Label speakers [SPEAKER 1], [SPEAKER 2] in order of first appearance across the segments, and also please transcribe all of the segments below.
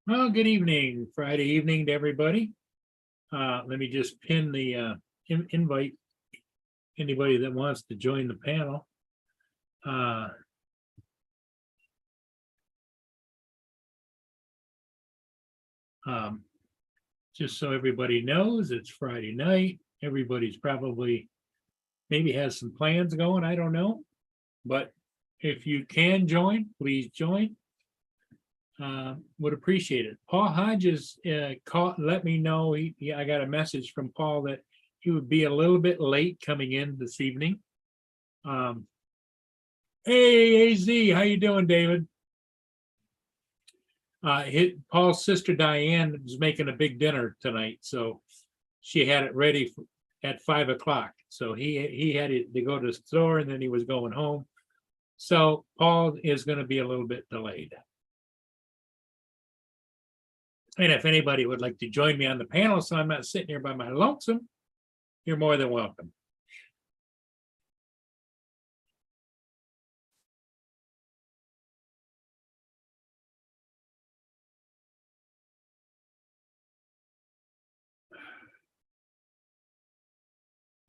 [SPEAKER 1] Well, good evening, Friday evening to everybody. Let me just pin the invite anybody that wants to join the panel. Just so everybody knows, it's Friday night. Everybody's probably maybe has some plans going, I don't know. But if you can join, please join. Would appreciate it. Paul Hodges let me know. I got a message from Paul that he would be a little bit late coming in this evening. Hey, AZ, how you doing, David? Paul's sister Diane is making a big dinner tonight, so she had it ready at 5 o'clock. So he had to go to the store and then he was going home. So Paul is going to be a little bit delayed. And if anybody would like to join me on the panel, so I'm not sitting here by my lonesome, you're more than welcome.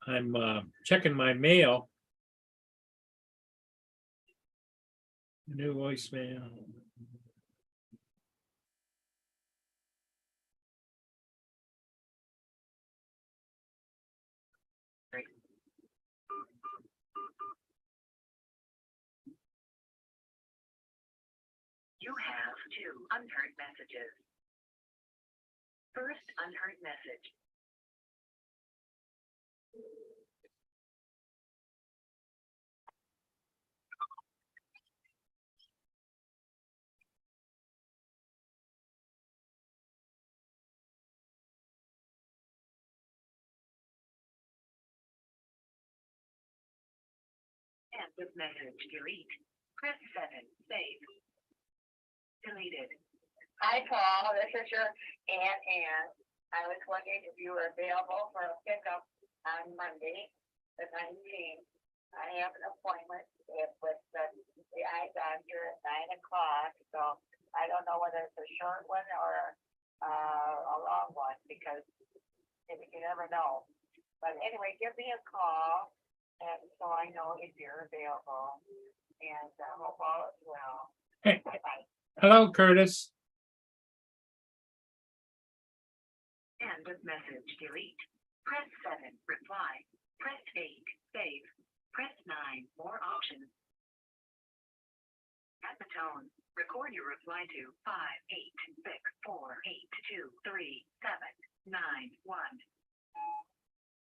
[SPEAKER 1] I'm checking my mail. New voicemail.
[SPEAKER 2] You have 2 unheard messages. First unheard message. End of message. Delete. Press 7. Save. Deleted.
[SPEAKER 3] Hi, Paul. This is your Aunt Ann. I was wondering if you were available for a pickup on Monday, the 19th. I have an appointment with the eye doctor at 9 o'clock, so I don't know whether it's a short one or a long one because you never know. But anyway, give me a call, and so I know if you're available. And hope all is well.
[SPEAKER 1] Hey,
[SPEAKER 3] Bye-bye.
[SPEAKER 1] hello, Curtis.
[SPEAKER 2] End of message. Delete. Press 7. Reply. Press 8. Save. Press 9. More options. At the tone, record your reply to 5, 8, 6, 4, 8, 2, 3, 7, 9, 1.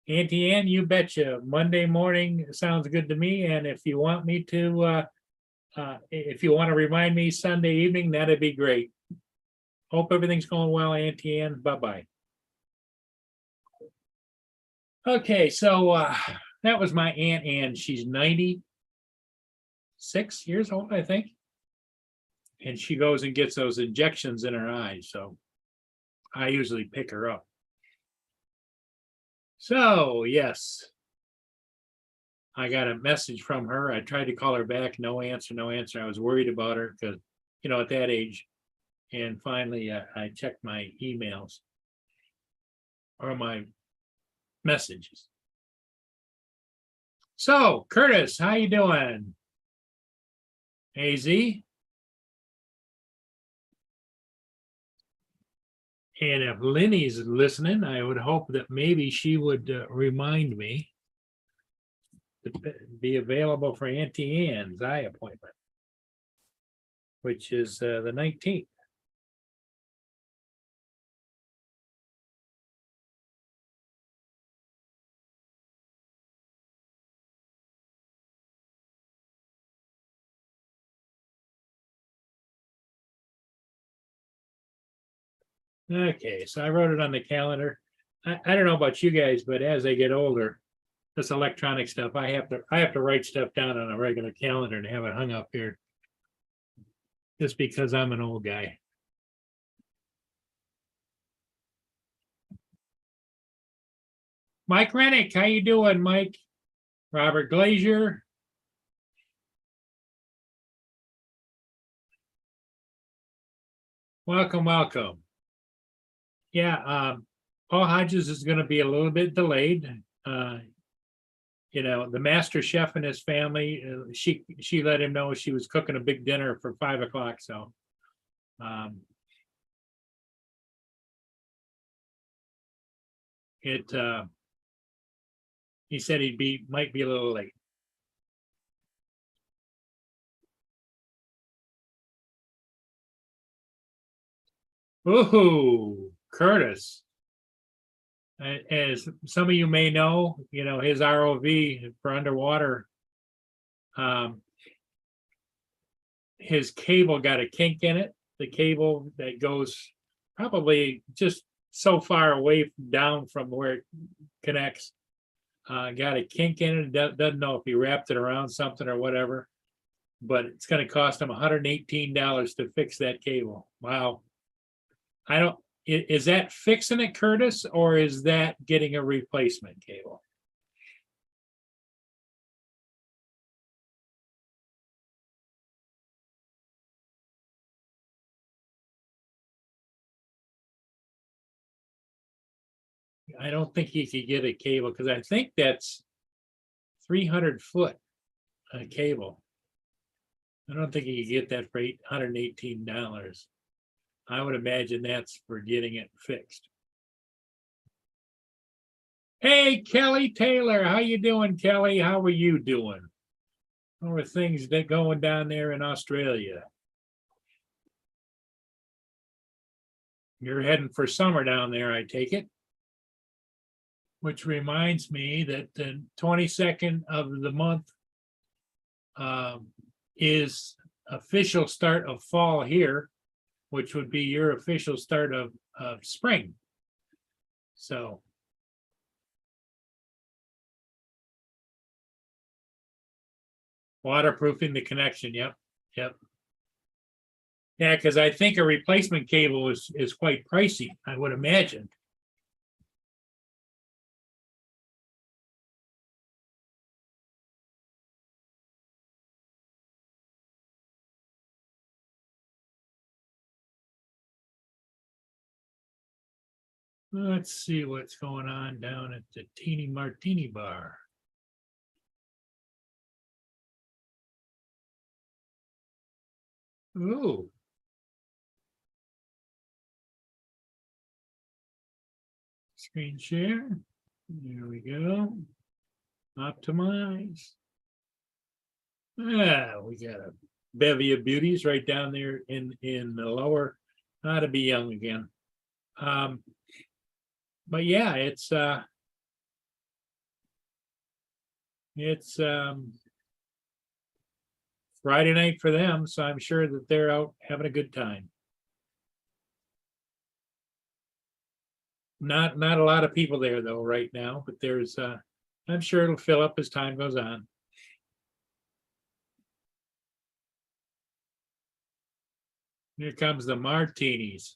[SPEAKER 1] Auntie Ann, you betcha. Monday morning sounds good to me. And if you want me to, if you want to remind me Sunday evening, that'd be great. Hope everything's going well, Auntie Ann. Bye-bye. Okay, so that was my Aunt Ann. She's 96 years old, I think. And she goes and gets those injections in her eyes. So I usually pick her up. So, yes. I got a message from her. I tried to call her back. No answer, no answer. I was worried about her because, you know, at that age. And finally, I checked my emails or my messages. So, Curtis, how you doing? AZ? And if Lenny's listening, I would hope that maybe she would remind me to be available for Auntie Ann's eye appointment, which is the 19th. Okay, so I wrote it on the calendar. I don't know about you guys, but as I get older, this electronic stuff, I have to write stuff down on a regular calendar and have it hung up here. Just because I'm an old guy. Mike Rennick, how you doing, Mike? Robert Glazier. Welcome, welcome. Yeah, Paul Hodges is gonna be a little bit delayed. You know, the master chef and his family, she let him know she was cooking a big dinner for 5 o'clock, so. It, he said might be a little late. Ooh, Curtis. As some of you may know, you know, his ROV for underwater. His cable got a kink in it. The cable that goes probably just so far away down from where it connects. Got a kink in it. Doesn't know if he wrapped it around something or whatever. But it's going to cost him $118 to fix that cable. Wow. I don't, is that fixing it, Curtis, or is that getting a replacement cable? I don't think he could get a cable because I think that's 300-foot cable. I don't think he could get that for $118. I would imagine that's for getting it fixed. Hey, Kelly Taylor, how you doing, Kelly? How are you doing? How are things that going down there in Australia? You're heading for summer down there, I take it. Which reminds me that the 22nd of the month is official start of fall here, which would be your official start of spring. So. Waterproofing the connection, yep. Yeah, because I think a replacement cable is quite pricey, I would imagine. Let's see what's going on down at the Teeny Martini Bar. Ooh. Screen share. There we go. Optimize. Yeah, we got a bevy of beauties right down there in the lower. How to be young again. But yeah, it's Friday night for them, so I'm sure that they're out having a good time. Not a lot of people there though right now, but there's I'm sure it'll fill up as time goes on. Here comes the martinis.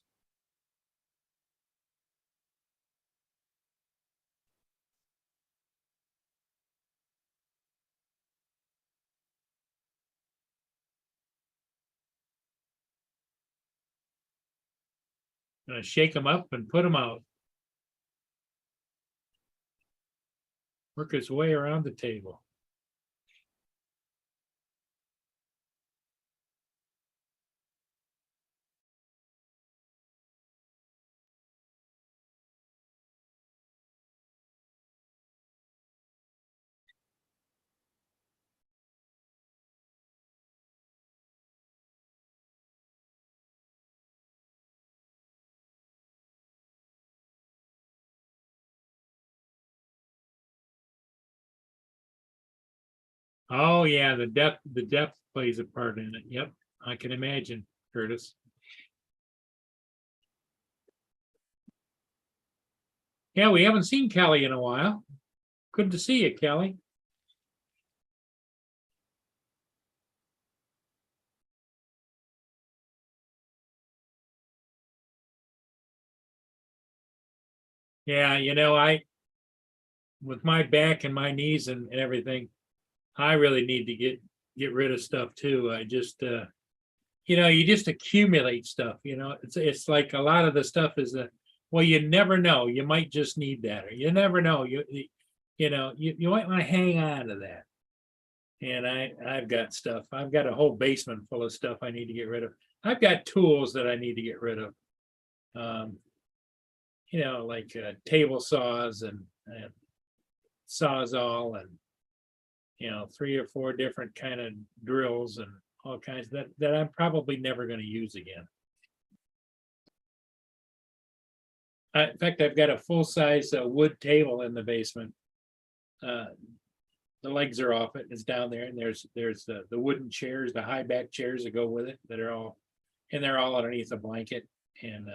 [SPEAKER 1] Gonna shake them up and put them out. Work its way around the table. Oh yeah, the depth plays a part in it. Yep, I can imagine, Curtis. Yeah, we haven't seen Kelly in a while. Good to see you, Kelly. Yeah, you know, with my back and my knees and everything, I really need to get rid of stuff too. I just you just accumulate stuff, it's like a lot of the stuff is well, you never know, you might just need that, or you never know, you might want to hang on to that. And I've got stuff, I've got a whole basement full of stuff I need to get rid of. I've got tools that I need to get rid of. Like table saws and sawzall and 3 or 4 different kind of drills and all kinds that I'm probably never going to use again. In fact, I've got a full-size wood table in the basement. The legs are off it. It's down there, and there's the wooden chairs, the high back chairs that go with it that are all, and they're all underneath a blanket. And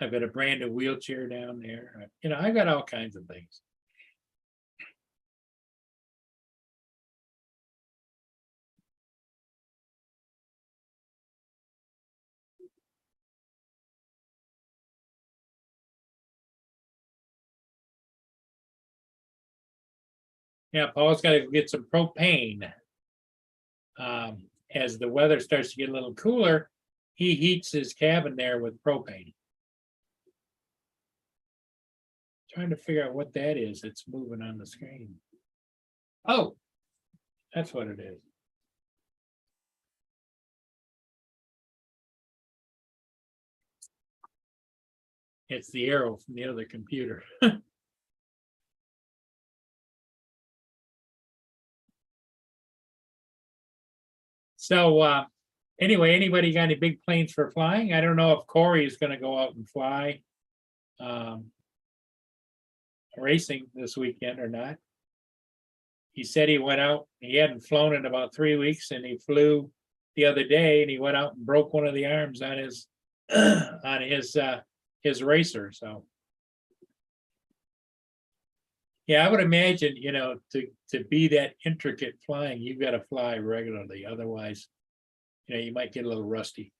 [SPEAKER 1] I've got a brand new wheelchair down there. I've got all kinds of things. Yeah, Paul's got to get some propane. As the weather starts to get a little cooler, he heats his cabin there with propane. Trying to figure out what that is. It's moving on the screen. Oh, that's what it is. It's the arrow from the other computer. So anyway, anybody got any big plans for flying? I don't know if Corey is going to go out and fly racing this weekend or not. He said he went out, he hadn't flown in about 3 weeks, and he flew the other day, and he went out and broke one of the arms on his on his racer. So yeah, I would imagine, to be that intricate flying, you've got to fly regularly. Otherwise, you might get a little rusty.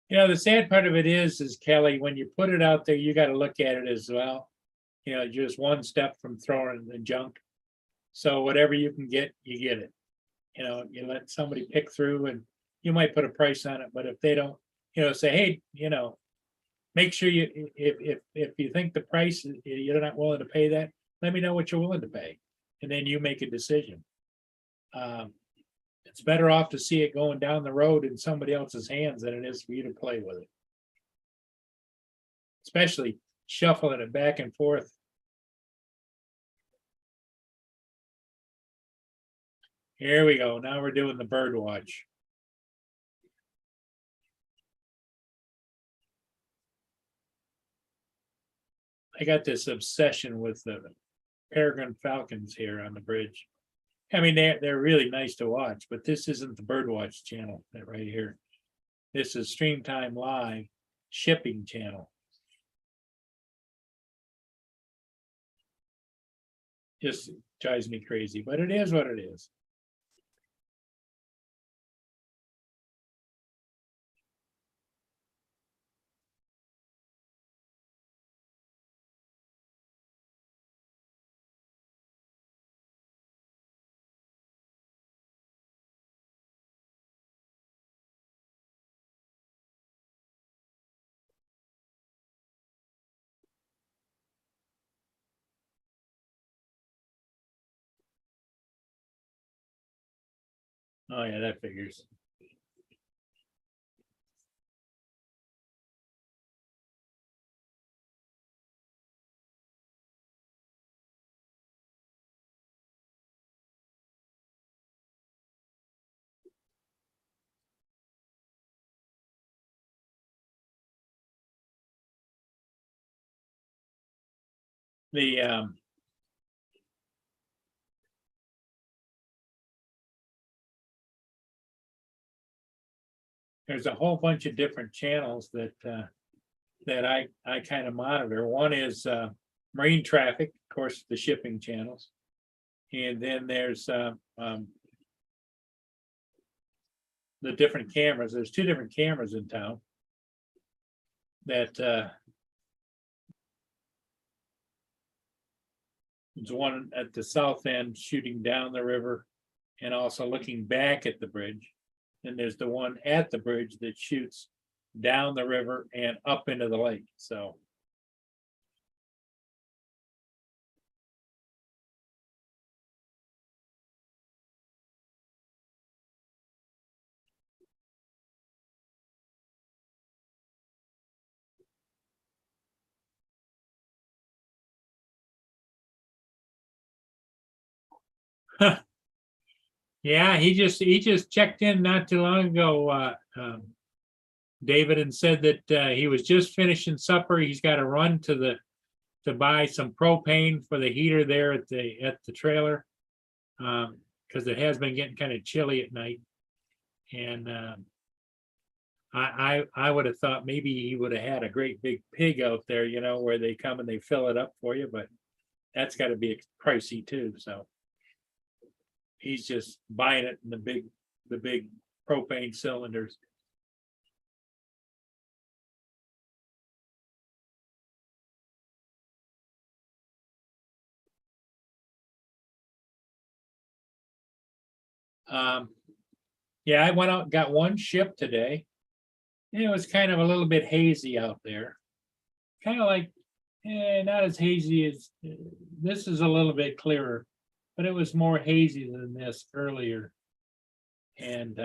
[SPEAKER 1] The sad part of it is Kelly, when you put it out there, you got to look at it as well. Just one step from throwing the junk. So whatever you can get, you get it. You let somebody pick through, and you might put a price on it, but if they don't, say, hey, make sure if you think the price, you're not willing to pay that, let me know what you're willing to pay. And then you make a decision. It's better off to see it going down the road in somebody else's hands than it is for you to play with it. Especially shuffling it back and forth. Here we go. Now we're doing the bird watch. I got this obsession with the peregrine falcons here on the bridge. I mean, they're really nice to watch, but this isn't the Birdwatch channel right here. This is Streamtime Live shipping channel. Just drives me crazy, but it is what it is. Oh yeah, that figures. There's a whole bunch of different channels that I kind of monitor. One is marine traffic, of course, the shipping channels, and then there's the different cameras. There's 2 different cameras in town that there's one at the south end shooting down the river and also looking back at the bridge. And there's the one at the bridge that shoots down the river and up into the lake, so. Yeah, he just checked in not too long ago, David, and said that he was just finishing supper. He's got to run to buy some propane for the heater there at the trailer. Because it has been getting kind of chilly at night. And I would have thought maybe he would have had a great big pig out there, you know, where they come and they fill it up for you, but that's got to be pricey too, so. He's just buying it in the big propane cylinders. Yeah, I went out and got one ship today. And it was kind of a little bit hazy out there. Kind of like, not as hazy as, this is a little bit clearer, but it was more hazy than this earlier. And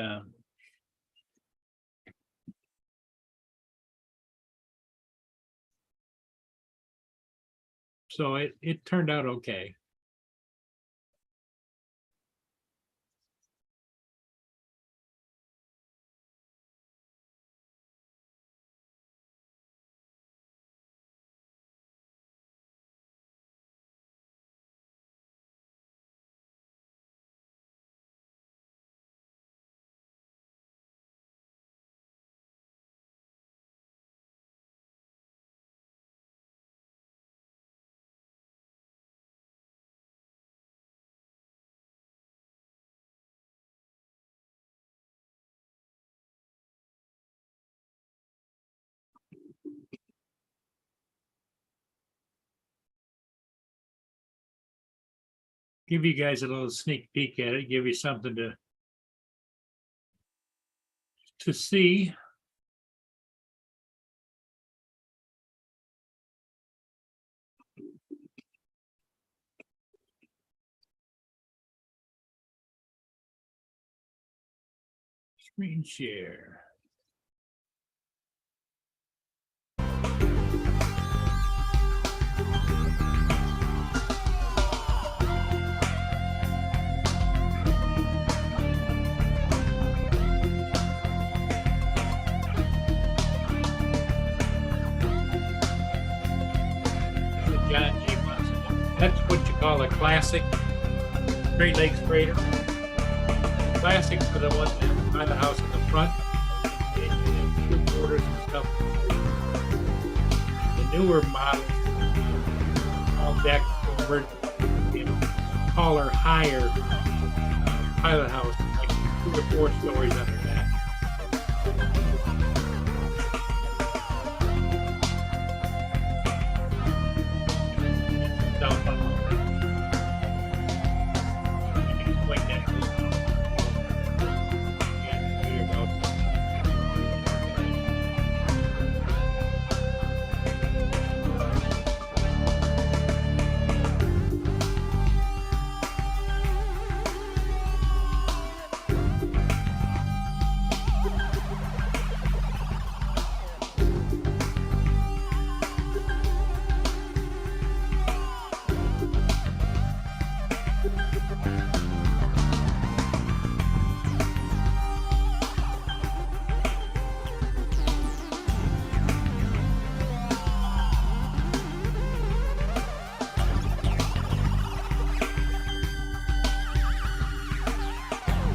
[SPEAKER 1] so it turned out okay. Give you guys a little sneak peek at it, give you something to see. Screen share. John G. Munson. That's what you call a classic Great Lakes freighter. Classics for the ones that by the house in the front. And 2 quarters and stuff. The newer models, all deck forward, taller, higher pilot house, like 2 or 4 stories under that. Down by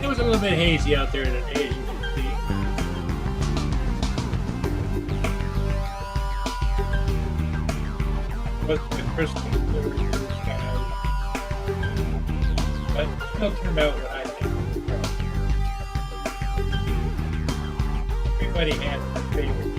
[SPEAKER 1] it was a little bit hazy out there today, as you can see. But the crystal clear sky. But it still turned out what I think. Everybody has a favorite.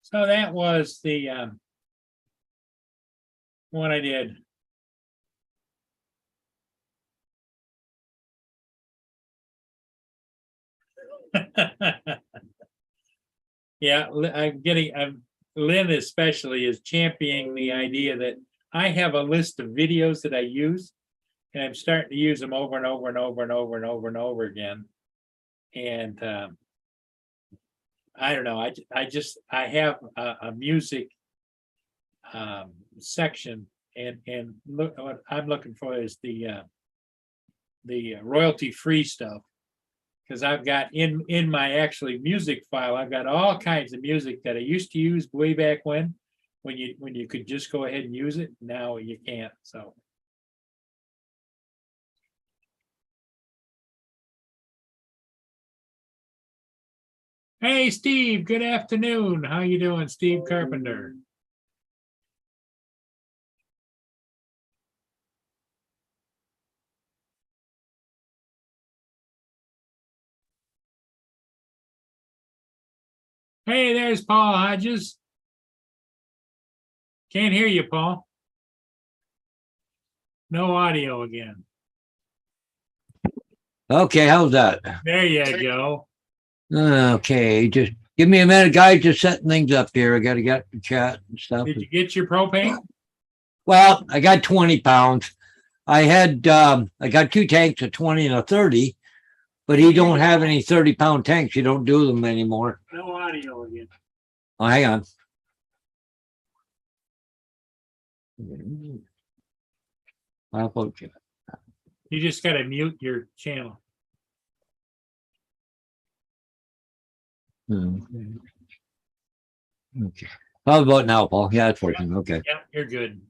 [SPEAKER 1] So that was the what I did. Yeah, Lynn especially is championing the idea that I have a list of videos that I use, and I'm starting to use them over and over and over and over and over and over again. And I don't know, I have a music section, and look, what I'm looking for is the royalty free stuff. Because I've got in my actually music file, I've got all kinds of music that I used to use way back when you could just go ahead and use it. Now you can't. So. Hey, Steve, good afternoon. How you doing, Steve Carpenter? Hey, there's Paul Hodges. Can't hear you, Paul. No audio again.
[SPEAKER 4] Okay, how's that?
[SPEAKER 1] There you go.
[SPEAKER 4] Okay, just give me a minute, guys. Just setting things up here. I got to get the chat and stuff.
[SPEAKER 1] Did you get your propane?
[SPEAKER 4] Well, I got 20 pounds. I got 2 tanks, a 20 and a 30, but he don't have any 30-pound tanks. You don't do them anymore.
[SPEAKER 1] No audio again.
[SPEAKER 4] Oh, hang on. I'll put you.
[SPEAKER 1] You just got to mute your channel.
[SPEAKER 4] Okay. How about now, Paul? Yeah, it's working. Okay.
[SPEAKER 1] Yeah, you're good.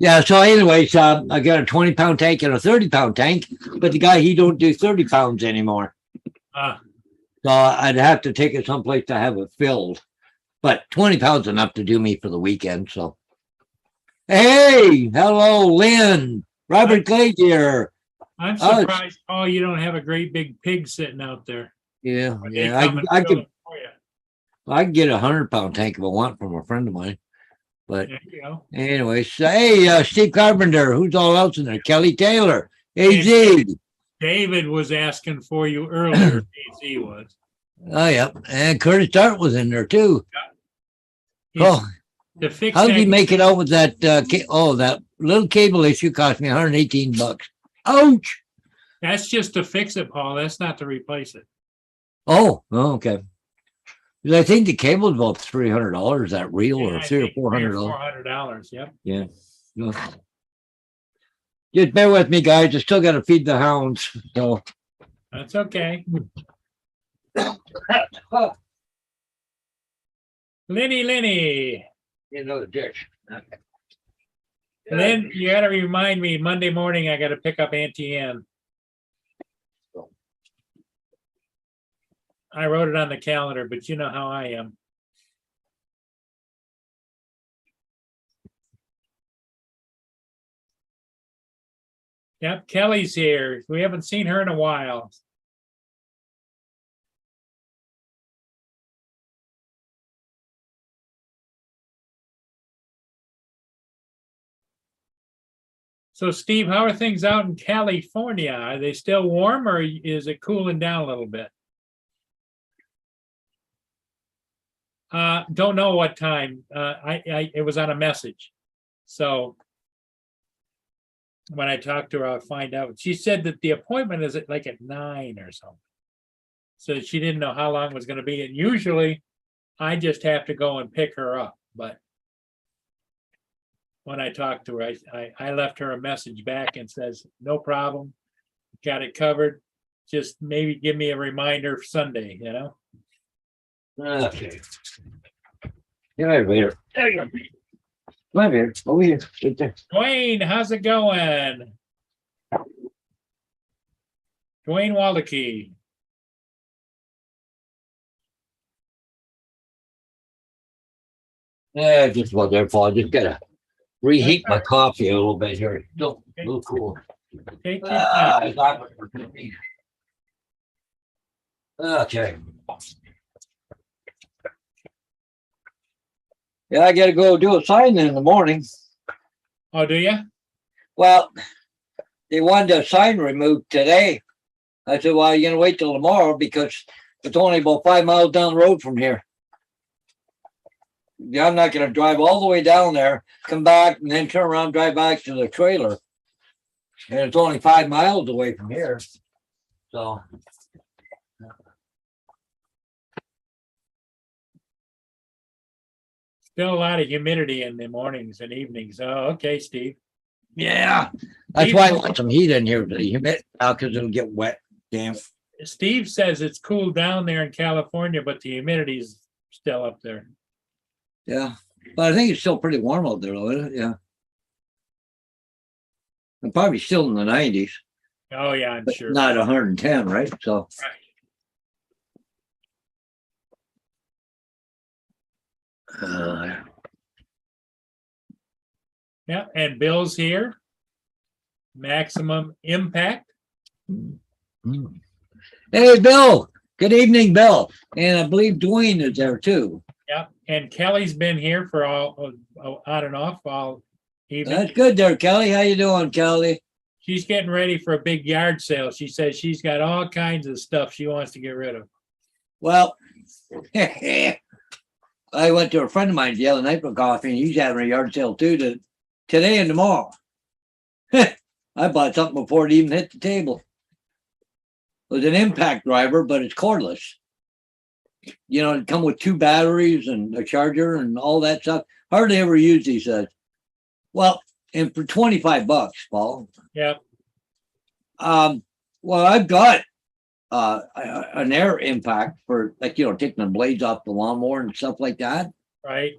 [SPEAKER 4] Yeah. So, anyways, I got a 20-pound tank and a 30-pound tank, but the guy he don't do 30 pounds anymore. So I'd have to take it someplace to have it filled. But 20 pounds enough to do me for the weekend. So, hey, hello, Lynn. Robert Clay here.
[SPEAKER 1] I'm surprised, Paul, you don't have a great big pig sitting out there.
[SPEAKER 4] Yeah,
[SPEAKER 1] When they
[SPEAKER 4] yeah.
[SPEAKER 1] come and
[SPEAKER 4] I
[SPEAKER 1] fill
[SPEAKER 4] could
[SPEAKER 1] it for you.
[SPEAKER 4] I can get a 100-pound tank if I want from a friend of mine. But
[SPEAKER 1] There you go.
[SPEAKER 4] anyways, hey, Steve Carpenter, who's all else in there? Kelly Taylor, AZ.
[SPEAKER 1] David was asking for you earlier. AZ was.
[SPEAKER 4] Oh, yeah. And Curtis Dart was in there too.
[SPEAKER 1] He's-
[SPEAKER 4] Oh,
[SPEAKER 1] To fix
[SPEAKER 4] how did he
[SPEAKER 1] that,
[SPEAKER 4] make it out with that? That little cable issue cost me $118. Ouch.
[SPEAKER 1] that's just to fix it, Paul. That's not to replace it.
[SPEAKER 4] Oh, okay. 'Cause I think the cable is about $300, that reel,
[SPEAKER 1] Yeah,
[SPEAKER 4] or
[SPEAKER 1] I
[SPEAKER 4] $300 or
[SPEAKER 1] think $300 or
[SPEAKER 4] $400.
[SPEAKER 1] $400. Yep.
[SPEAKER 4] Yeah. No. Just bear with me, guys. I still got to feed the hounds. So.
[SPEAKER 1] That's okay. Lenny.
[SPEAKER 4] You know the ditch. Okay.
[SPEAKER 1] Lynn, you gotta remind me, Monday morning, I gotta pick up Auntie Ann. I wrote it on the calendar, but you know how I am. Yep, Kelly's here. We haven't seen her in a while. So Steve, how are things out in California? Are they still warm or is it cooling down a little bit? Don't know what time. It was on a message. So when I talk to her, I'll find out. She said that the appointment is at like at 9 or something. So she didn't know how long it was gonna be, and usually I just have to go and pick her up, but when I talked to her, I left her a message back and says, no problem, got it covered. Just maybe give me a reminder Sunday, you know?
[SPEAKER 4] Okay. Come over here. There you go. Come over here. Over here. Right there.
[SPEAKER 1] Dwayne, how's it going? Dwayne Waldeke.
[SPEAKER 4] Yeah, just about there, Paul. Just gotta reheat my coffee a little bit here. Still a little cool.
[SPEAKER 1] Take your time.
[SPEAKER 4] I thought it was me. Okay. Yeah, I gotta go do a sign in the morning.
[SPEAKER 1] Oh, do you?
[SPEAKER 4] Well, they wanted a sign removed today. I said, well, you're gonna wait till tomorrow because it's only about 5 miles down the road from here. Yeah, I'm not gonna drive all the way down there, come back and then turn around, drive back to the trailer. And it's only 5 miles away from here. So.
[SPEAKER 1] Still a lot of humidity in the mornings and evenings. Oh, okay, Steve.
[SPEAKER 4] Yeah, that's why I want some heat in here, because it'll get wet, damn.
[SPEAKER 1] Steve says it's cooled down there in California, but the humidity's still up there.
[SPEAKER 4] Yeah, but I think it's still pretty warm out there, though, isn't it? Yeah. And probably still in the 90s,
[SPEAKER 1] Oh, yeah, I'm
[SPEAKER 4] but
[SPEAKER 1] sure.
[SPEAKER 4] not 110, right? So,
[SPEAKER 1] Right. Yeah, and Bill's here. Maximum Impact.
[SPEAKER 4] hey, Bill. Good evening, Bill. And I believe Dwayne is there too.
[SPEAKER 1] Yeah, and Kelly's been here for all on and off all evening.
[SPEAKER 4] That's good there, Kelly. How you doing, Kelly?
[SPEAKER 1] She's getting ready for a big yard sale. She says she's got all kinds of stuff she wants to get rid of.
[SPEAKER 4] Well, I went to a friend of mine the other night for coffee, and he's having a yard sale too today and tomorrow. I bought something before it even hit the table. It was an impact driver, but it's cordless. You know, it come with 2 batteries and a charger and all that stuff. Hardly ever used, he says. Well, and for $25, Paul.
[SPEAKER 1] Yep.
[SPEAKER 4] Well, I've got an air impact for, like, you know, taking the blades off the lawnmower and stuff like that.
[SPEAKER 1] Right.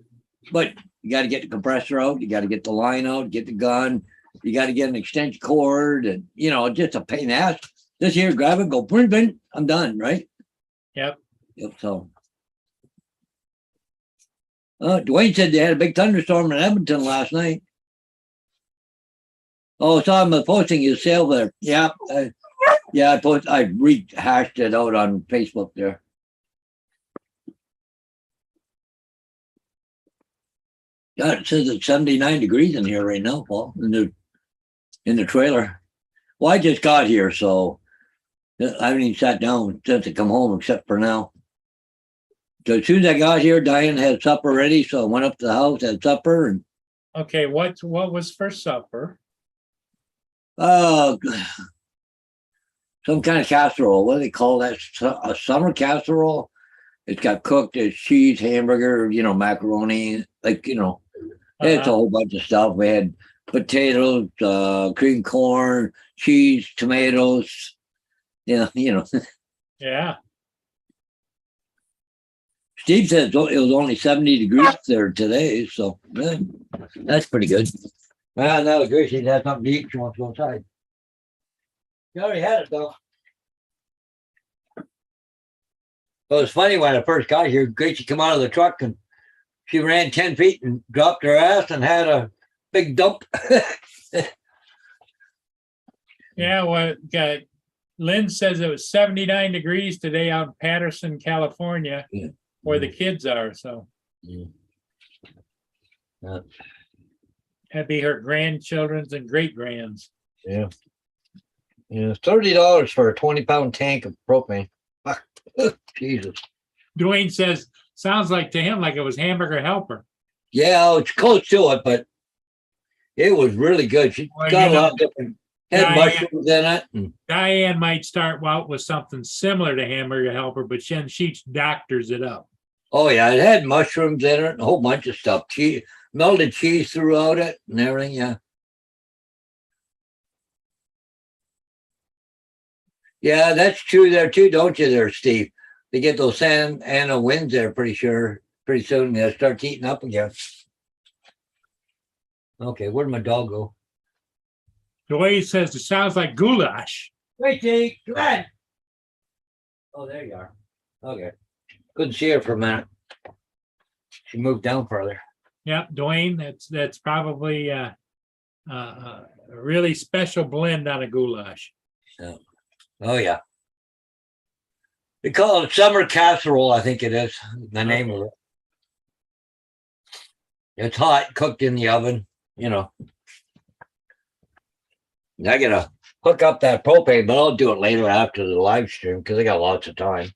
[SPEAKER 4] But you got to get the compressor out, you got to get the line out, get the gun, you got to get an extension cord, and you know, just a pain in the ass. Just here, grab it, go, bring, bring, I'm done, right?
[SPEAKER 1] Yep.
[SPEAKER 4] Yep. So, Dwayne said they had a big thunderstorm in Edmonton last night. Oh, saw him posting his sale there. Yeah, yeah. I rehashed it out on Facebook there. God, it says it's 79 degrees in here right now, Paul, in the trailer. Well, I just got here, so I haven't even sat down since I come home, except for now. So as soon as I got here, Diane had supper ready, so I went up to the house, had supper, and
[SPEAKER 1] Okay, what was for supper?
[SPEAKER 4] some kind of casserole. What do they call that? A summer casserole. It's got cooked, it's cheese, hamburger, you know, macaroni, like, you know, it's a whole bunch of stuff. We had potatoes, cream corn, cheese, tomatoes. Yeah, you know.
[SPEAKER 1] Yeah.
[SPEAKER 4] Steve said it was only 70 degrees there today, so that's pretty good. Well, that was good. She'd had something to eat. She wants to go outside. She already had it though. Well, it was funny when I first got here. Gracie come out of the truck and she ran 10 feet and dropped her ass and had a big dump.
[SPEAKER 1] Yeah, well, Lynn says it was 79 degrees today out in Patterson, California,
[SPEAKER 4] Yeah.
[SPEAKER 1] where the kids are, so.
[SPEAKER 4] Yeah.
[SPEAKER 1] That'd be her grandchildren's and great grands.
[SPEAKER 4] Yeah. Yeah. $30 for a 20-pound tank of propane. Jesus.
[SPEAKER 1] Dwayne says, sounds like to him like it was Hamburger Helper.
[SPEAKER 4] Yeah, it's close to it, but It was really good. She
[SPEAKER 1] Well,
[SPEAKER 4] got
[SPEAKER 1] you
[SPEAKER 4] a
[SPEAKER 1] know,
[SPEAKER 4] lot of different, had
[SPEAKER 1] Diane-
[SPEAKER 4] mushrooms in it. And
[SPEAKER 1] Diane might start out with something similar to hamburger helper, but then she doctors it up.
[SPEAKER 4] oh yeah, it had mushrooms in it and a whole bunch of stuff. Cheese, melted cheese throughout it and everything. Yeah. Yeah, that's true there too, don't you there, Steve? They get those San Ana winds there pretty sure. Pretty soon they'll start heating up again. Okay, where'd my dog go?
[SPEAKER 1] The way he says it sounds like goulash.
[SPEAKER 4] Wait, Jake, come on. Oh, there you are. Okay. Couldn't see her for a minute. She moved down further.
[SPEAKER 1] Yeah, Dwayne, that's probably a really special blend on a goulash.
[SPEAKER 4] Oh yeah. They call it summer casserole, I think it is the name of it. It's hot, cooked in the oven, you know. I gotta hook up that propane, but I'll do it later after the live stream because I got lots of time.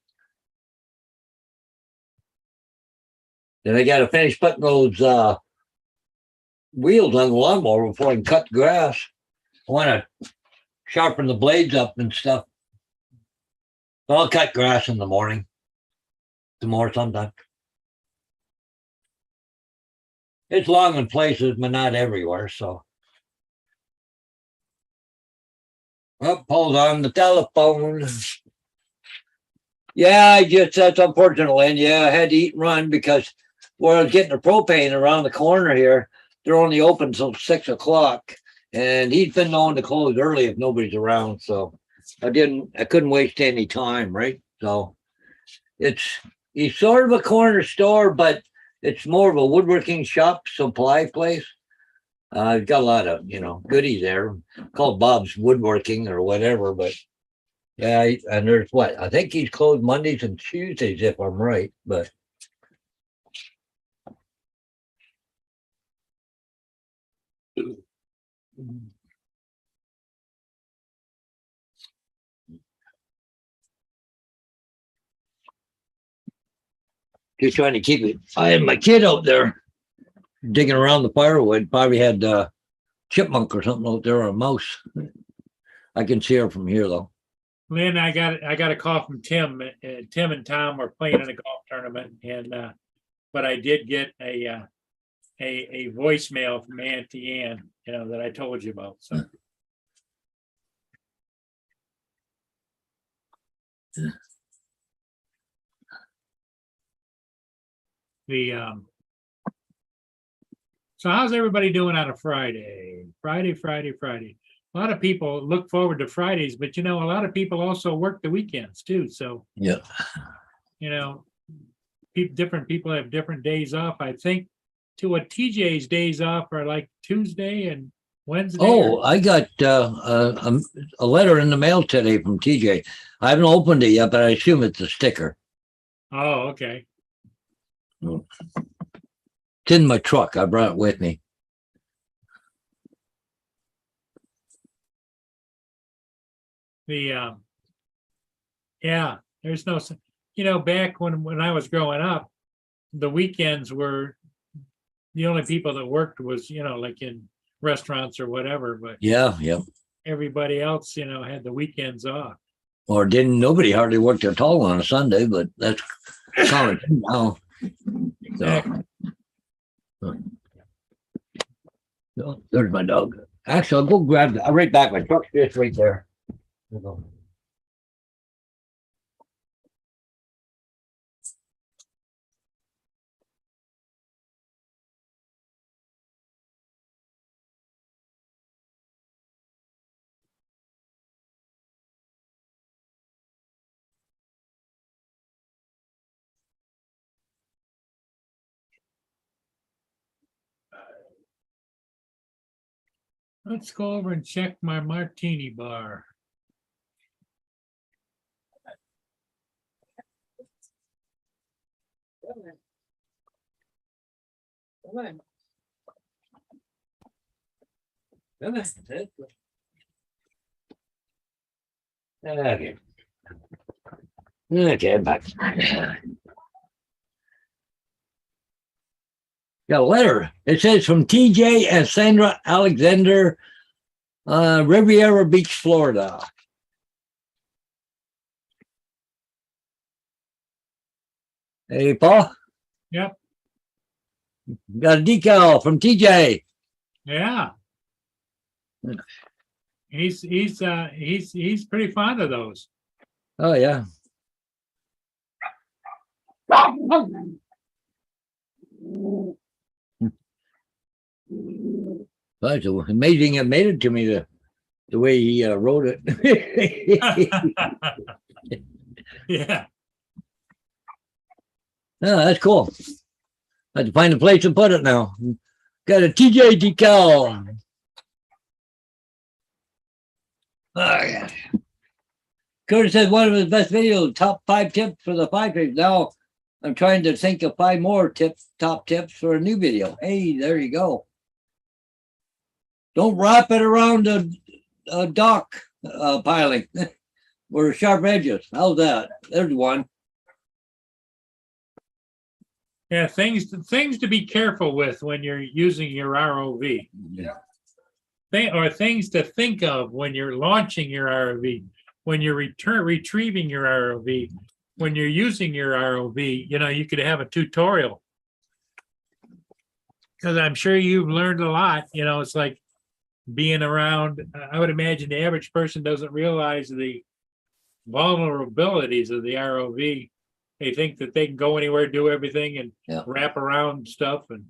[SPEAKER 4] Then I gotta finish putting those wheels on the lawnmower before I can cut the grass. I want to sharpen the blades up and stuff. But I'll cut grass in the morning. Tomorrow sometime. It's long in places, but not everywhere. So, oh, Paul's on the telephone. Yeah, that's unfortunate, Lynn. Yeah, I had to eat and run because we're getting the propane around the corner here. They're only open till 6 o'clock, and he's been known to close early if nobody's around. So I couldn't waste any time, right? So he's sort of a corner store, but it's more of a woodworking shop supply place. Got a lot of, goodies there called Bob's Woodworking or whatever, but yeah, and there's I think he's closed Mondays and Tuesdays if I'm right, but just trying to keep it. I had my kid out there digging around the firewood. Probably had chipmunk or something out there or a mouse. I can see her from here though.
[SPEAKER 1] Lynn, I got a call from Tim. Tim and Tom were playing in a golf tournament, and but I did get a voicemail from Auntie Ann, that I told you about. So. So how's everybody doing on a Friday? Friday. A lot of people look forward to Fridays, but a lot of people also work the weekends too. So
[SPEAKER 4] yeah,
[SPEAKER 1] different people have different days off. I think TJ's days off are like Tuesday and Wednesday.
[SPEAKER 4] Oh, I got a letter in the mail today from TJ. I haven't opened it yet, but I assume it's a sticker.
[SPEAKER 1] Oh, okay.
[SPEAKER 4] It's in my truck. I brought it with me.
[SPEAKER 1] There's no, back when I was growing up, the weekends were the only people that worked was, like in restaurants or whatever, but
[SPEAKER 4] yeah.
[SPEAKER 1] everybody else, had the weekends off.
[SPEAKER 4] Or nobody hardly worked at all on a Sunday, but that's common now.
[SPEAKER 1] Exactly.
[SPEAKER 4] So, there's my dog. Actually, I'll go grab I'll right back. My truck's just right there.
[SPEAKER 1] Let's go over and check my martini bar.
[SPEAKER 4] Okay. Okay, back. Got a letter. It says from TJ and Sandra Alexander, Riviera Beach, Florida. Hey, Paul.
[SPEAKER 1] Yep.
[SPEAKER 4] Got a decal from TJ.
[SPEAKER 1] Yeah. He's pretty fond of those.
[SPEAKER 4] Oh, yeah. Well, it's amazing it made it to me the way he wrote it.
[SPEAKER 1] Yeah.
[SPEAKER 4] Oh, that's cool. I have to find a place to put it now. Got a TJ decal. Oh, yeah. Curtis said one of his best videos, top 5 tips for the 5-page. Now I'm trying to think of 5 more top tips for a new video. Hey, there you go. Don't wrap it around a dock piling or sharp edges. How's that? There's one.
[SPEAKER 1] Yeah, things to be careful with when you're using your ROV.
[SPEAKER 4] Yeah.
[SPEAKER 1] Things to think of when you're launching your ROV, when you're retrieving your ROV, when you're using your ROV. You could have a tutorial, because I'm sure you've learned a lot. It's like being around. I would imagine the average person doesn't realize the vulnerabilities of the ROV. They think that they can go anywhere, do everything, and wrap around stuff. And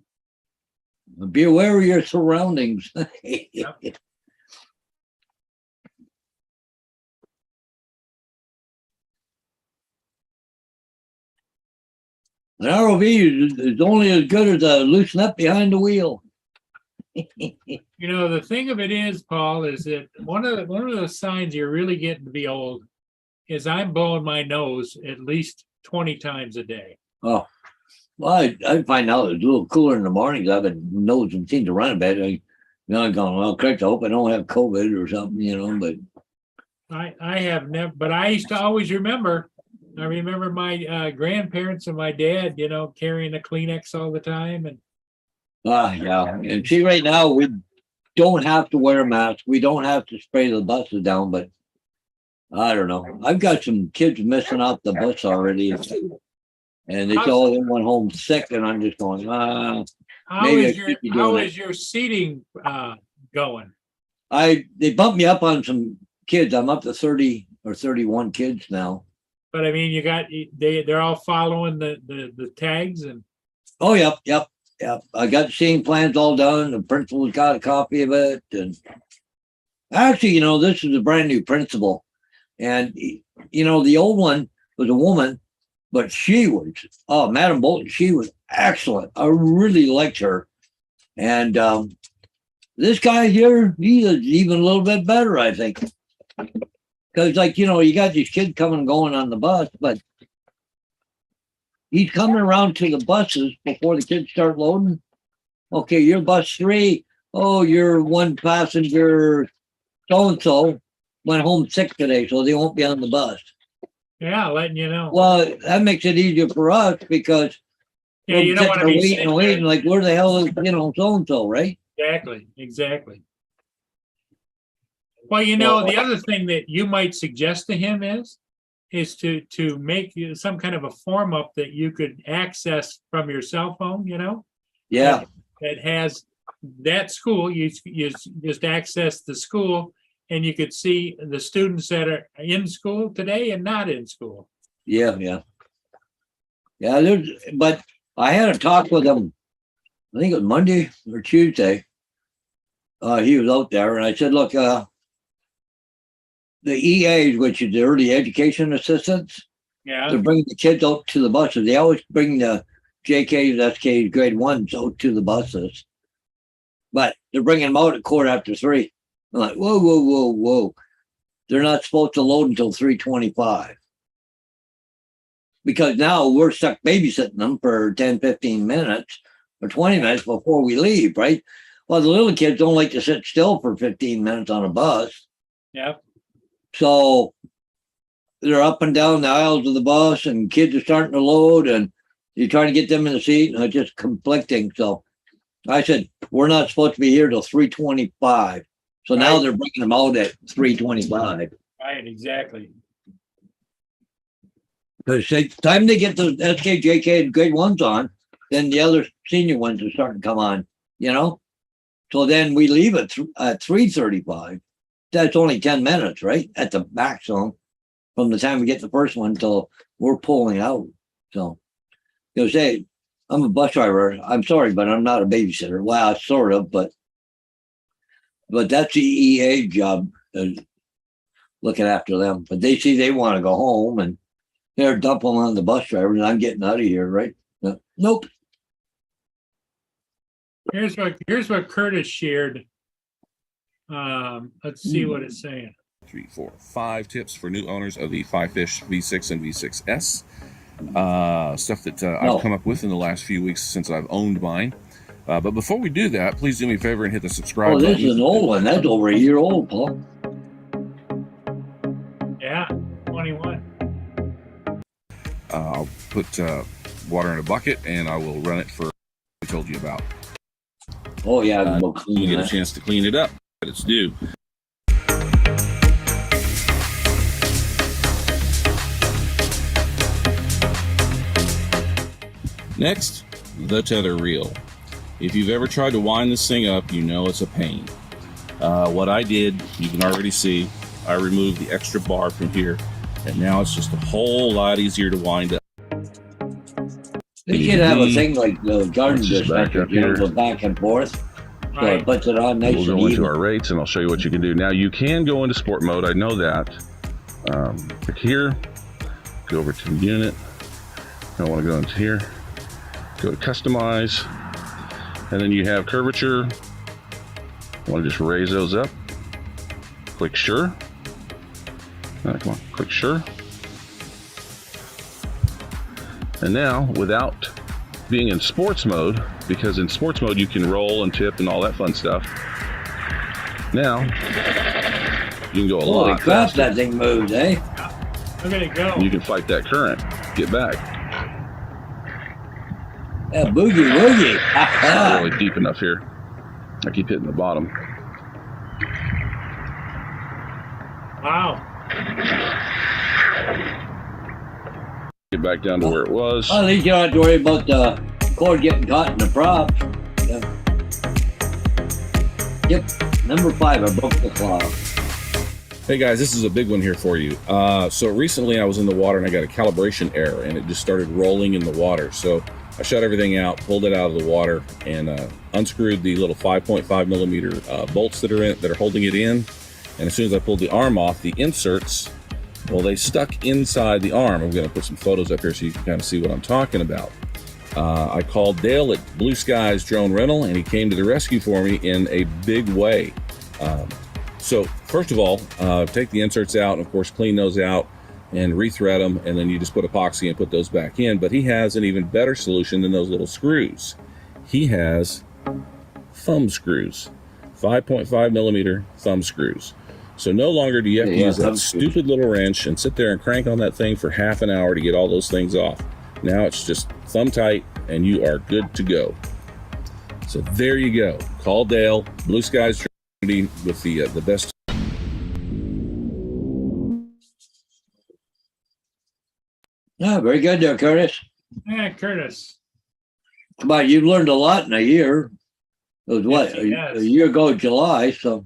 [SPEAKER 4] be aware of your surroundings.
[SPEAKER 1] Yep.
[SPEAKER 4] An ROV is only as good as a loose nut behind the wheel.
[SPEAKER 1] the thing of it is, Paul, is that one of the signs you're really getting to be old is I'm blowing my nose at least 20 times a day.
[SPEAKER 4] Oh, well, I find out it's a little cooler in the mornings. I've been nose and seem to run a bit. I'm going, well, correct. I hope I don't have COVID or something, but
[SPEAKER 1] I have never, but I used to always remember. I remember my grandparents and my dad, carrying a Kleenex all the time. And
[SPEAKER 4] yeah. And see, right now we don't have to wear a mask. We don't have to spray the buses down, but I don't know. I've got some kids missing out the bus already. And they all went home sick, and I'm just going,
[SPEAKER 1] how is your seating going?
[SPEAKER 4] They bumped me up on some kids. I'm up to 30 or 31 kids now.
[SPEAKER 1] But I mean, they're all following the tags and.
[SPEAKER 4] Oh, yep. I got the seating plans all done. The principal's got a copy of it. And actually, this is a brand new principal. And, the old one was a woman, but she was, Madam Bolton, she was excellent. I really liked her. And this guy here, he is even a little bit better, I think. Because, you got these kids coming and going on the bus, but he's coming around to the buses before the kids start loading. Okay, you're bus 3. Oh, you're one passenger so-and-so went home sick today, so they won't be on the bus.
[SPEAKER 1] Yeah, letting you know.
[SPEAKER 4] Well, that makes it easier for us because
[SPEAKER 1] you don't want to be
[SPEAKER 4] waiting, like, where the hell is, so-and-so, right?
[SPEAKER 1] Exactly. Well, the other thing that you might suggest to him is to make some kind of a form up that you could access from your cell phone,
[SPEAKER 4] Yeah.
[SPEAKER 1] That has that school. You just access the school, and you could see the students that are in school today and not in school.
[SPEAKER 4] Yeah. But I had a talk with him, I think it was Monday or Tuesday. He was out there, and I said, look, the EAs, which is the early education assistants, they're bringing the kids out to the buses. They always bring the JKs, SKs, grade 1s out to the buses, but they're bringing them out at 3:15. I'm like, whoa. They're not supposed to load until 3:25. Because now we're stuck babysitting them for 10, 15 minutes or 20 minutes before we leave, right? Well, the little kids don't like to sit still for 15 minutes on a bus.
[SPEAKER 1] Yep.
[SPEAKER 4] So they're up and down the aisles of the bus, and kids are starting to load, and you're trying to get them in the seat, and it's just conflicting. So I said, we're not supposed to be here till 3:25. So now
[SPEAKER 1] Right.
[SPEAKER 4] they're bringing them out at 3:25.
[SPEAKER 1] Right, exactly.
[SPEAKER 4] Because it's time they get the SKJK and grade ones on, then the other senior ones are starting to come on, you know? So then we leave at 3:35. That's only 10 minutes, right? At the maximum from the time we get the first one till we're pulling out. So, you say, I'm a bus driver. I'm sorry, but I'm not a babysitter. Well, sort of, but that's the EA job, looking after them. But they see they want to go home and they're dumping on the bus driver and I'm getting out of here, right? Nope.
[SPEAKER 1] Here's what Curtis shared. Let's see what it's saying.
[SPEAKER 5] 3, 4, 5 tips for new owners of the Five Fish V6 and V6S. Stuff that I've come up with in the last few weeks since I've owned mine. But before we do that, please do me a favor and hit the subscribe
[SPEAKER 4] Oh, this
[SPEAKER 5] button.
[SPEAKER 4] is an old one. That's over a year old, Paul.
[SPEAKER 1] Yeah, 21.
[SPEAKER 5] I'll put water in a bucket and I will run it for I told you about.
[SPEAKER 4] Oh, yeah.
[SPEAKER 5] When
[SPEAKER 4] we'll clean
[SPEAKER 5] you get a
[SPEAKER 4] that.
[SPEAKER 5] chance to clean it up, but it's due. Next, the tether reel. If you've ever tried to wind this thing up, you know it's a pain. What I did, you can already see, I removed the extra bar from here, and now it's just a whole lot easier to wind up.
[SPEAKER 4] They should have a thing like the garden
[SPEAKER 5] Let's just back
[SPEAKER 4] dispenser,
[SPEAKER 5] up
[SPEAKER 4] you know,
[SPEAKER 5] here.
[SPEAKER 4] go back and forth. So
[SPEAKER 1] Right.
[SPEAKER 4] it puts it on nice
[SPEAKER 5] We'll
[SPEAKER 4] and
[SPEAKER 5] go into
[SPEAKER 4] even.
[SPEAKER 5] our rates and I'll show you what you can do. Now you can go into sport mode, I know that. Click here, go over to the unit. I want to go into here, go to customize, and then you have curvature. I want to just raise those up. Click sure. Come on, click sure. And now, without being in sports mode, because in sports mode you can roll and tip and all that fun stuff. Now, you can go a
[SPEAKER 4] Holy
[SPEAKER 5] lot
[SPEAKER 4] crap,
[SPEAKER 5] faster.
[SPEAKER 4] that thing moves, eh?
[SPEAKER 1] Look at it go.
[SPEAKER 5] You can fight that current. Get back.
[SPEAKER 4] Yeah, boogie woogie.
[SPEAKER 5] Not really deep enough here. I keep hitting the bottom.
[SPEAKER 1] Wow.
[SPEAKER 5] Get back down to where it was.
[SPEAKER 4] Well, at least you don't have to worry about the cord getting caught in the props. Yep. Number 5, I broke the claw.
[SPEAKER 5] Hey guys, this is a big one here for you. So recently I was in the water and I got a calibration error and it just started rolling in the water. So I shut everything out, pulled it out of the water, and unscrewed the little 5.5 millimeter bolts that are holding it in. And as soon as I pulled the arm off, the inserts, well, they stuck inside the arm. I'm going to put some photos up here so you can kind of see what I'm talking about. I called Dale at Blue Skies Drone Rental, and he came to the rescue for me in a big way. So first of all, take the inserts out, and of course, clean those out and rethread them, and then you just put epoxy and put those back in. But he has an even better solution than those little screws. He has thumb screws, 5.5 millimeter thumb screws. So no longer do you have to
[SPEAKER 4] Yeah,
[SPEAKER 5] use that
[SPEAKER 4] thumb screws.
[SPEAKER 5] stupid little wrench and sit there and crank on that thing for half an hour to get all those things off. Now it's just thumb tight and you are good to go. So there you go. Call Dale, Blue Skies Trinity, with the best.
[SPEAKER 4] Yeah, very good there, Curtis.
[SPEAKER 1] Yeah, Curtis.
[SPEAKER 4] Come on, you've learned a lot in a year. It was what,
[SPEAKER 1] Yes, he has.
[SPEAKER 4] a year ago, July, so.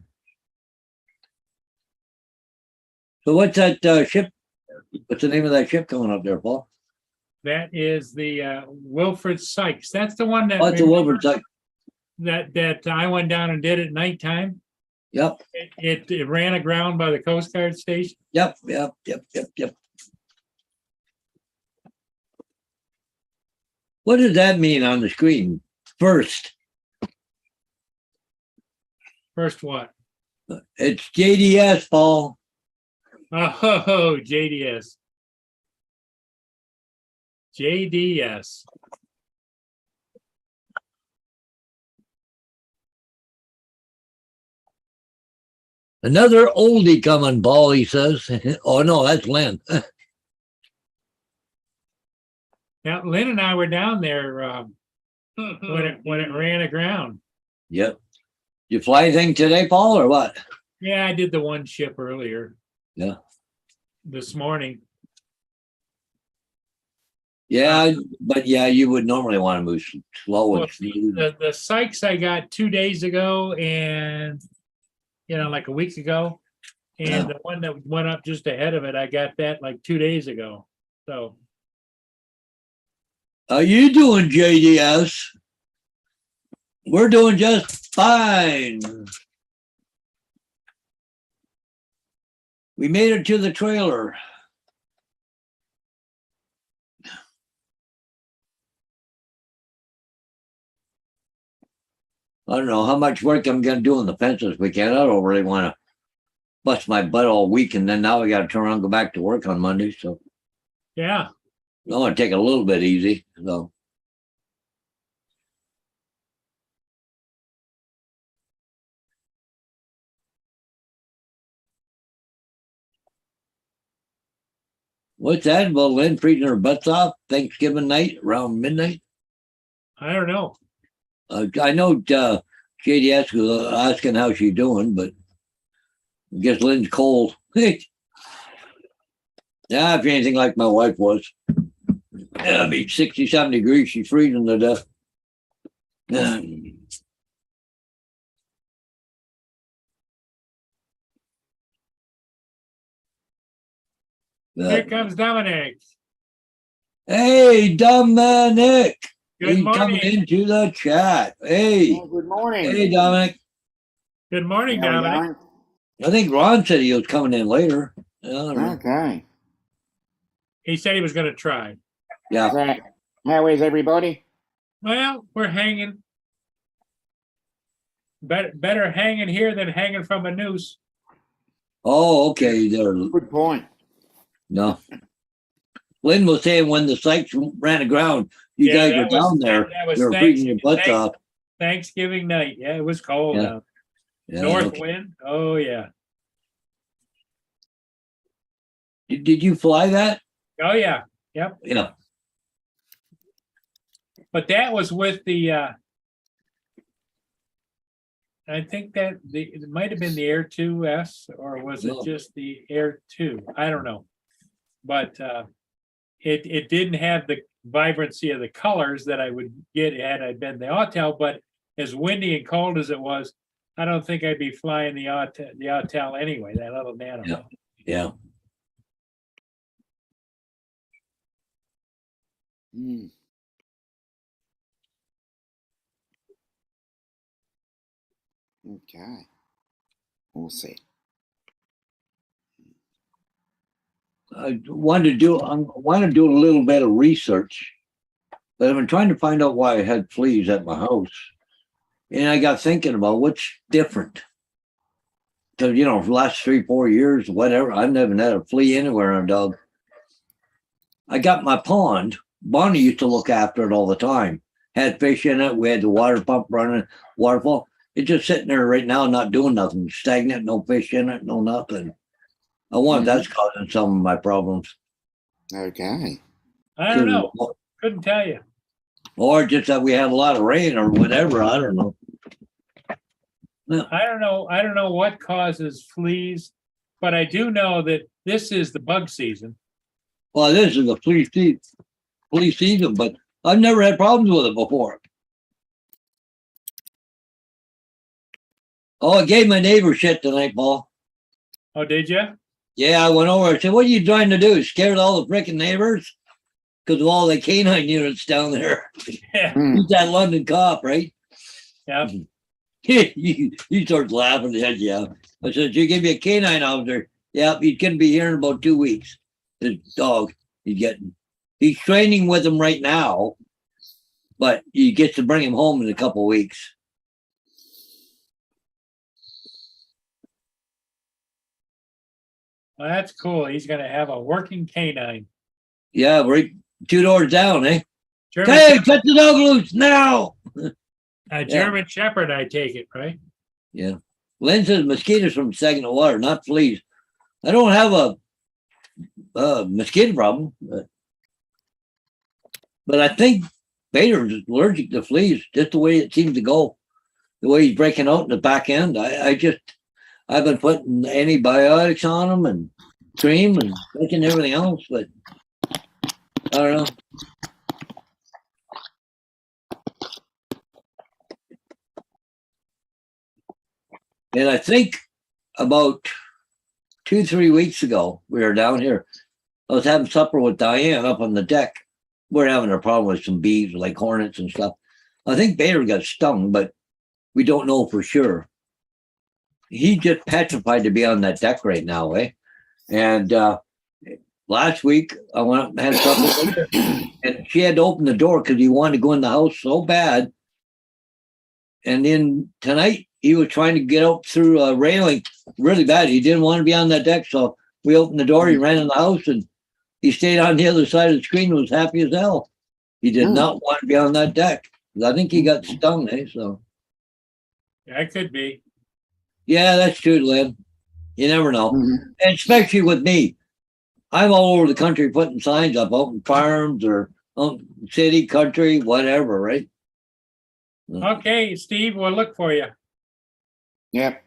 [SPEAKER 4] So what's that ship? What's the name of that ship coming up there, Paul?
[SPEAKER 1] That is the Wilfred Sykes. That's the one that
[SPEAKER 4] Oh, it's a Wilbur Duck.
[SPEAKER 1] that I went down and did at nighttime.
[SPEAKER 4] Yep,
[SPEAKER 1] It ran aground by the Coast Guard station.
[SPEAKER 4] yep. What does that mean on the screen? First,
[SPEAKER 1] First what?
[SPEAKER 4] it's JDS, Paul.
[SPEAKER 1] Oh, JDS. JDS.
[SPEAKER 4] Another oldie coming, Paul, he says. Oh, no, that's Lynn.
[SPEAKER 1] Now, Lynn and I were down there when it ran aground.
[SPEAKER 4] Yep. You fly anything today, Paul, or what?
[SPEAKER 1] Yeah, I did the one ship earlier
[SPEAKER 4] Yeah.
[SPEAKER 1] this morning.
[SPEAKER 4] Yeah, but yeah, you would normally want to move slow
[SPEAKER 1] Well,
[SPEAKER 4] and smooth.
[SPEAKER 1] the Sykes I got 2 days ago and, like a week ago.
[SPEAKER 4] Yeah.
[SPEAKER 1] And the one that went up just ahead of it, I got that like 2 days ago. So,
[SPEAKER 4] How you doing, JDS? We're doing just fine. We made it to the trailer. I don't know how much work I'm gonna do on the fence this weekend. I don't really want to bust my butt all week, and then now we got to turn around and go back to work on Monday. So
[SPEAKER 1] yeah.
[SPEAKER 4] I want to take it a little bit easy. So what's that about Lynn freezing her butts off Thanksgiving night around midnight?
[SPEAKER 1] I don't know.
[SPEAKER 4] I know JDS was asking how she's doing, but I guess Lynn's cold. Yeah, if you're anything like my wife was. Yeah, I mean, 67 degrees, she's freezing to death. Yeah.
[SPEAKER 1] Here comes Dominic.
[SPEAKER 4] Hey, Dominic.
[SPEAKER 1] Good
[SPEAKER 4] He's coming
[SPEAKER 1] morning.
[SPEAKER 4] into the chat. Hey,
[SPEAKER 6] Oh, good morning.
[SPEAKER 4] hey, Dominic.
[SPEAKER 1] Good morning,
[SPEAKER 6] How we
[SPEAKER 1] Dominic.
[SPEAKER 4] I think Ron said he was coming in later. I don't
[SPEAKER 6] going?
[SPEAKER 4] know.
[SPEAKER 6] Okay.
[SPEAKER 1] He said he was going to try.
[SPEAKER 4] Yeah.
[SPEAKER 6] So, how is everybody?
[SPEAKER 1] Well, we're hanging. Better hanging here than hanging from a noose.
[SPEAKER 4] Oh, okay. There.
[SPEAKER 6] Good point.
[SPEAKER 4] No. Lynn was saying when the Sykes ran aground, you
[SPEAKER 1] Yeah,
[SPEAKER 4] guys
[SPEAKER 1] that
[SPEAKER 4] were
[SPEAKER 1] was-
[SPEAKER 4] down there.
[SPEAKER 1] that was
[SPEAKER 4] You were freezing your butts
[SPEAKER 1] Thanks-
[SPEAKER 4] off.
[SPEAKER 1] Thanksgiving night. Yeah, it was cold.
[SPEAKER 4] Yeah.
[SPEAKER 1] out.
[SPEAKER 4] Yeah,
[SPEAKER 1] North
[SPEAKER 4] okay.
[SPEAKER 1] wind. Oh, yeah.
[SPEAKER 4] Did you fly that?
[SPEAKER 1] Oh, yeah. Yep.
[SPEAKER 4] Yeah.
[SPEAKER 1] But that was with the, I think that it might have been the Air 2S, or was it
[SPEAKER 4] No.
[SPEAKER 1] just the Air 2? I don't know. But it didn't have the vibrancy of the colors that I would get had I been the Autel, but as windy and cold as it was, I don't think I'd be flying the Autel anyway, that little nano.
[SPEAKER 4] Yeah. Yeah.
[SPEAKER 6] Hmm. Okay. We'll see.
[SPEAKER 4] I want to do a little bit of research, but I've been trying to find out why I had fleas at my house. And I got thinking about what's different. Because, for the last 3-4 years, whatever, I've never had a flea anywhere on a dog. I got my pond. Bonnie used to look after it all the time. Had fish in it. We had the water pump running, waterfall. It's just sitting there right now, not doing nothing. Stagnant, no fish in it, no nothing. I wonder if that's causing some of my problems.
[SPEAKER 6] Okay.
[SPEAKER 1] I don't know. Couldn't tell you.
[SPEAKER 4] Or just that we had a lot of rain or whatever. I don't know.
[SPEAKER 1] I don't know. I don't know what causes fleas, but I do know that this is the bug season.
[SPEAKER 4] Well, this is a flea season, but I've never had problems with it before. Oh, I gave my neighbor shit tonight, Paul.
[SPEAKER 1] Oh, did you?
[SPEAKER 4] Yeah, I went over. I said, "What are you trying to do? Scared all the freaking neighbors because of all the canine units down there."
[SPEAKER 1] Yeah.
[SPEAKER 6] Hmm.
[SPEAKER 4] He's that London cop, right?
[SPEAKER 1] Yeah.
[SPEAKER 4] He starts laughing. Yeah. I said, "You give me a canine officer." Yeah, he's gonna be here in about 2 weeks. His dog, he's training with him right now, but he gets to bring him home in a couple of weeks.
[SPEAKER 1] Well, that's cool. He's going to have a working canine.
[SPEAKER 4] Yeah, right 2 doors down, eh?
[SPEAKER 1] German,
[SPEAKER 4] Hey, cut the dog loose now.
[SPEAKER 1] German Shepherd, I take it, right?
[SPEAKER 4] Yeah. Lynn says mosquitoes from stagnant water, not fleas. I don't have a mosquito problem, but I think Bader's allergic to fleas, just the way it seems to go. The way he's breaking out in the back end. I've been putting antibiotics on him and cream and making everything else, but I don't know. And I think about 2-3 weeks ago, we were down here. I was having supper with Diane up on the deck. We're having a problem with some bees, like hornets and stuff. I think Bader got stung, but we don't know for sure. He's just petrified to be on that deck right now, eh? And last week, I went up and had supper with her, and she had to open the door because he wanted to go in the house so bad. And then tonight, he was trying to get up through a railing really bad. He didn't want to be on that deck, so we opened the door. He ran in the house, and he stayed on the other side of the screen and was happy as hell. He did not want to be on that deck. I think he got stung, eh? So,
[SPEAKER 1] Yeah, it could be.
[SPEAKER 4] yeah, that's true, Lynn. You never know.
[SPEAKER 6] Mhm.
[SPEAKER 4] And especially with me. I'm all over the country putting signs up out in farms or city, country, whatever, right?
[SPEAKER 1] Okay, Steve, we'll look for you.
[SPEAKER 6] Yep.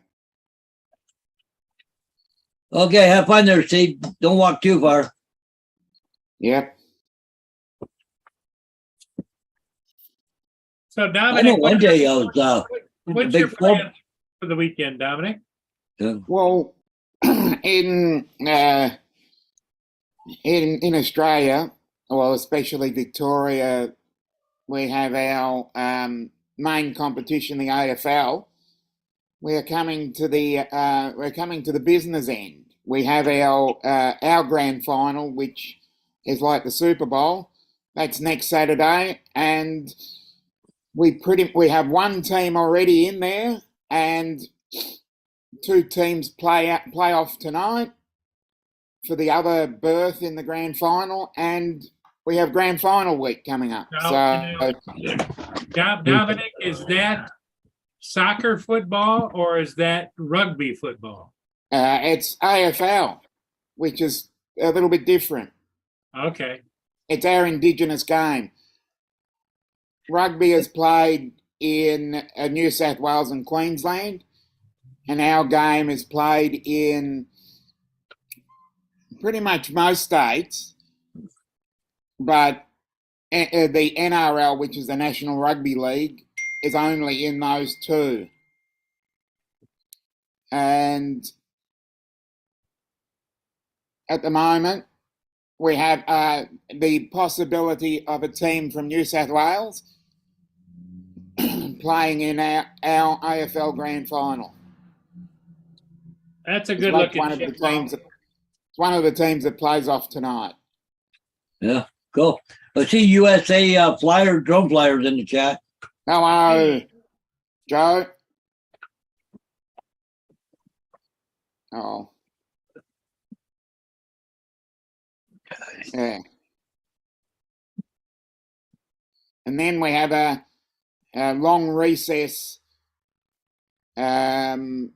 [SPEAKER 4] Okay, have fun there, Steve. Don't walk too far.
[SPEAKER 6] Yep.
[SPEAKER 1] So
[SPEAKER 4] I know
[SPEAKER 1] Dominic,
[SPEAKER 4] one day I was
[SPEAKER 1] what's
[SPEAKER 4] big
[SPEAKER 1] your
[SPEAKER 4] four-
[SPEAKER 1] plan for the weekend, Dominic?
[SPEAKER 6] Well, in Australia, well, especially Victoria, we have our main competition, the AFL. We're coming to the business end. We have our grand final, which is like the Super Bowl. That's next Saturday, and we have one team already in there, and 2 teams play off tonight for the other berth in the grand final, and we have grand final week coming up.
[SPEAKER 1] Now, Dominic, is that soccer football or is that rugby football?
[SPEAKER 6] It's AFL, which is a little bit different.
[SPEAKER 1] Okay.
[SPEAKER 6] It's our Indigenous game. Rugby is played in New South Wales and Queensland, and our game is played in pretty much most states, but the NRL, which is the National Rugby League, is only in those 2. And at the moment, we have the possibility of a team from New South Wales playing in our AFL Grand Final.
[SPEAKER 1] That's a
[SPEAKER 6] It's
[SPEAKER 1] good
[SPEAKER 6] like
[SPEAKER 1] looking
[SPEAKER 6] one of the
[SPEAKER 1] ship, Paul.
[SPEAKER 6] teams. It's one of the teams that plays off tonight.
[SPEAKER 4] Yeah, cool. I see USA drone flyers in the chat.
[SPEAKER 6] Hello, Joe. Oh. Yeah. And then we have a long recess. And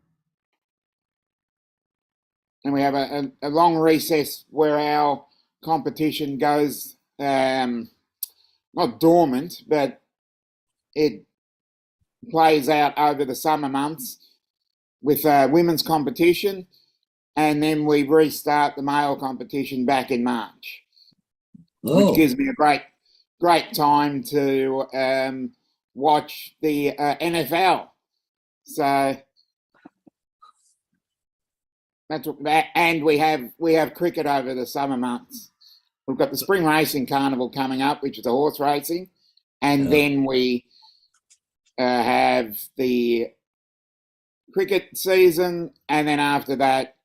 [SPEAKER 6] we have a long recess where our competition goes not dormant, but it plays out over the summer months with women's competition, and then we restart the male competition back in March,
[SPEAKER 4] Oh,
[SPEAKER 6] which gives me a great time to watch the NFL. So that's what, and we have cricket over the summer months. We've got the spring racing carnival coming up, which is the horse racing, and
[SPEAKER 4] Yeah.
[SPEAKER 6] then we have the cricket season, and then after that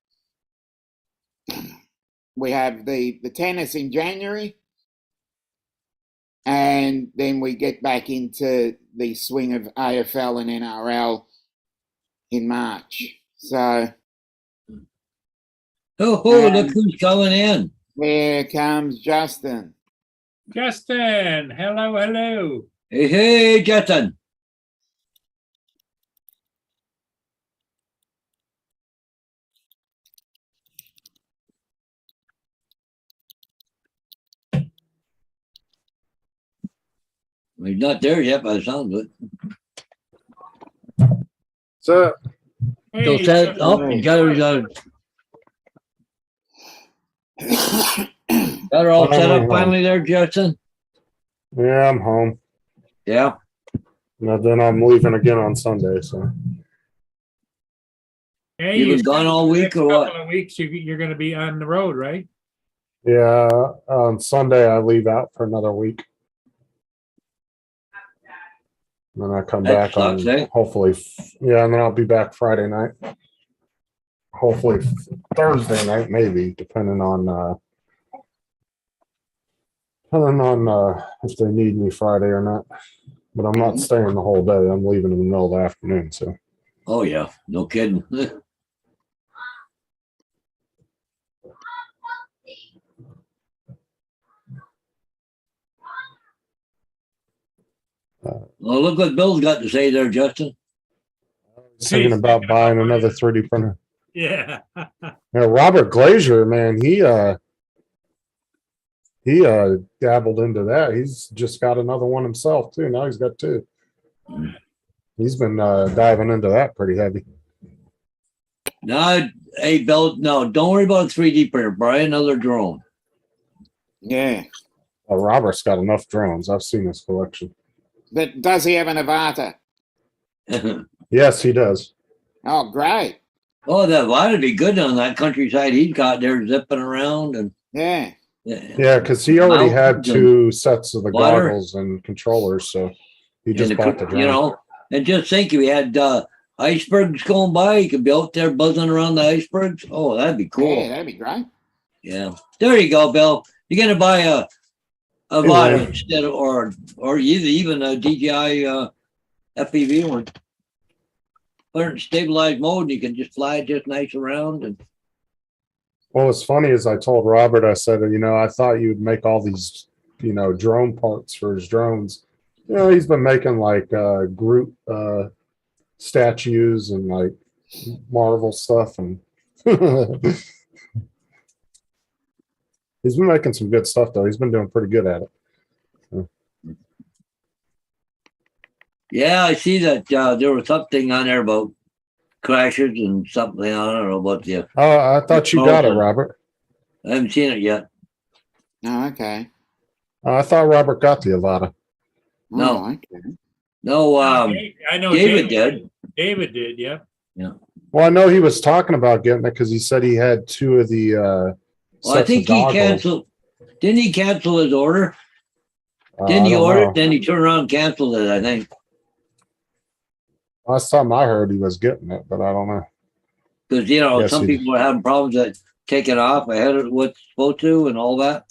[SPEAKER 6] we have the tennis in January, and then we get back into the swing of AFL and NRL in March. So
[SPEAKER 4] look who's coming in.
[SPEAKER 6] here comes Justin.
[SPEAKER 1] Justin, hello.
[SPEAKER 4] Hey, Justin. He's not there yet by the sound of it.
[SPEAKER 7] So,
[SPEAKER 4] So
[SPEAKER 1] Hey,
[SPEAKER 4] said,
[SPEAKER 1] Jeff,
[SPEAKER 4] you got her all set up finally there, Justin?
[SPEAKER 7] yeah, I'm home.
[SPEAKER 4] Yeah.
[SPEAKER 7] Now then I'm leaving again on Sunday. So
[SPEAKER 1] hey,
[SPEAKER 4] You been
[SPEAKER 1] said
[SPEAKER 4] gone all
[SPEAKER 1] the
[SPEAKER 4] week
[SPEAKER 1] next
[SPEAKER 4] or what?
[SPEAKER 1] couple of weeks, you're gonna be on the road, right?
[SPEAKER 7] yeah, on Sunday I leave out for another week. Then I come
[SPEAKER 4] That
[SPEAKER 7] back on
[SPEAKER 4] sucks, eh?
[SPEAKER 7] hopefully, yeah, and then I'll be back Friday night. Hopefully Thursday night, maybe, depending on if they need me Friday or not. But I'm not staying the whole day. I'm leaving in the middle of the afternoon. So
[SPEAKER 4] Oh, yeah. No kidding. Well, look what Bill's got to say there, Justin.
[SPEAKER 7] thinking about buying another 3D printer.
[SPEAKER 1] Yeah.
[SPEAKER 7] Yeah, Robert Glazier, man, he dabbled into that. He's just got another one himself too. Now he's got two. He's been diving into that pretty heavy.
[SPEAKER 4] No, hey, Bill, no, don't worry about a 3D printer. Buy another drone.
[SPEAKER 6] Yeah.
[SPEAKER 7] Robert's got enough drones. I've seen his collection.
[SPEAKER 6] But does he have an Avata?
[SPEAKER 7] Yes, he does.
[SPEAKER 6] Oh, great.
[SPEAKER 4] Oh, that would be good on that countryside he's got there zipping around and
[SPEAKER 6] Yeah.
[SPEAKER 7] Yeah, because he already had
[SPEAKER 4] Mountains
[SPEAKER 7] two sets of the
[SPEAKER 4] water.
[SPEAKER 7] goggles and controllers, so he
[SPEAKER 4] and
[SPEAKER 7] just bought the drone.
[SPEAKER 4] you know, and just think if we had icebergs going by, you could be out there buzzing around the icebergs. Oh, that'd be cool.
[SPEAKER 6] Yeah, that'd be great.
[SPEAKER 4] Yeah. There you go, Bill. You're gonna buy a
[SPEAKER 7] Hey,
[SPEAKER 4] Vata
[SPEAKER 7] man.
[SPEAKER 4] instead of or even a DJI FPV one. Put it in stabilized mode and you can just fly it just nice around and
[SPEAKER 7] Well, what's funny is I told Robert, I said, I thought you'd make all these, drone parts for his drones. He's been making like Groot statues and like Marvel stuff, and he's been making some good stuff though. He's been doing pretty good at it.
[SPEAKER 4] yeah, I see that there was something on there about crashes and something. I don't know about the
[SPEAKER 7] Oh, I thought you got it, Robert.
[SPEAKER 4] I haven't seen it yet.
[SPEAKER 6] Oh, okay.
[SPEAKER 7] I thought Robert got the Avata.
[SPEAKER 4] No.
[SPEAKER 6] Oh, okay.
[SPEAKER 4] No,
[SPEAKER 1] I know
[SPEAKER 4] David did.
[SPEAKER 1] David did, yeah.
[SPEAKER 7] Well, I know he was talking about getting it because he said he had two of the
[SPEAKER 4] Well, I
[SPEAKER 7] sets
[SPEAKER 4] think
[SPEAKER 7] of
[SPEAKER 4] he
[SPEAKER 7] goggles.
[SPEAKER 4] canceled. Didn't he cancel his order?
[SPEAKER 7] I
[SPEAKER 4] Didn't he
[SPEAKER 7] don't
[SPEAKER 4] order
[SPEAKER 7] know.
[SPEAKER 4] it? Then he turned around and canceled it, I think.
[SPEAKER 7] Last time I heard he was getting it, but I don't know.
[SPEAKER 4] Because,
[SPEAKER 7] Yes,
[SPEAKER 4] some
[SPEAKER 7] he-
[SPEAKER 4] people are having problems that take it off ahead of what's supposed to and all that.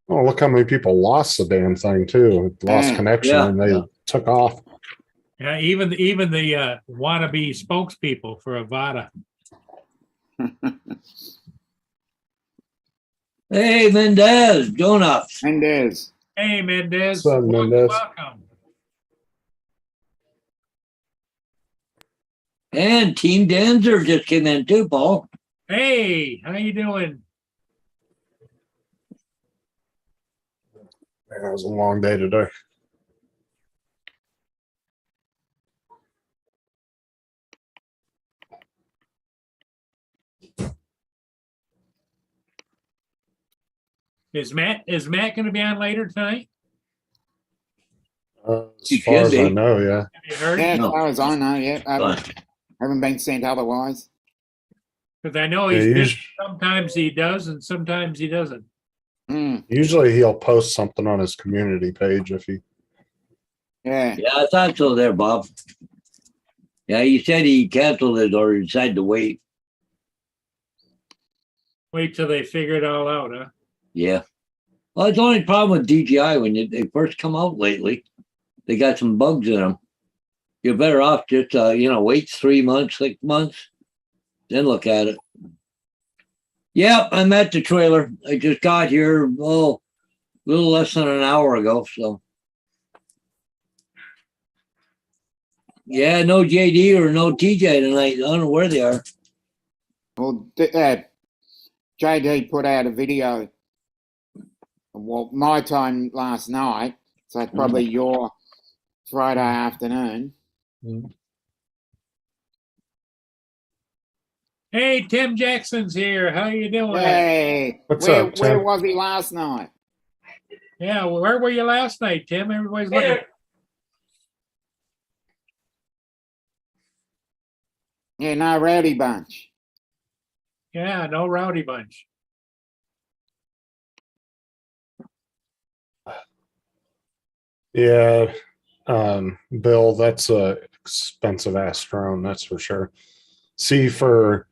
[SPEAKER 7] Oh, look how many people lost the damn thing too. It lost
[SPEAKER 6] Yeah.
[SPEAKER 7] connection
[SPEAKER 4] Yeah.
[SPEAKER 7] and they took off.
[SPEAKER 1] Yeah, even the wannabe spokespeople for Avata.
[SPEAKER 4] Hey, Mendez, donuts.
[SPEAKER 6] Mendez.
[SPEAKER 1] Hey, Mendez.
[SPEAKER 7] What's up, Mendez?
[SPEAKER 1] Welcome.
[SPEAKER 4] And Team Danzer just came in too, Paul.
[SPEAKER 1] Hey, how you doing?
[SPEAKER 7] Man, it was a long day today.
[SPEAKER 1] Is Matt going to be on later tonight?
[SPEAKER 7] As
[SPEAKER 4] He
[SPEAKER 7] far
[SPEAKER 4] should
[SPEAKER 7] as I
[SPEAKER 4] be.
[SPEAKER 7] know, yeah.
[SPEAKER 1] Have you heard?
[SPEAKER 6] Yeah, as
[SPEAKER 4] No.
[SPEAKER 6] far as I know, yeah. I
[SPEAKER 4] But
[SPEAKER 6] haven't been sent otherwise.
[SPEAKER 1] Because I know
[SPEAKER 7] Yeah,
[SPEAKER 1] he's busy.
[SPEAKER 7] usually,
[SPEAKER 1] Sometimes he does, and sometimes he doesn't.
[SPEAKER 6] Hmm.
[SPEAKER 7] usually he'll post something on his community page if he.
[SPEAKER 6] Yeah.
[SPEAKER 4] yeah, I thought so there, Bob. Yeah, he said he canceled it or he decided to wait.
[SPEAKER 1] Wait till they figure it all out, huh?
[SPEAKER 4] Yeah. Well, it's the only problem with DJI when they first come out lately. They got some bugs in them. You're better off just, wait 3 months, 6 months, then look at it. Yep, I'm at the trailer. I just got here, a little less than an hour ago. So, yeah, no JD or no TJ tonight. I don't know where they are.
[SPEAKER 6] Well, JD put out a video. Well, my time last night, So it's probably your Friday afternoon.
[SPEAKER 1] Hey, Tim Jackson's here. How you doing?
[SPEAKER 6] Hey,
[SPEAKER 7] What's
[SPEAKER 6] where
[SPEAKER 7] up, Tim?
[SPEAKER 6] where was he last night?
[SPEAKER 1] Yeah, well, where were you last night, Tim? Everybody's looking.
[SPEAKER 6] Yeah, no Rowdy Bunch.
[SPEAKER 1] Yeah, no Rowdy Bunch.
[SPEAKER 7] Yeah, Bill, that's a expensive ass drone, that's for sure. See, for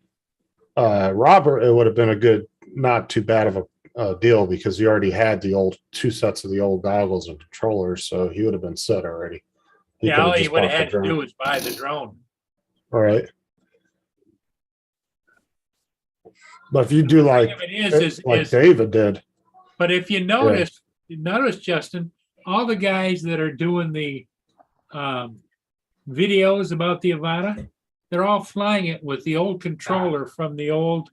[SPEAKER 7] Robert, it would have been a good, not too bad of a deal because he already had the old 2 sets of the old goggles and controllers, so he would have been set already. He
[SPEAKER 1] Yeah,
[SPEAKER 7] could
[SPEAKER 1] all
[SPEAKER 7] have
[SPEAKER 1] he
[SPEAKER 7] just
[SPEAKER 1] would have
[SPEAKER 7] bought the
[SPEAKER 1] had to do
[SPEAKER 7] drone.
[SPEAKER 1] was buy the drone.
[SPEAKER 7] All right. But if you do like
[SPEAKER 1] It is
[SPEAKER 7] like David did,
[SPEAKER 1] but if you notice, Justin, all the guys that are doing the videos about the Avata, they're all flying it with the old controller from the old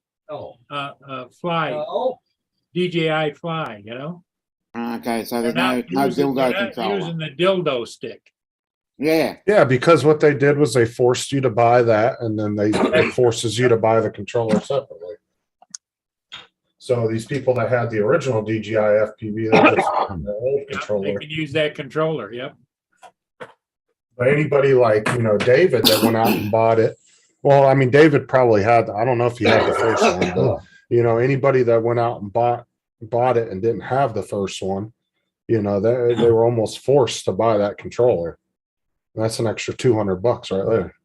[SPEAKER 1] Fly, DJI Fly, you know?
[SPEAKER 6] Okay, so
[SPEAKER 1] They're
[SPEAKER 6] there's no dildo
[SPEAKER 1] they're not
[SPEAKER 6] controller.
[SPEAKER 1] using the dildo stick.
[SPEAKER 6] Yeah.
[SPEAKER 7] yeah, because what they did was they forced you to buy that, and then it forces you to buy the controller separately. So these people that had the original DJI FPV, they're just using the old
[SPEAKER 1] Yep, they
[SPEAKER 7] controller.
[SPEAKER 1] can use that controller, yep.
[SPEAKER 7] But anybody like, David that went out and bought it. Well, I mean, David probably had, I don't know if he had the first one, but anybody that went out and bought it and didn't have the first one, they were almost forced to buy that controller. That's an extra $200 right there.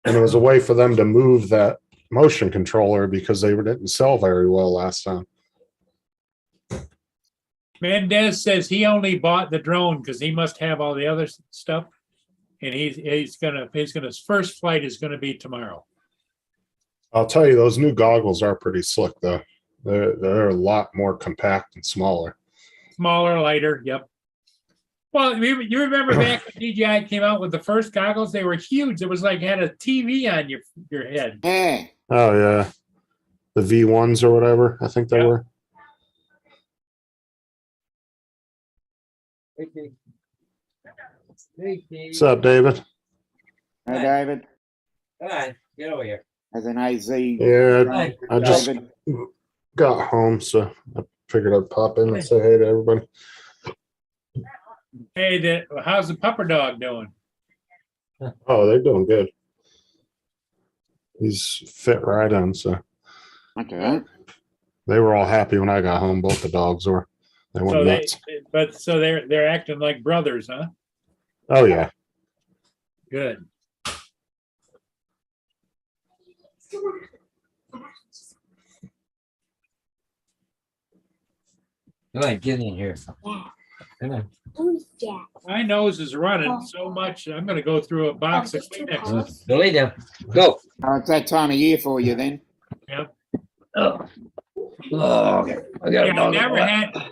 [SPEAKER 7] And it was a way for them to move that motion controller because they didn't sell very well last time.
[SPEAKER 1] Mendez says he only bought the drone because he must have all the other stuff. And his first flight is gonna be tomorrow.
[SPEAKER 7] I'll tell you, those new goggles are pretty slick though. They're a lot more compact and smaller.
[SPEAKER 1] Smaller, lighter, yep. Well, you remember back when DJI came out with the first goggles, they were huge. It was like had a TV on your head.
[SPEAKER 6] Yeah.
[SPEAKER 7] Oh yeah. The V1s or whatever, I think they
[SPEAKER 1] Yeah.
[SPEAKER 7] were. What's up, David?
[SPEAKER 6] Hey, David,
[SPEAKER 4] All right, get over here.
[SPEAKER 6] as an AZ.
[SPEAKER 7] Yeah,
[SPEAKER 4] Hi.
[SPEAKER 7] I just
[SPEAKER 6] David.
[SPEAKER 7] got home, so I figured I'd pop in and say hey to everybody.
[SPEAKER 1] Hey, how's the pupper dog doing?
[SPEAKER 7] Oh, they're doing good. He's fit right in, so
[SPEAKER 6] Okay.
[SPEAKER 7] they were all happy when I got home. Both the dogs were. They went nuts.
[SPEAKER 1] So they're acting like brothers, huh?
[SPEAKER 7] Oh yeah.
[SPEAKER 1] Good.
[SPEAKER 4] All right, get in here. Come on.
[SPEAKER 8] Who's Jack?
[SPEAKER 1] My nose is running so much. I'm gonna go through a box of Kleenex.
[SPEAKER 4] Go lay down. Go.
[SPEAKER 6] Oh, it's that time of year for you then.
[SPEAKER 4] Oh, I got
[SPEAKER 1] Yeah,
[SPEAKER 4] a dog.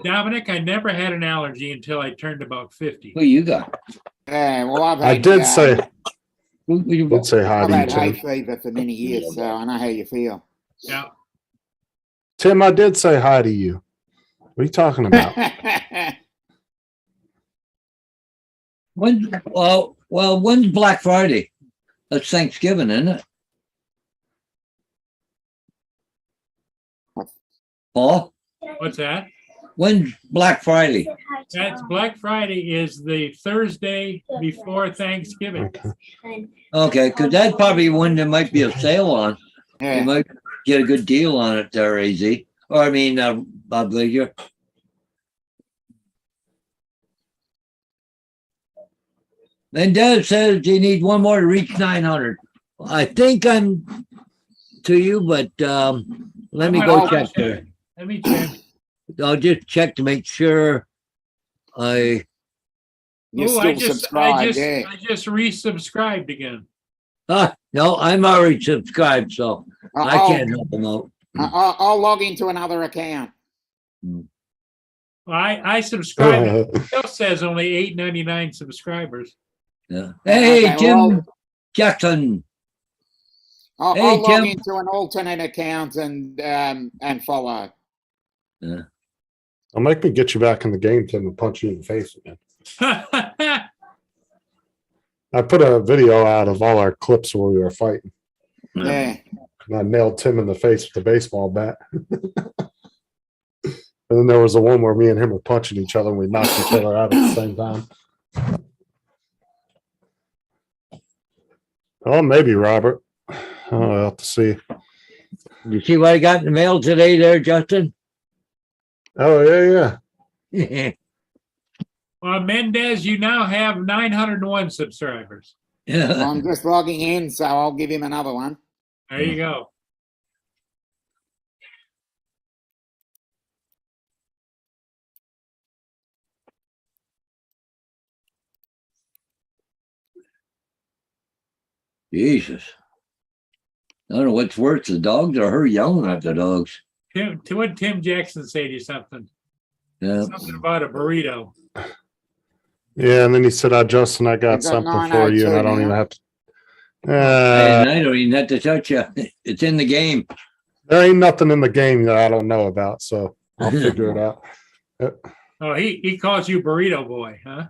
[SPEAKER 1] Dominic, I never had an allergy until I turned about 50.
[SPEAKER 4] Who you got?
[SPEAKER 6] Yeah, well, I've
[SPEAKER 7] I
[SPEAKER 6] had,
[SPEAKER 7] did say
[SPEAKER 4] Who you
[SPEAKER 7] did say hi
[SPEAKER 6] I've
[SPEAKER 7] to you,
[SPEAKER 6] had hay
[SPEAKER 7] Tim.
[SPEAKER 6] fever for many years, so I know how you feel.
[SPEAKER 1] Yeah.
[SPEAKER 7] Tim, I did say hi to you. What are you talking about?
[SPEAKER 4] When? Well, when's Black Friday? That's Thanksgiving, isn't it? Paul,
[SPEAKER 1] What's that?
[SPEAKER 4] when's Black Friday?
[SPEAKER 1] That's Black Friday is the Thursday before Thanksgiving.
[SPEAKER 7] Okay.
[SPEAKER 4] Okay, because that's probably when there might be a sale on. You
[SPEAKER 6] Yeah.
[SPEAKER 4] might get a good deal on it there, AZ. Or I mean, Bob Leger. And Dad says you need one more to reach 900. I think I'm to you, but let me go check there.
[SPEAKER 1] Let me check.
[SPEAKER 4] I'll just check to make sure I.
[SPEAKER 6] You're
[SPEAKER 1] Oh,
[SPEAKER 6] still subscribed, yeah.
[SPEAKER 1] I just resubscribed again.
[SPEAKER 4] No, I'm already subscribed, so I can't help them out.
[SPEAKER 6] I'll log into another account.
[SPEAKER 1] I subscribed. It still says only 8.99 subscribers.
[SPEAKER 4] Yeah. Hey,
[SPEAKER 6] Okay,
[SPEAKER 4] Jim
[SPEAKER 6] well-
[SPEAKER 4] Jackson.
[SPEAKER 6] I'll
[SPEAKER 4] Hey,
[SPEAKER 6] log
[SPEAKER 4] Tim.
[SPEAKER 6] into an alternate account and follow.
[SPEAKER 7] I'll make me get you back in the game, Tim, and punch you in the face again. I put a video out of all our clips where we were fighting.
[SPEAKER 6] Yeah.
[SPEAKER 7] And I nailed Tim in the face with the baseball bat. And then there was the one where me and him were punching each other and we knocked each other out at the same time. Oh, maybe Robert. I'll have to see.
[SPEAKER 4] You see what I got in the mail today there, Justin?
[SPEAKER 7] Oh, yeah, yeah.
[SPEAKER 1] Well, Mendez, you now have 901 subscribers.
[SPEAKER 4] Yeah.
[SPEAKER 6] I'm just logging in, so I'll give him another one.
[SPEAKER 1] There you go.
[SPEAKER 4] Jesus. I don't know what's worse, the dogs or her yelling at the dogs.
[SPEAKER 1] What Tim Jackson say to you something?
[SPEAKER 4] Yeah.
[SPEAKER 1] Something about a burrito.
[SPEAKER 7] Yeah, and then he said, Justin, I got
[SPEAKER 6] You got
[SPEAKER 7] something for you, and I don't
[SPEAKER 6] 902
[SPEAKER 7] even
[SPEAKER 6] now.
[SPEAKER 7] have to.
[SPEAKER 4] And I don't even have to touch you. It's in the game.
[SPEAKER 7] There ain't nothing in the game that I don't know about, so I'll figure it out.
[SPEAKER 1] Oh, he calls you burrito boy, huh?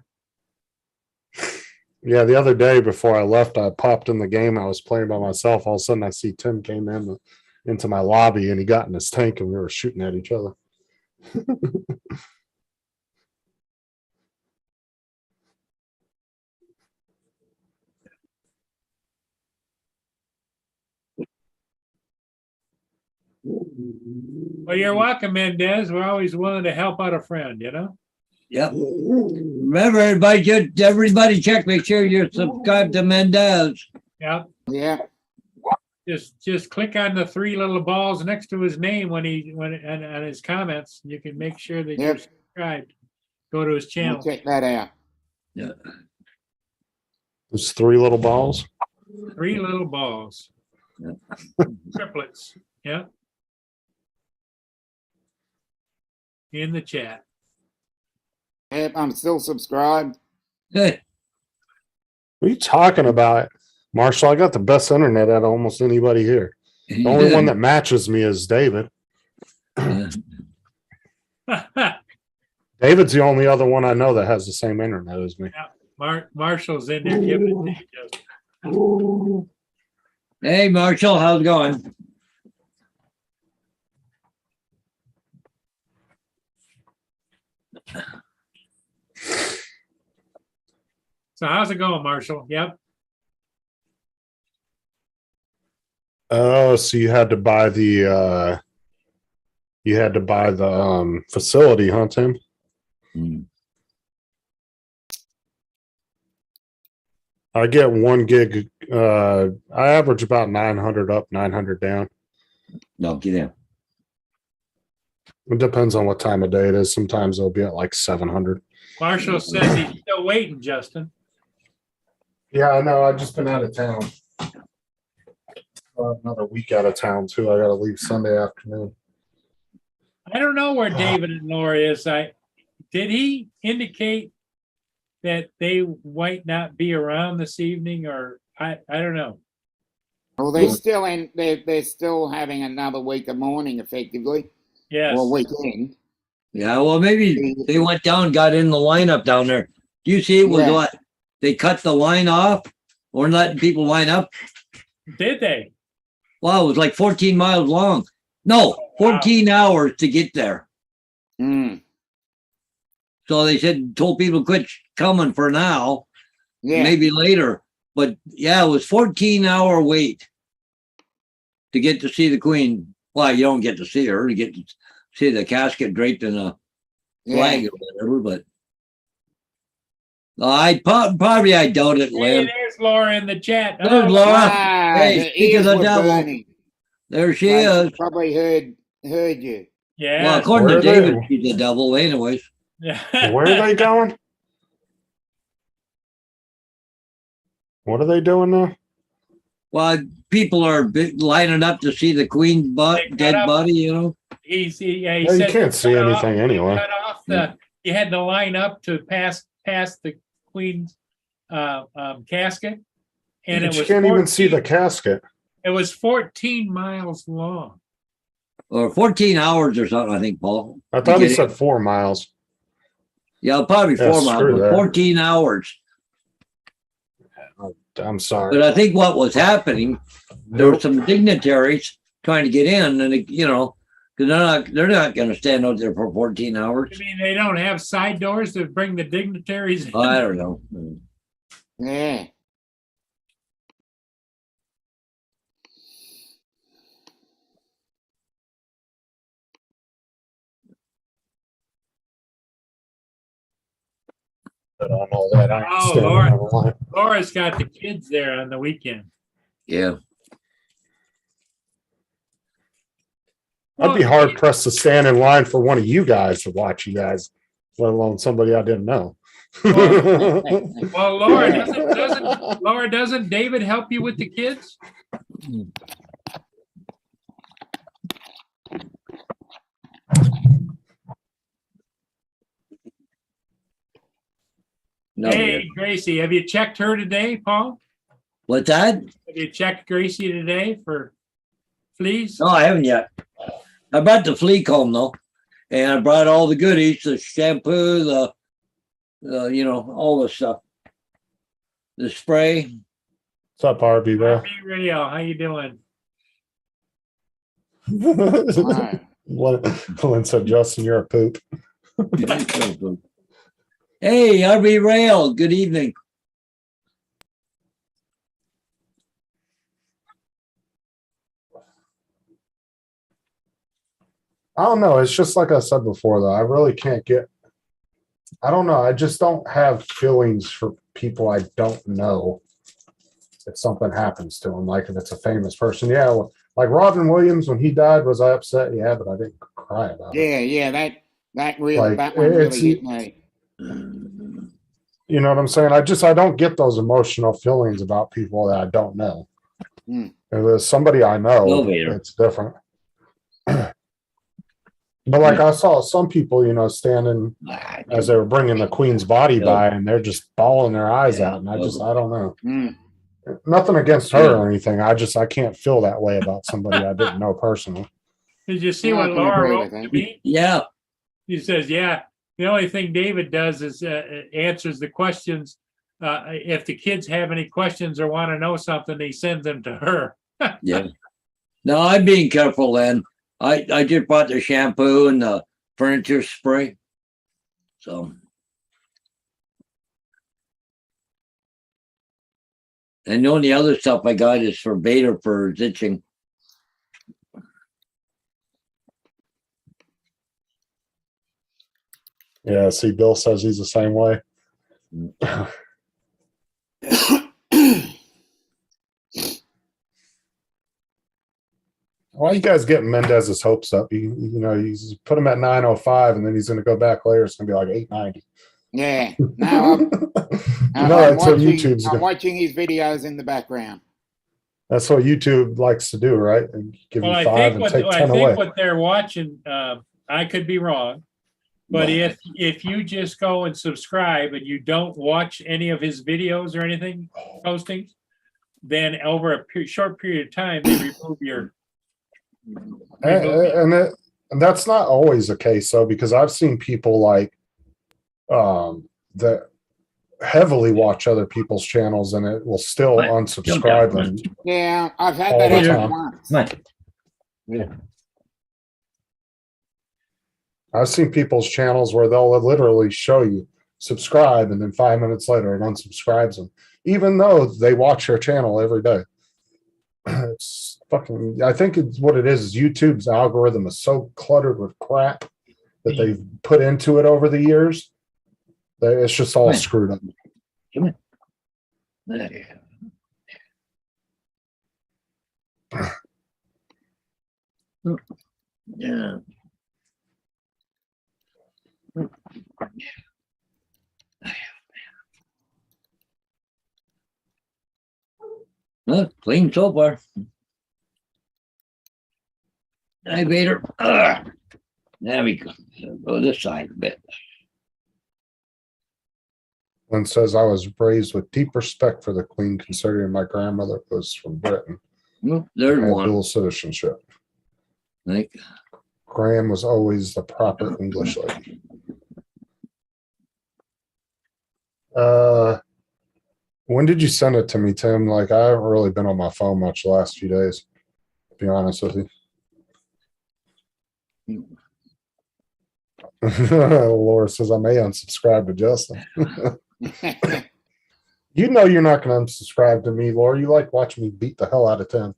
[SPEAKER 7] Yeah, the other day before I left, I popped in the game. I was playing by myself. All of a sudden, I see Tim came into my lobby, and he got in his tank, and we were shooting at each other.
[SPEAKER 1] Well, you're welcome, Mendez. We're always willing to help out a friend, you know?
[SPEAKER 4] Yep. Remember, everybody check, make sure you're subscribed to Mendez.
[SPEAKER 1] Yeah.
[SPEAKER 6] Yeah.
[SPEAKER 1] Just click on the three little balls next to his name when and his comments. You can make sure that you're
[SPEAKER 6] Yep.
[SPEAKER 1] subscribed. Go to his
[SPEAKER 6] We'll
[SPEAKER 1] channel.
[SPEAKER 6] check that out.
[SPEAKER 7] There's three little balls.
[SPEAKER 1] Three little balls.
[SPEAKER 4] Yeah.
[SPEAKER 1] Triplets. Yeah. In the chat.
[SPEAKER 6] Yep, I'm still subscribed.
[SPEAKER 4] Hey,
[SPEAKER 7] What are you talking about, Marshall? I got the best internet out of almost anybody here. The only one that matches me is David. David's the only other one I know that has the same internet as me.
[SPEAKER 1] Marshall's in there giving it to you.
[SPEAKER 4] Hey, Marshall, how's it going?
[SPEAKER 1] So how's it going, Marshall? Yep.
[SPEAKER 7] Oh, so you had to buy the facility, huh, Tim? I get 1 gig. I average about 900 up, 900 down.
[SPEAKER 4] No, get in.
[SPEAKER 7] It depends on what time of day it is. Sometimes they'll be at like 700.
[SPEAKER 1] Marshall says he's still waiting, Justin.
[SPEAKER 7] Yeah, I know. I've just been out of town. Another week out of town too. I got to leave Sunday afternoon.
[SPEAKER 1] I don't know where David and Laura is. Did he indicate that they might not be around this evening, or I don't know.
[SPEAKER 6] Well, they're still in. They're still having another week of mourning, effectively,
[SPEAKER 1] Yes.
[SPEAKER 6] or weekend.
[SPEAKER 4] Yeah, well, maybe they went down, got in the lineup down there. Do you see it was
[SPEAKER 6] Yeah.
[SPEAKER 4] what? They cut the line off or letting people line up?
[SPEAKER 1] Did they?
[SPEAKER 4] Wow, it was like 14 miles long. No, 14 hours to get there.
[SPEAKER 6] Mm.
[SPEAKER 4] So they told people quit coming for now,
[SPEAKER 6] Yeah.
[SPEAKER 4] maybe later. But yeah, it was 14-hour wait to get to see the Queen. Well, you don't get to see her, you get to see the casket draped in a flag
[SPEAKER 6] Yeah.
[SPEAKER 4] or whatever, but I doubt it,
[SPEAKER 1] Hey,
[SPEAKER 4] Lynn.
[SPEAKER 1] there's Laura in the chat.
[SPEAKER 4] There's Laura.
[SPEAKER 6] Ah,
[SPEAKER 4] Hey,
[SPEAKER 6] the
[SPEAKER 4] speak of
[SPEAKER 6] ears
[SPEAKER 4] the
[SPEAKER 6] were
[SPEAKER 4] devil.
[SPEAKER 6] burning.
[SPEAKER 4] There she
[SPEAKER 6] They
[SPEAKER 4] is.
[SPEAKER 6] Probably heard you.
[SPEAKER 1] Yeah.
[SPEAKER 4] Well, according
[SPEAKER 7] Where
[SPEAKER 4] to
[SPEAKER 7] are they?
[SPEAKER 4] David, she's the devil, anyways.
[SPEAKER 7] Where are they going? What are they doing now?
[SPEAKER 4] Well, people are lining up to see the Queen's
[SPEAKER 1] They cut
[SPEAKER 4] dead
[SPEAKER 1] up-
[SPEAKER 4] body, you know.
[SPEAKER 1] he
[SPEAKER 7] Well, you
[SPEAKER 1] said
[SPEAKER 7] can't see
[SPEAKER 1] cut off-
[SPEAKER 7] anything anyway.
[SPEAKER 1] Cut off you had to line up to pass the Queen's casket, and
[SPEAKER 7] But
[SPEAKER 1] it
[SPEAKER 7] you
[SPEAKER 1] was
[SPEAKER 7] can't even see the
[SPEAKER 1] 14
[SPEAKER 7] casket.
[SPEAKER 1] It was 14 miles long.
[SPEAKER 4] or 14 hours or something, I think, Paul.
[SPEAKER 7] I thought he
[SPEAKER 4] get
[SPEAKER 7] said 4 miles.
[SPEAKER 4] Yeah, probably
[SPEAKER 7] Yeah,
[SPEAKER 4] 4 miles,
[SPEAKER 7] screw
[SPEAKER 4] but
[SPEAKER 7] that.
[SPEAKER 4] 14 hours.
[SPEAKER 7] I'm sorry.
[SPEAKER 4] But I think what was happening, there were some dignitaries trying to get in, and because they're not going to stand out there for 14 hours.
[SPEAKER 1] I mean, they don't have side doors to bring the dignitaries in.
[SPEAKER 4] I don't know.
[SPEAKER 6] Yeah.
[SPEAKER 7] But on all that, I ain't
[SPEAKER 1] Oh,
[SPEAKER 7] standing
[SPEAKER 1] Lord.
[SPEAKER 7] on the line.
[SPEAKER 1] Laura's got the kids there on the weekend.
[SPEAKER 4] Yeah.
[SPEAKER 7] I'd be hard pressed to stand in line for one of you guys to watch you guys, let alone somebody I didn't know.
[SPEAKER 1] Well, Laura, doesn't David help you with the kids?
[SPEAKER 4] No.
[SPEAKER 1] Hey, Gracie, have you checked her today, Paul?
[SPEAKER 4] What's that?
[SPEAKER 1] Have you checked Gracie today for fleas?
[SPEAKER 4] No, I haven't yet. I brought the flea comb though, and I brought all the goodies: the shampoo, the all the stuff, the spray.
[SPEAKER 7] What's up, RB, bro?
[SPEAKER 1] Be real. How you doing?
[SPEAKER 6] Alright.
[SPEAKER 7] Lynn said, Justin, you're a poop.
[SPEAKER 4] Hey, RB Rail. Good evening.
[SPEAKER 7] I don't know. It's just like I said before, though. I really can't get. I don't know. I just don't have feelings for people I don't know. If something happens to them, like if it's a famous person, yeah. Like Robin Williams when he died, was I upset? Yeah, but I didn't cry about it.
[SPEAKER 6] Yeah, that really
[SPEAKER 7] Like,
[SPEAKER 6] that one really
[SPEAKER 7] it's-
[SPEAKER 6] hit me.
[SPEAKER 7] You know what I'm saying? I don't get those emotional feelings about people that I don't know.
[SPEAKER 6] Hmm.
[SPEAKER 7] If there's somebody I know,
[SPEAKER 4] Elevator.
[SPEAKER 7] it's different. But like I saw some people, standing as they were bringing the queen's body by, and they're just bawling their eyes out, and I don't know.
[SPEAKER 6] Hmm.
[SPEAKER 7] Nothing against her or anything. I can't feel that way about somebody I didn't know personally.
[SPEAKER 1] Did you see
[SPEAKER 6] Yeah, I
[SPEAKER 1] what
[SPEAKER 6] can
[SPEAKER 1] Laura
[SPEAKER 6] agree
[SPEAKER 1] wrote
[SPEAKER 6] with
[SPEAKER 1] to
[SPEAKER 6] that.
[SPEAKER 1] me?
[SPEAKER 4] Yeah.
[SPEAKER 1] He says, yeah, the only thing David does is answers the questions. If the kids have any questions or want to know something, he sends them to her.
[SPEAKER 4] Yeah. No, I'm being careful then. I just bought the shampoo and the furniture spray. So. And the only other stuff I got is for Bader for his itching.
[SPEAKER 7] Yeah, see, Bill says he's the same way. Why you guys getting Mendez's hopes up? You put him at 905, and then he's going to go back later. It's going to be like 890.
[SPEAKER 6] Yeah. Now I'm watching his videos in the background.
[SPEAKER 7] That's what YouTube likes to do, right? And give
[SPEAKER 1] Well,
[SPEAKER 7] you
[SPEAKER 1] I
[SPEAKER 7] 5
[SPEAKER 1] think
[SPEAKER 7] and
[SPEAKER 1] what
[SPEAKER 7] take
[SPEAKER 1] I
[SPEAKER 7] 10
[SPEAKER 1] think
[SPEAKER 7] away.
[SPEAKER 1] what they're watching, I could be wrong, but if you just go and subscribe and you don't watch any of his videos or anything postings, then over a short period of time they remove your.
[SPEAKER 7] And that's not always the case, though, because I've seen people like that heavily watch other people's channels, and it will still
[SPEAKER 4] Right.
[SPEAKER 7] unsubscribe them.
[SPEAKER 6] Yeah, I've had
[SPEAKER 7] All
[SPEAKER 6] that
[SPEAKER 7] the
[SPEAKER 6] happen
[SPEAKER 7] time.
[SPEAKER 6] once.
[SPEAKER 4] Right.
[SPEAKER 7] I've seen people's channels where they'll literally show you subscribe, and then 5 minutes later it unsubscribes them, even though they watch their channel every day. It's fucking. I think it's what it is YouTube's algorithm is so cluttered with crap that they've put into it over the years that it's just all
[SPEAKER 4] Right.
[SPEAKER 7] screwed up.
[SPEAKER 4] Yeah. Well, clean so far. Hi, Vader. There we go. Go this side a bit.
[SPEAKER 7] One says I was raised with deep respect for the Queen, considering my grandmother was from Britain
[SPEAKER 4] Well,
[SPEAKER 7] and
[SPEAKER 4] there's
[SPEAKER 7] had
[SPEAKER 4] one.
[SPEAKER 7] dual citizenship.
[SPEAKER 4] Like,
[SPEAKER 7] Graham was always the proper English lady. When did you send it to me, Tim? Like, I haven't really been on my phone much the last few days, to be honest with you. Laura says I may unsubscribe to Justin. You know you're not going to unsubscribe to me, Laura. You like watching me beat the hell out of Tim.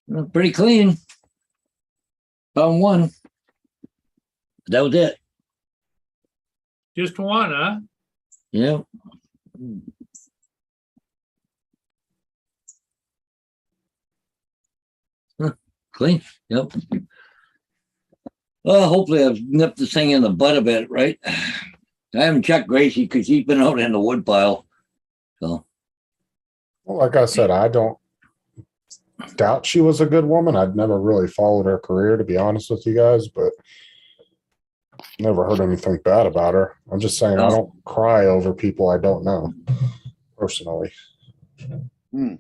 [SPEAKER 4] well, pretty clean. Found one. That was it.
[SPEAKER 1] Just one, huh?
[SPEAKER 4] Yeah. Huh, clean. Yep. Well, hopefully I've nipped this thing in the butt a bit, right? I haven't checked Gracie because she's been out in the wood pile. So
[SPEAKER 7] Well, like I said, I don't doubt she was a good woman. I'd never really followed her career, to be honest with you guys, but never heard anything bad about her. I'm just saying I don't cry over people I don't know personally.
[SPEAKER 6] Hmm.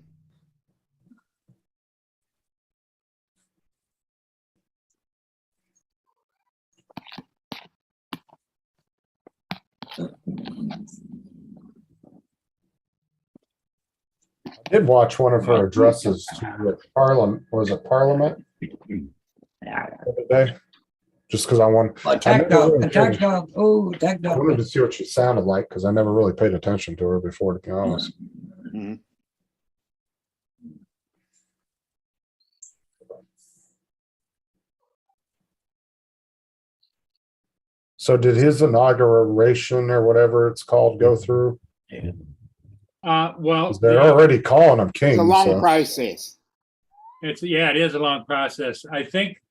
[SPEAKER 7] I did watch one of her addresses to Parliament. Was it Parliament the other day? Just because I
[SPEAKER 4] attack dog, attack dog. Oh, attack
[SPEAKER 7] I wanted
[SPEAKER 4] dog.
[SPEAKER 7] to see what she sounded like because I never really paid attention to her before, to be honest.
[SPEAKER 6] Mhm.
[SPEAKER 7] So did his inauguration or whatever it's called go through?
[SPEAKER 1] Well,
[SPEAKER 7] 'Cause they're already calling him king.
[SPEAKER 6] It's a long
[SPEAKER 7] So.
[SPEAKER 6] process.
[SPEAKER 1] yeah, it is a long process. I think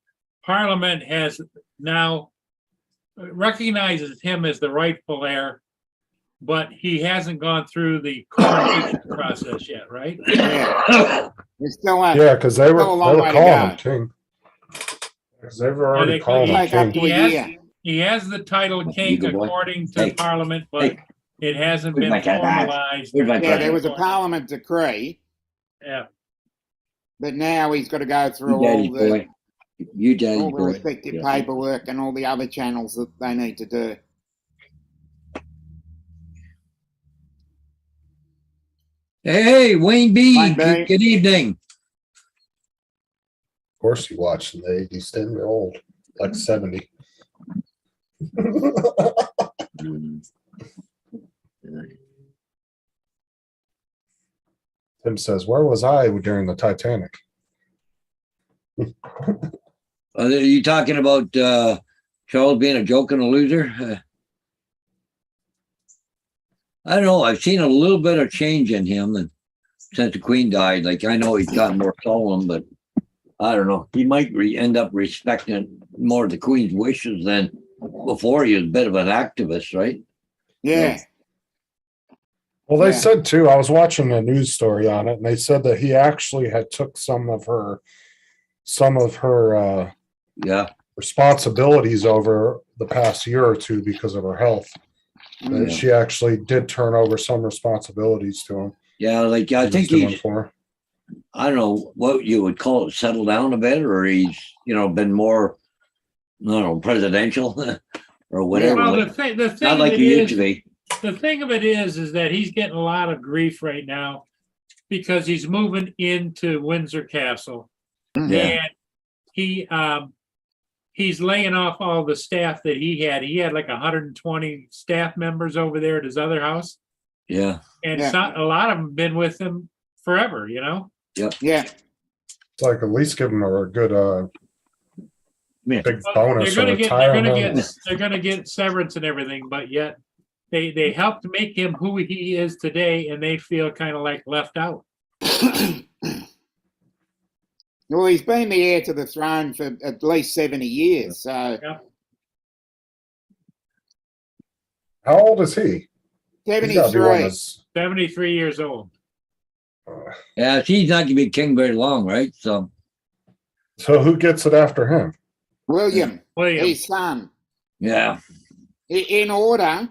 [SPEAKER 1] Parliament has now recognizes him as the rightful heir, but he hasn't gone through the coronation process yet, right?
[SPEAKER 6] Yeah. It's still
[SPEAKER 7] Yeah, because they were
[SPEAKER 6] Still a long way to
[SPEAKER 7] calling
[SPEAKER 6] go.
[SPEAKER 7] him king. Because they were already
[SPEAKER 1] they-
[SPEAKER 7] calling him
[SPEAKER 6] like up
[SPEAKER 7] king.
[SPEAKER 6] to a
[SPEAKER 1] He has-
[SPEAKER 6] year.
[SPEAKER 1] He has the title king
[SPEAKER 4] Good boy.
[SPEAKER 1] according to
[SPEAKER 4] Hey.
[SPEAKER 1] Parliament, but
[SPEAKER 4] Hey.
[SPEAKER 1] it hasn't
[SPEAKER 4] Where's
[SPEAKER 1] been
[SPEAKER 4] my cat?
[SPEAKER 1] formalized.
[SPEAKER 4] Where's my
[SPEAKER 6] Yeah,
[SPEAKER 4] cat?
[SPEAKER 6] there was a parliament decree,
[SPEAKER 1] Yeah,
[SPEAKER 6] but now he's got to go through
[SPEAKER 4] You daddy
[SPEAKER 6] all the
[SPEAKER 4] boy. You daddy
[SPEAKER 6] all the
[SPEAKER 4] boy.
[SPEAKER 6] respective
[SPEAKER 4] Yeah.
[SPEAKER 6] paperwork and all the other channels that they need to do.
[SPEAKER 4] Hey, Wayne B.
[SPEAKER 6] Wayne B.
[SPEAKER 4] Good evening.
[SPEAKER 7] Of course, he watched in the 80s, 10-year old, like 70. Tim says, "Where was I during the Titanic?"
[SPEAKER 4] Are you talking about Charles being a joke and a loser? I don't know. I've seen a little bit of change in him and since the Queen died. Like I know he's gotten more solemn, but I don't know. He might end up respecting more of the Queen's wishes than before. He was a bit of an activist, right?
[SPEAKER 6] Yeah.
[SPEAKER 7] Well, they
[SPEAKER 6] Yeah.
[SPEAKER 7] said too, I was watching a news story on it, and they said that he actually had took some of her
[SPEAKER 4] Yeah.
[SPEAKER 7] responsibilities over the past year or two because of her health. That
[SPEAKER 6] Mm.
[SPEAKER 7] she actually did turn over some responsibilities to him.
[SPEAKER 4] Yeah. Like I
[SPEAKER 7] He was
[SPEAKER 4] think
[SPEAKER 7] doing
[SPEAKER 4] he's,
[SPEAKER 7] for her.
[SPEAKER 4] I don't know what you would call it, settled down a bit, or he's, been more, I don't know, presidential or whatever.
[SPEAKER 1] well,
[SPEAKER 4] like,
[SPEAKER 1] the thing
[SPEAKER 4] not
[SPEAKER 1] of
[SPEAKER 4] like
[SPEAKER 1] it
[SPEAKER 4] he used to
[SPEAKER 1] is,
[SPEAKER 4] be.
[SPEAKER 1] the thing of it is that he's getting a lot of grief right now because he's moving into Windsor Castle.
[SPEAKER 4] Yeah.
[SPEAKER 1] And he's laying off all the staff that he had. He had like 120 staff members over there at his other house.
[SPEAKER 4] Yeah.
[SPEAKER 1] And
[SPEAKER 6] Yeah.
[SPEAKER 1] a lot of them have been with him forever, you know?
[SPEAKER 6] Yeah.
[SPEAKER 7] It's like at least give him a good
[SPEAKER 4] Yeah.
[SPEAKER 7] big
[SPEAKER 1] Well,
[SPEAKER 7] bonus or
[SPEAKER 1] they're
[SPEAKER 7] retirement.
[SPEAKER 1] gonna get severance and everything, but yet they helped make him who he is today, and they feel kind of like left out.
[SPEAKER 6] Well, he's been the heir to the throne for at least 70 years. So
[SPEAKER 7] How old is he? He's gotta be one of
[SPEAKER 6] 73.
[SPEAKER 7] his-
[SPEAKER 1] 73 years old.
[SPEAKER 4] Yeah. She's not going to be king very long, right? So
[SPEAKER 7] So who gets it after him?
[SPEAKER 6] William,
[SPEAKER 1] William,
[SPEAKER 6] his son.
[SPEAKER 4] Yeah.
[SPEAKER 6] In order,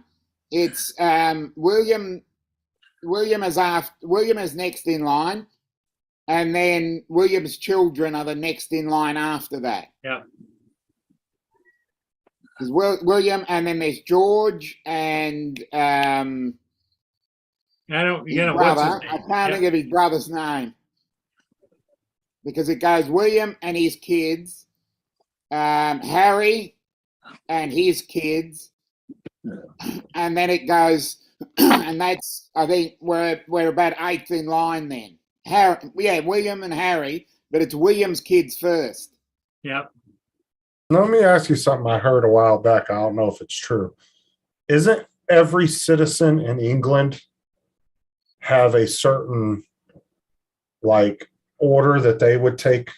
[SPEAKER 6] it's William. William is next in line, and then William's children are the next in line after that.
[SPEAKER 1] yeah,
[SPEAKER 6] There's William, and then there's George and
[SPEAKER 1] I don't,
[SPEAKER 6] his
[SPEAKER 1] you know, what's his
[SPEAKER 6] brother.
[SPEAKER 1] name?
[SPEAKER 6] I can't
[SPEAKER 1] Yeah.
[SPEAKER 6] think of his brother's name because it goes William and his kids, Harry and his kids, and then it goes, and that's, I think we're about eighth in line then. William and Harry, but it's William's kids first.
[SPEAKER 1] Yep.
[SPEAKER 7] Let me ask you something I heard a while back. I don't know if it's true. Isn't every citizen in England have a certain like order that they would take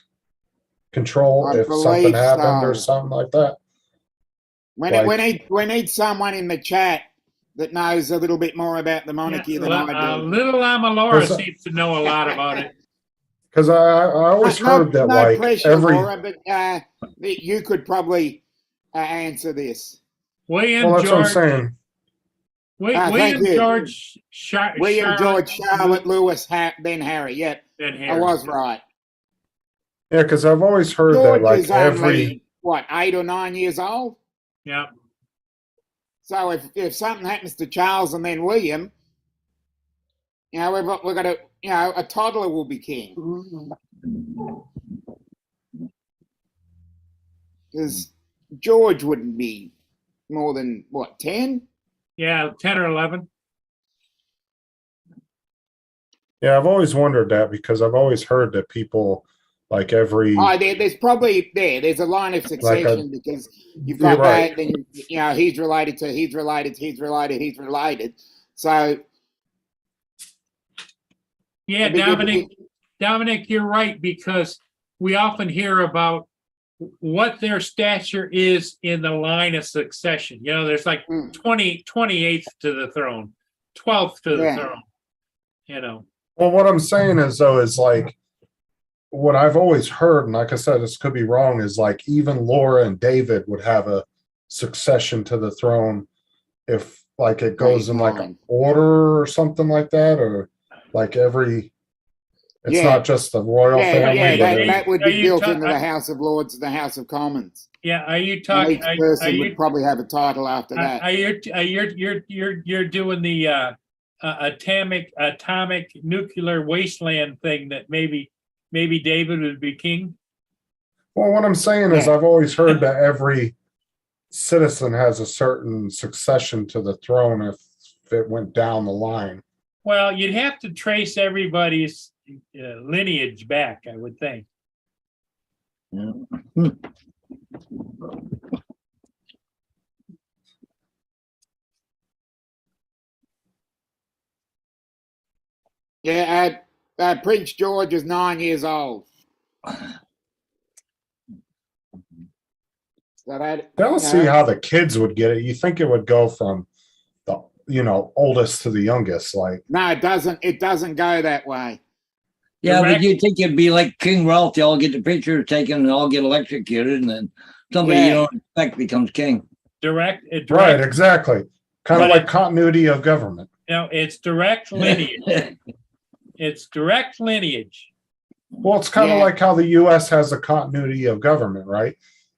[SPEAKER 7] control
[SPEAKER 6] I
[SPEAKER 7] if
[SPEAKER 6] believe
[SPEAKER 7] something happened or
[SPEAKER 6] so.
[SPEAKER 7] something like that?
[SPEAKER 6] We need someone in the chat that knows a little bit more about the monarchy than I do.
[SPEAKER 1] Little Laura
[SPEAKER 7] Because-
[SPEAKER 1] seems to know a lot about it.
[SPEAKER 7] Because I always heard that
[SPEAKER 6] no
[SPEAKER 7] like
[SPEAKER 6] pressure,
[SPEAKER 7] every
[SPEAKER 6] Laura, but you could probably answer this.
[SPEAKER 1] William
[SPEAKER 7] well, that's what I'm
[SPEAKER 1] George,
[SPEAKER 7] saying.
[SPEAKER 1] William
[SPEAKER 6] thank you.
[SPEAKER 1] George,
[SPEAKER 6] William George Charlotte Lewis, then Harry. Yep,
[SPEAKER 1] then
[SPEAKER 6] I
[SPEAKER 1] Harry.
[SPEAKER 6] was right.
[SPEAKER 7] Yeah, because I've always heard
[SPEAKER 6] George
[SPEAKER 7] that like
[SPEAKER 6] is
[SPEAKER 7] every
[SPEAKER 6] only what 8 or 9 years old.
[SPEAKER 1] Yeah,
[SPEAKER 6] So if something happens to Charles and then William, you know, we've got to, you know, a toddler will be king. Because George wouldn't be more than, what, 10?
[SPEAKER 1] yeah, 10 or 11.
[SPEAKER 7] yeah, I've always wondered that because I've always heard that people like every
[SPEAKER 6] Oh, there's a line of succession because you've got
[SPEAKER 7] You're right.
[SPEAKER 6] that, then, you know, he's related. So,
[SPEAKER 1] Yeah, Dominic, you're right, because we often hear about what their stature is in the line of succession. You know, there's like 28th to the throne, 12th to the
[SPEAKER 6] Yeah.
[SPEAKER 1] throne, you know.
[SPEAKER 7] well, what I'm saying is though is like what I've always heard, and like I said, this could be wrong, is like even Laura and David would have a succession to the throne if like it goes in like an order or something like that, or like every. It's
[SPEAKER 6] Yeah.
[SPEAKER 7] not just the royal family.
[SPEAKER 6] yeah,
[SPEAKER 7] but it-
[SPEAKER 6] that would
[SPEAKER 1] Are
[SPEAKER 6] be
[SPEAKER 1] you
[SPEAKER 6] built
[SPEAKER 1] ta-
[SPEAKER 6] into the House of Lords and the House of Commons.
[SPEAKER 1] Yeah, are you
[SPEAKER 6] And
[SPEAKER 1] talking,
[SPEAKER 6] each person would probably have a title after that.
[SPEAKER 1] you're doing the atomic nuclear wasteland thing that maybe David would be king?
[SPEAKER 7] Well, what I'm saying is,
[SPEAKER 6] Yeah.
[SPEAKER 7] I've always heard that every citizen has a certain succession to the throne if it went down the line.
[SPEAKER 1] Well, you'd have to trace everybody's lineage back, I would think.
[SPEAKER 6] Yeah, Prince George is 9 years old. So that,
[SPEAKER 7] I don't see how the kids would get it. You think it would go from the oldest to the youngest, like
[SPEAKER 6] no, it doesn't. It doesn't go that way.
[SPEAKER 4] Yeah,
[SPEAKER 1] Direct-
[SPEAKER 4] but you think it'd be like King Ralph, they all get the pictures taken and all get electrocuted, and then somebody you
[SPEAKER 6] Yeah.
[SPEAKER 4] don't expect becomes king.
[SPEAKER 1] Direct,
[SPEAKER 7] right, exactly. Kind of
[SPEAKER 1] But
[SPEAKER 7] like continuity of government.
[SPEAKER 1] no, it's direct lineage. It's direct lineage.
[SPEAKER 7] Well, it's kind of
[SPEAKER 6] Yeah.
[SPEAKER 7] like how the U.S. has a continuity of government, right?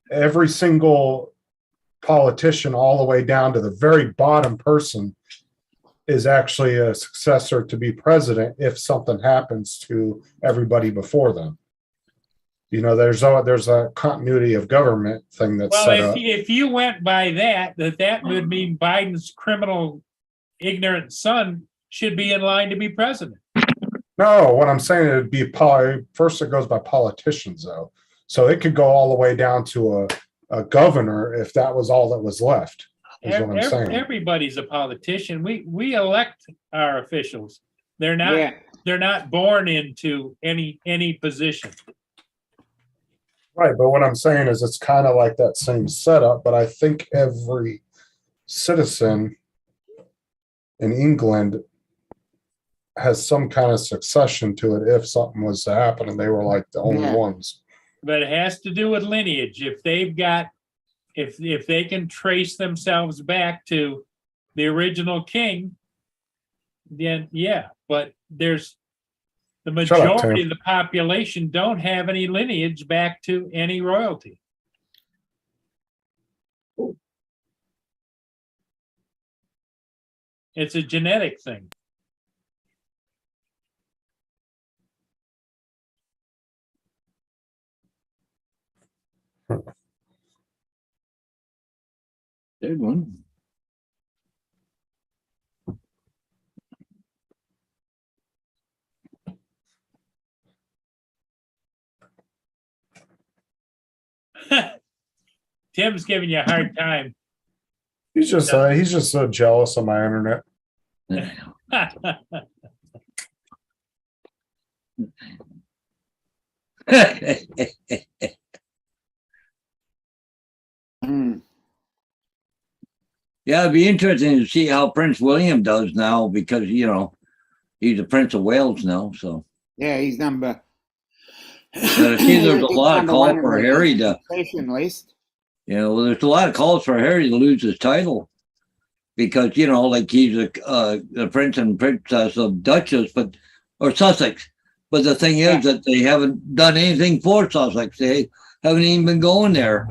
[SPEAKER 7] Every single politician, all the way down to the very bottom person, is actually a successor to be president if something happens to everybody before them. You know, there's a continuity of government thing that's set
[SPEAKER 1] Well,
[SPEAKER 7] up.
[SPEAKER 1] if you went by that would mean Biden's criminal, ignorant son should be in line to be president.
[SPEAKER 7] No, what I'm saying, it'd be first it goes by politicians though. So it could go all the way down to a governor if that was all that was left, is what I'm saying.
[SPEAKER 1] Everybody's a politician. We elect our officials. They're not
[SPEAKER 6] Yeah.
[SPEAKER 1] they're not born into any position.
[SPEAKER 7] Right, but what I'm saying is it's kind of like that same setup, but I think every citizen in England has some kind of succession to it if something was to happen and they were like the only
[SPEAKER 6] Yeah.
[SPEAKER 7] ones.
[SPEAKER 1] But it has to do with lineage. If they've got, if they can trace themselves back to the original king, then yeah, but there's the
[SPEAKER 7] Shut up,
[SPEAKER 1] majority
[SPEAKER 7] Tim.
[SPEAKER 1] of the population don't have any lineage back to any royalty. It's a genetic thing.
[SPEAKER 4] Third one.
[SPEAKER 1] Tim's giving you a hard time.
[SPEAKER 7] He's just so jealous of my internet.
[SPEAKER 6] Hmm.
[SPEAKER 4] Yeah, it'd be interesting to see how Prince William does now because, you know, he's the Prince of Wales now. So,
[SPEAKER 6] Yeah, he's number.
[SPEAKER 4] but I see there's a
[SPEAKER 6] he's
[SPEAKER 4] lot of
[SPEAKER 6] number
[SPEAKER 4] calls
[SPEAKER 6] one in
[SPEAKER 4] for
[SPEAKER 6] the
[SPEAKER 4] Harry to,
[SPEAKER 6] succession list.
[SPEAKER 4] you know, well, there's a lot of calls for Harry to lose his title because, you know, like he's the Prince and Princess of Duchess, or Sussex. But the thing is that they haven't done anything for Sussex. They haven't even been going there.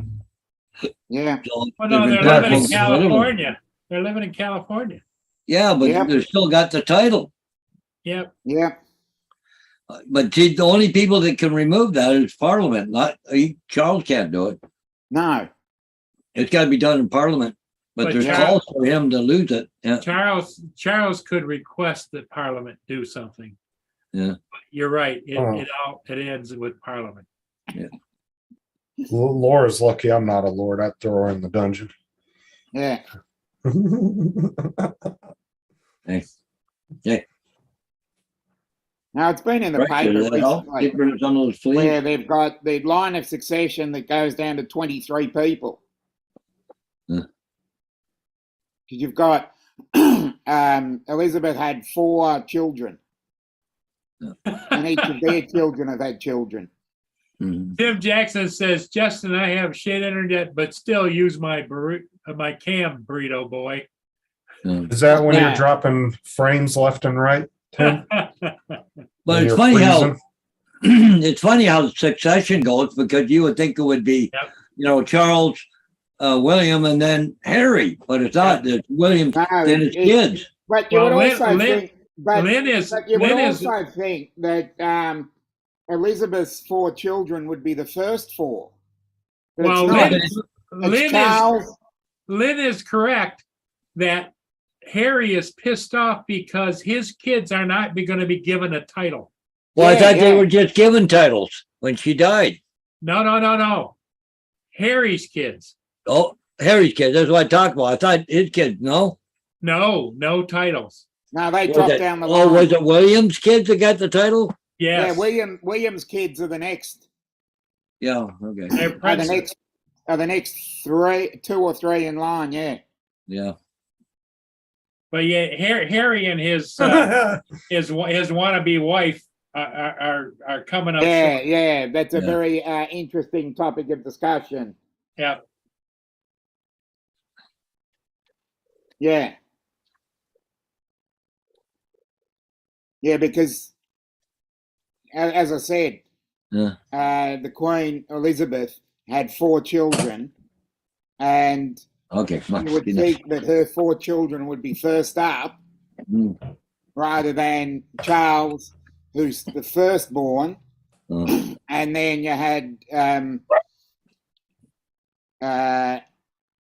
[SPEAKER 6] Yeah.
[SPEAKER 4] So
[SPEAKER 1] Well, no,
[SPEAKER 4] they've
[SPEAKER 1] they're
[SPEAKER 4] been
[SPEAKER 1] living in
[SPEAKER 4] trying to-
[SPEAKER 1] California. They're living in California.
[SPEAKER 4] Yeah, but
[SPEAKER 6] Yep.
[SPEAKER 4] they've still got the title.
[SPEAKER 1] Yep.
[SPEAKER 6] Yeah.
[SPEAKER 4] But see, the only people that can remove that is Parliament. Charles can't do it.
[SPEAKER 6] No.
[SPEAKER 4] It's got to be done in Parliament. But
[SPEAKER 1] But
[SPEAKER 4] there's
[SPEAKER 1] Charles-
[SPEAKER 4] calls for him to lose it. Yeah.
[SPEAKER 1] Charles could request that Parliament do something.
[SPEAKER 4] Yeah.
[SPEAKER 1] But you're right. It
[SPEAKER 7] Oh.
[SPEAKER 1] it ends with Parliament.
[SPEAKER 7] Laura's lucky I'm not a lord. I'd throw her in the dungeon.
[SPEAKER 6] Yeah. Now it's been in the
[SPEAKER 4] Right,
[SPEAKER 6] paper
[SPEAKER 4] does that help?
[SPEAKER 6] recently
[SPEAKER 4] Get rid of some of those fleas.
[SPEAKER 6] where they've got the line of succession that goes down to 23 people.
[SPEAKER 4] Yeah.
[SPEAKER 6] Because you've got Elizabeth had 4 children, and each of their children have had children.
[SPEAKER 4] Mhm.
[SPEAKER 1] Tim Jackson says, Justin, I have shit internet, but still use my my cam burrito boy.
[SPEAKER 4] Yeah.
[SPEAKER 7] Is that when
[SPEAKER 6] Yeah.
[SPEAKER 7] you're dropping frames left and right, Tim?
[SPEAKER 4] But
[SPEAKER 7] When
[SPEAKER 4] it's
[SPEAKER 7] you're
[SPEAKER 4] funny how
[SPEAKER 7] freezing?
[SPEAKER 4] it's funny how succession goes because you would think it would be,
[SPEAKER 1] Yep.
[SPEAKER 4] you know, Charles, William, and then Harry, but it's not. It's William,
[SPEAKER 6] No,
[SPEAKER 4] then it's
[SPEAKER 6] it-
[SPEAKER 4] kids.
[SPEAKER 6] But you
[SPEAKER 1] Well,
[SPEAKER 6] would also
[SPEAKER 1] Lynn-
[SPEAKER 6] think, but
[SPEAKER 1] Lynn is
[SPEAKER 6] you would
[SPEAKER 1] Lynn is
[SPEAKER 6] also think that Elizabeth's 4 children would be the first 4. But
[SPEAKER 1] well,
[SPEAKER 6] it's not.
[SPEAKER 1] Lynn,
[SPEAKER 6] It's
[SPEAKER 1] Lynn is
[SPEAKER 6] Charles.
[SPEAKER 1] Lynn is correct that Harry is pissed off because his kids are not going to be given a title.
[SPEAKER 4] Well, I
[SPEAKER 6] Yeah,
[SPEAKER 4] thought they
[SPEAKER 6] yeah.
[SPEAKER 4] were just given titles when she died.
[SPEAKER 1] No. Harry's kids.
[SPEAKER 4] Oh, Harry's kids. That's what I talked about. I thought his kids, no?
[SPEAKER 1] No titles.
[SPEAKER 6] No, they
[SPEAKER 4] Was
[SPEAKER 6] dropped
[SPEAKER 4] it-
[SPEAKER 6] down the
[SPEAKER 4] oh,
[SPEAKER 6] line.
[SPEAKER 4] was it William's kids that got the title?
[SPEAKER 1] Yes.
[SPEAKER 6] Yeah, William's kids are the next.
[SPEAKER 4] Yeah, okay.
[SPEAKER 1] They're
[SPEAKER 6] Are the
[SPEAKER 1] princes.
[SPEAKER 6] next 2 or 3 in line. Yeah.
[SPEAKER 4] Yeah.
[SPEAKER 1] But yeah, Harry and his his wannabe wife are coming up.
[SPEAKER 6] Yeah,
[SPEAKER 1] short.
[SPEAKER 6] yeah. That's a
[SPEAKER 4] Yeah.
[SPEAKER 6] very interesting topic of discussion.
[SPEAKER 1] Yeah.
[SPEAKER 6] Yeah. Yeah, because as I said,
[SPEAKER 4] Yeah.
[SPEAKER 6] the Queen Elizabeth had 4 children, and
[SPEAKER 4] Okay.
[SPEAKER 6] you would think that her 4 children would be first up
[SPEAKER 4] Mm.
[SPEAKER 6] rather than Charles, who's the firstborn,
[SPEAKER 4] Uh,
[SPEAKER 6] and then you had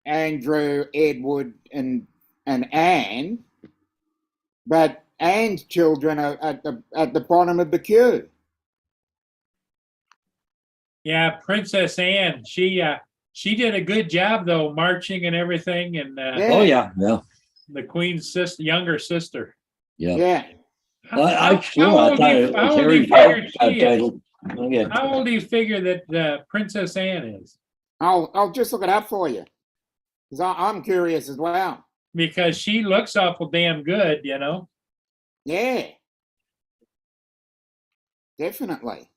[SPEAKER 6] Andrew, Edward, and Anne, but Anne's children are at the bottom of the queue.
[SPEAKER 1] Yeah, Princess Anne. She did a good job though, marching and everything, and
[SPEAKER 6] Yeah.
[SPEAKER 4] oh, yeah. Yeah.
[SPEAKER 1] the Queen's younger sister.
[SPEAKER 4] Yeah.
[SPEAKER 6] Yeah,
[SPEAKER 4] I sure
[SPEAKER 1] how
[SPEAKER 4] I
[SPEAKER 1] old
[SPEAKER 4] thought
[SPEAKER 1] do you,
[SPEAKER 4] it was
[SPEAKER 1] how old do you
[SPEAKER 4] Harry's
[SPEAKER 1] figure
[SPEAKER 4] got
[SPEAKER 1] she is?
[SPEAKER 4] title. Okay.
[SPEAKER 1] How old do you figure that Princess Anne is?
[SPEAKER 6] I'll just look it up for you because I'm curious as well.
[SPEAKER 1] Because she looks awful damn good, you know.
[SPEAKER 6] Yeah, definitely.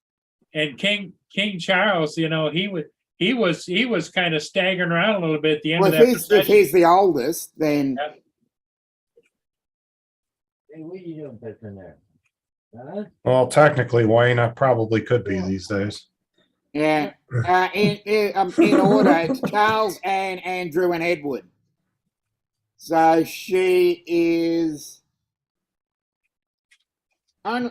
[SPEAKER 1] And King Charles, he was kind of staggering around a little bit at the end
[SPEAKER 6] Well,
[SPEAKER 1] of that.
[SPEAKER 6] if he's the oldest, then
[SPEAKER 4] Hey, what are you doing pissing there? Huh?
[SPEAKER 7] Well, technically, Wayne, I probably could be these days.
[SPEAKER 6] yeah. In order, it's Charles, Anne, Andrew, and Edward. So she is.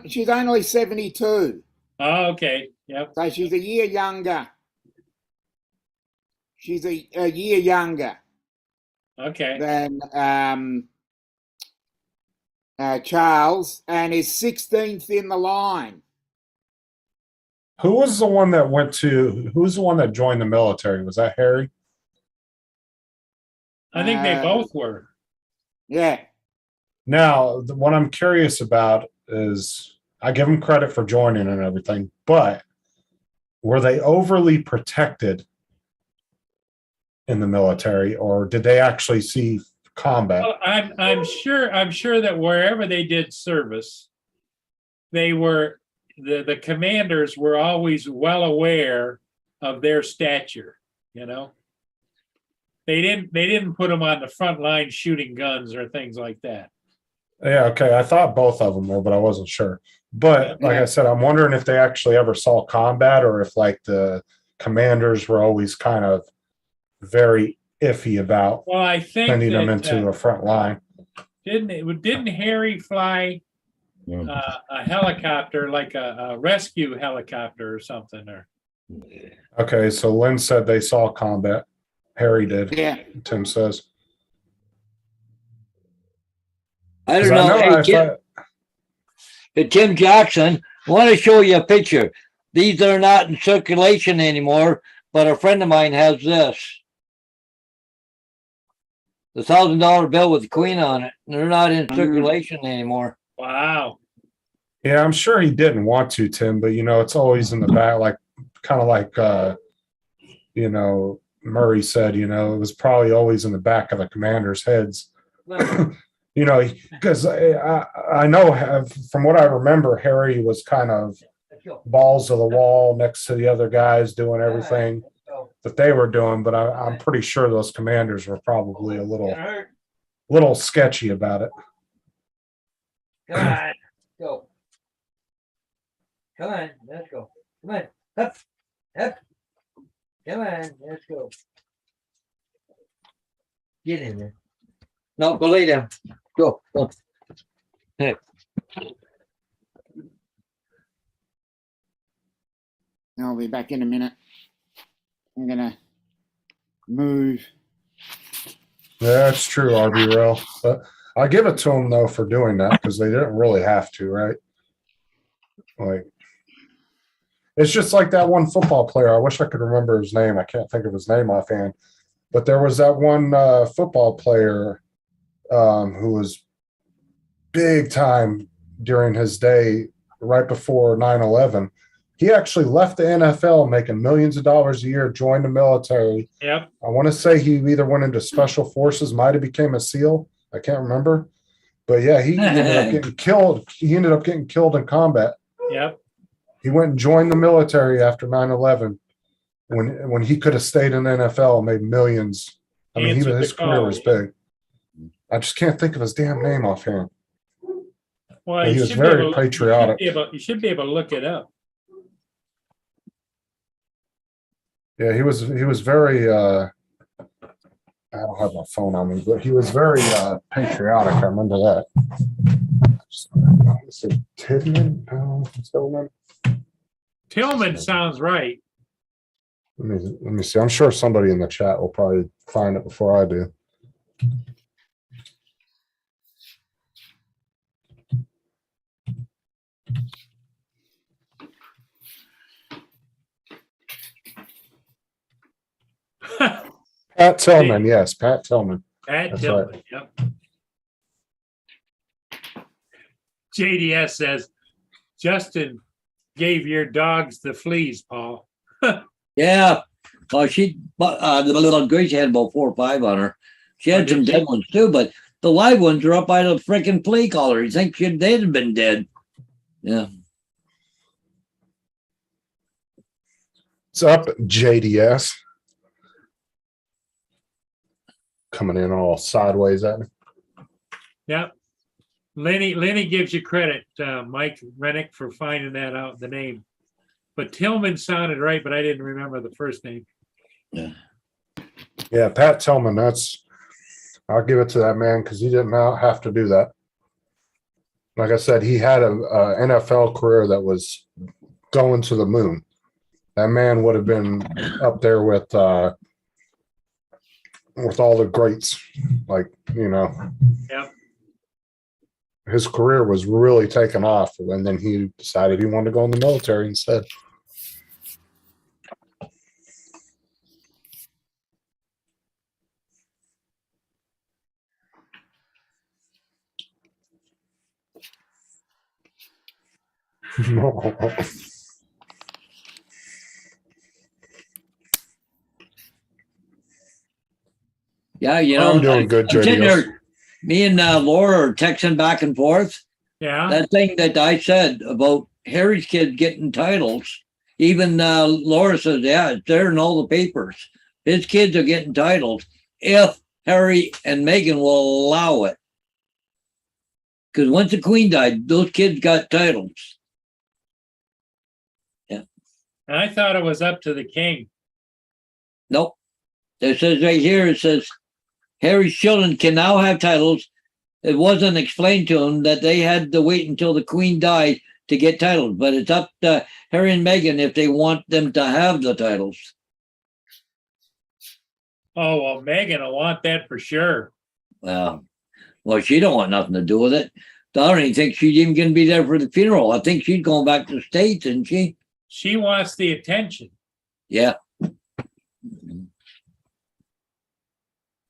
[SPEAKER 6] She's only 72,
[SPEAKER 1] Oh, okay. Yep.
[SPEAKER 6] so she's a year younger. She's a year younger
[SPEAKER 1] Okay.
[SPEAKER 6] than Charles, and is 16th in the line.
[SPEAKER 7] Who was the one that who's the one that joined the military? Was that Harry?
[SPEAKER 1] I think they both were.
[SPEAKER 6] Yeah.
[SPEAKER 7] Now, what I'm curious about is I give them credit for joining and everything, but were they overly protected in the military, or did they actually see combat?
[SPEAKER 1] Well, I'm sure that wherever they did service, they were the commanders were always well aware of their stature. They didn't put them on the front line shooting guns or things like that.
[SPEAKER 7] Yeah, okay. I thought both of them were, but I wasn't sure. But like I said, I'm wondering if they actually ever saw combat, or if like the commanders were always kind of very iffy about
[SPEAKER 1] Well, I think
[SPEAKER 7] sending them
[SPEAKER 1] that,
[SPEAKER 7] into a front line.
[SPEAKER 1] didn't Harry fly a helicopter, like a rescue helicopter or something? Or
[SPEAKER 7] Okay, so Lynn said they saw combat. Harry did.
[SPEAKER 6] Yeah.
[SPEAKER 7] Tim says.
[SPEAKER 4] I
[SPEAKER 7] 'Cause
[SPEAKER 4] don't know.
[SPEAKER 7] I
[SPEAKER 4] Hey,
[SPEAKER 7] thought-
[SPEAKER 4] Tim Jackson, I want to show you a picture. These are not in circulation anymore, but a friend of mine has this. The $1,000 bill with the Queen on it. They're not in circulation anymore.
[SPEAKER 1] wow.
[SPEAKER 7] Yeah, I'm sure he didn't want to, Tim, but it's always in the back, like kind of like Murray said, it was probably always in the back of the commanders' heads. Because I know from what I remember, Harry was kind of balls to the wall next to the other guys doing everything that they were doing, but I'm pretty sure those commanders were probably a little sketchy about it.
[SPEAKER 4] Come on, go. Come on, let's go. Come on, up, up. Come on, let's go. Get in there. No, go lay down. Go. Hey.
[SPEAKER 6] I'll be back in a minute. I'm gonna move.
[SPEAKER 7] Yeah, that's true, RB Rail. But I give it to them though for doing that, because they didn't really have to, right? Like, it's just like that one football player. I wish I could remember his name. I can't think of his name offhand. But there was that one football player who was big time during his day, right before 9/11. He actually left the NFL making millions of dollars a year, joined the military.
[SPEAKER 1] Yep.
[SPEAKER 7] I want to say he either went into special forces, might have became a SEAL. I can't remember. But yeah, he ended up getting killed. He ended up getting killed in combat.
[SPEAKER 1] Yep.
[SPEAKER 7] He went and joined the military after 9/11 when he could have stayed in the NFL and made millions. I mean,
[SPEAKER 1] Answered
[SPEAKER 7] his
[SPEAKER 1] the
[SPEAKER 7] career
[SPEAKER 1] call.
[SPEAKER 7] was big. I just can't think of his damn name offhand.
[SPEAKER 1] Well,
[SPEAKER 7] He
[SPEAKER 1] you
[SPEAKER 7] was
[SPEAKER 1] should be
[SPEAKER 7] very
[SPEAKER 1] able-
[SPEAKER 7] patriotic.
[SPEAKER 1] You should be able to look it up.
[SPEAKER 7] Yeah, he was very I don't have my phone on me, but he was very patriotic. I remember that. Is it Tidman? Tillman?
[SPEAKER 1] Tillman sounds right.
[SPEAKER 7] Let me see. I'm sure somebody in the chat will probably find it before I do. Pat Tillman, yes, Pat Tillman.
[SPEAKER 1] Pat
[SPEAKER 7] That's
[SPEAKER 1] Tillman, yep. JDS says, Justin gave your dogs the fleas, Paul.
[SPEAKER 4] Yeah. Oh, the little Grace had about 4 or 5 on her. She had some dead ones too, but the live ones are up by the freaking flea collar. You think they'd have been dead? Yeah.
[SPEAKER 7] It's up JDS. Coming in all sideways at me.
[SPEAKER 1] Yep. Lenny gives you credit, Mike Rennick, for finding that out, the name. But Tillman sounded right, but I didn't remember the first name.
[SPEAKER 7] Yeah, Pat Tillman, I'll give it to that man because he did not have to do that. Like I said, he had a NFL career that was going to the moon. That man would have been up there with all the greats. Like,
[SPEAKER 1] Yep.
[SPEAKER 7] his career was really taking off, and then he decided he wanted to go in the military instead.
[SPEAKER 4] Yeah,
[SPEAKER 7] I'm doing good,
[SPEAKER 4] I'm sitting
[SPEAKER 7] JDS.
[SPEAKER 4] there, me and Laura are texting back and forth.
[SPEAKER 1] Yeah.
[SPEAKER 4] That thing that I said about Harry's kid getting titles, even Laura says, yeah, it's there in all the papers. His kids are getting titles if Harry and Meghan will allow it. Because once the Queen died, those kids got titles.
[SPEAKER 1] I thought it was up to the king.
[SPEAKER 4] Nope. It says right here, it says Harry's children can now have titles. It wasn't explained to them that they had to wait until the Queen died to get titles, but it's up to Harry and Meghan if they want them to have the titles.
[SPEAKER 1] Oh, well, Megan will want that for sure.
[SPEAKER 4] Well, she don't want nothing to do with it. I don't even think she's even going to be there for the funeral. I think she's going back to the States, isn't she?
[SPEAKER 1] She wants the attention.
[SPEAKER 4] Yeah.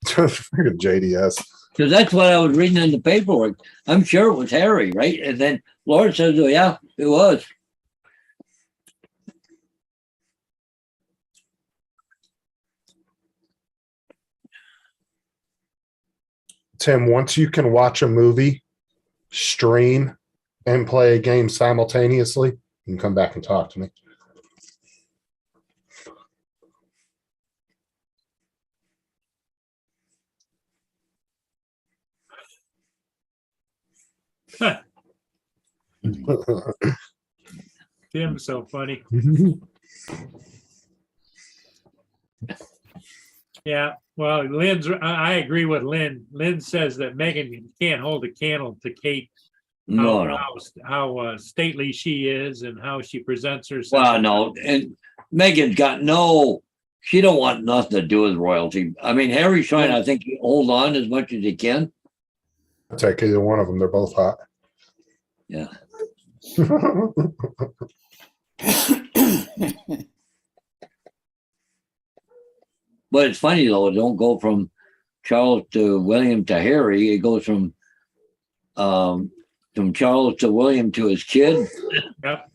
[SPEAKER 7] JDS.
[SPEAKER 4] Because that's what I was reading in the paperwork. I'm sure it was Harry, right? And then Laura says, oh, yeah, it was.
[SPEAKER 7] Tim, once you can watch a movie, stream, and play a game simultaneously, you can come back and talk to me.
[SPEAKER 1] Tim's so funny. Yeah, well, I agree with Lynn. Lynn says that Megan can't hold a candle to Kate.
[SPEAKER 4] No.
[SPEAKER 1] How stately she is and how she presents herself.
[SPEAKER 4] Well, no. And Megan's got she don't want nothing to do with royalty. I mean, Harry's trying, I think, to hold on as much as he can.
[SPEAKER 7] I'll take either one of them. They're both hot.
[SPEAKER 4] Yeah. But it's funny though, it don't go from Charles to William to Harry. It goes from Charles to William to his kid.
[SPEAKER 1] Yep.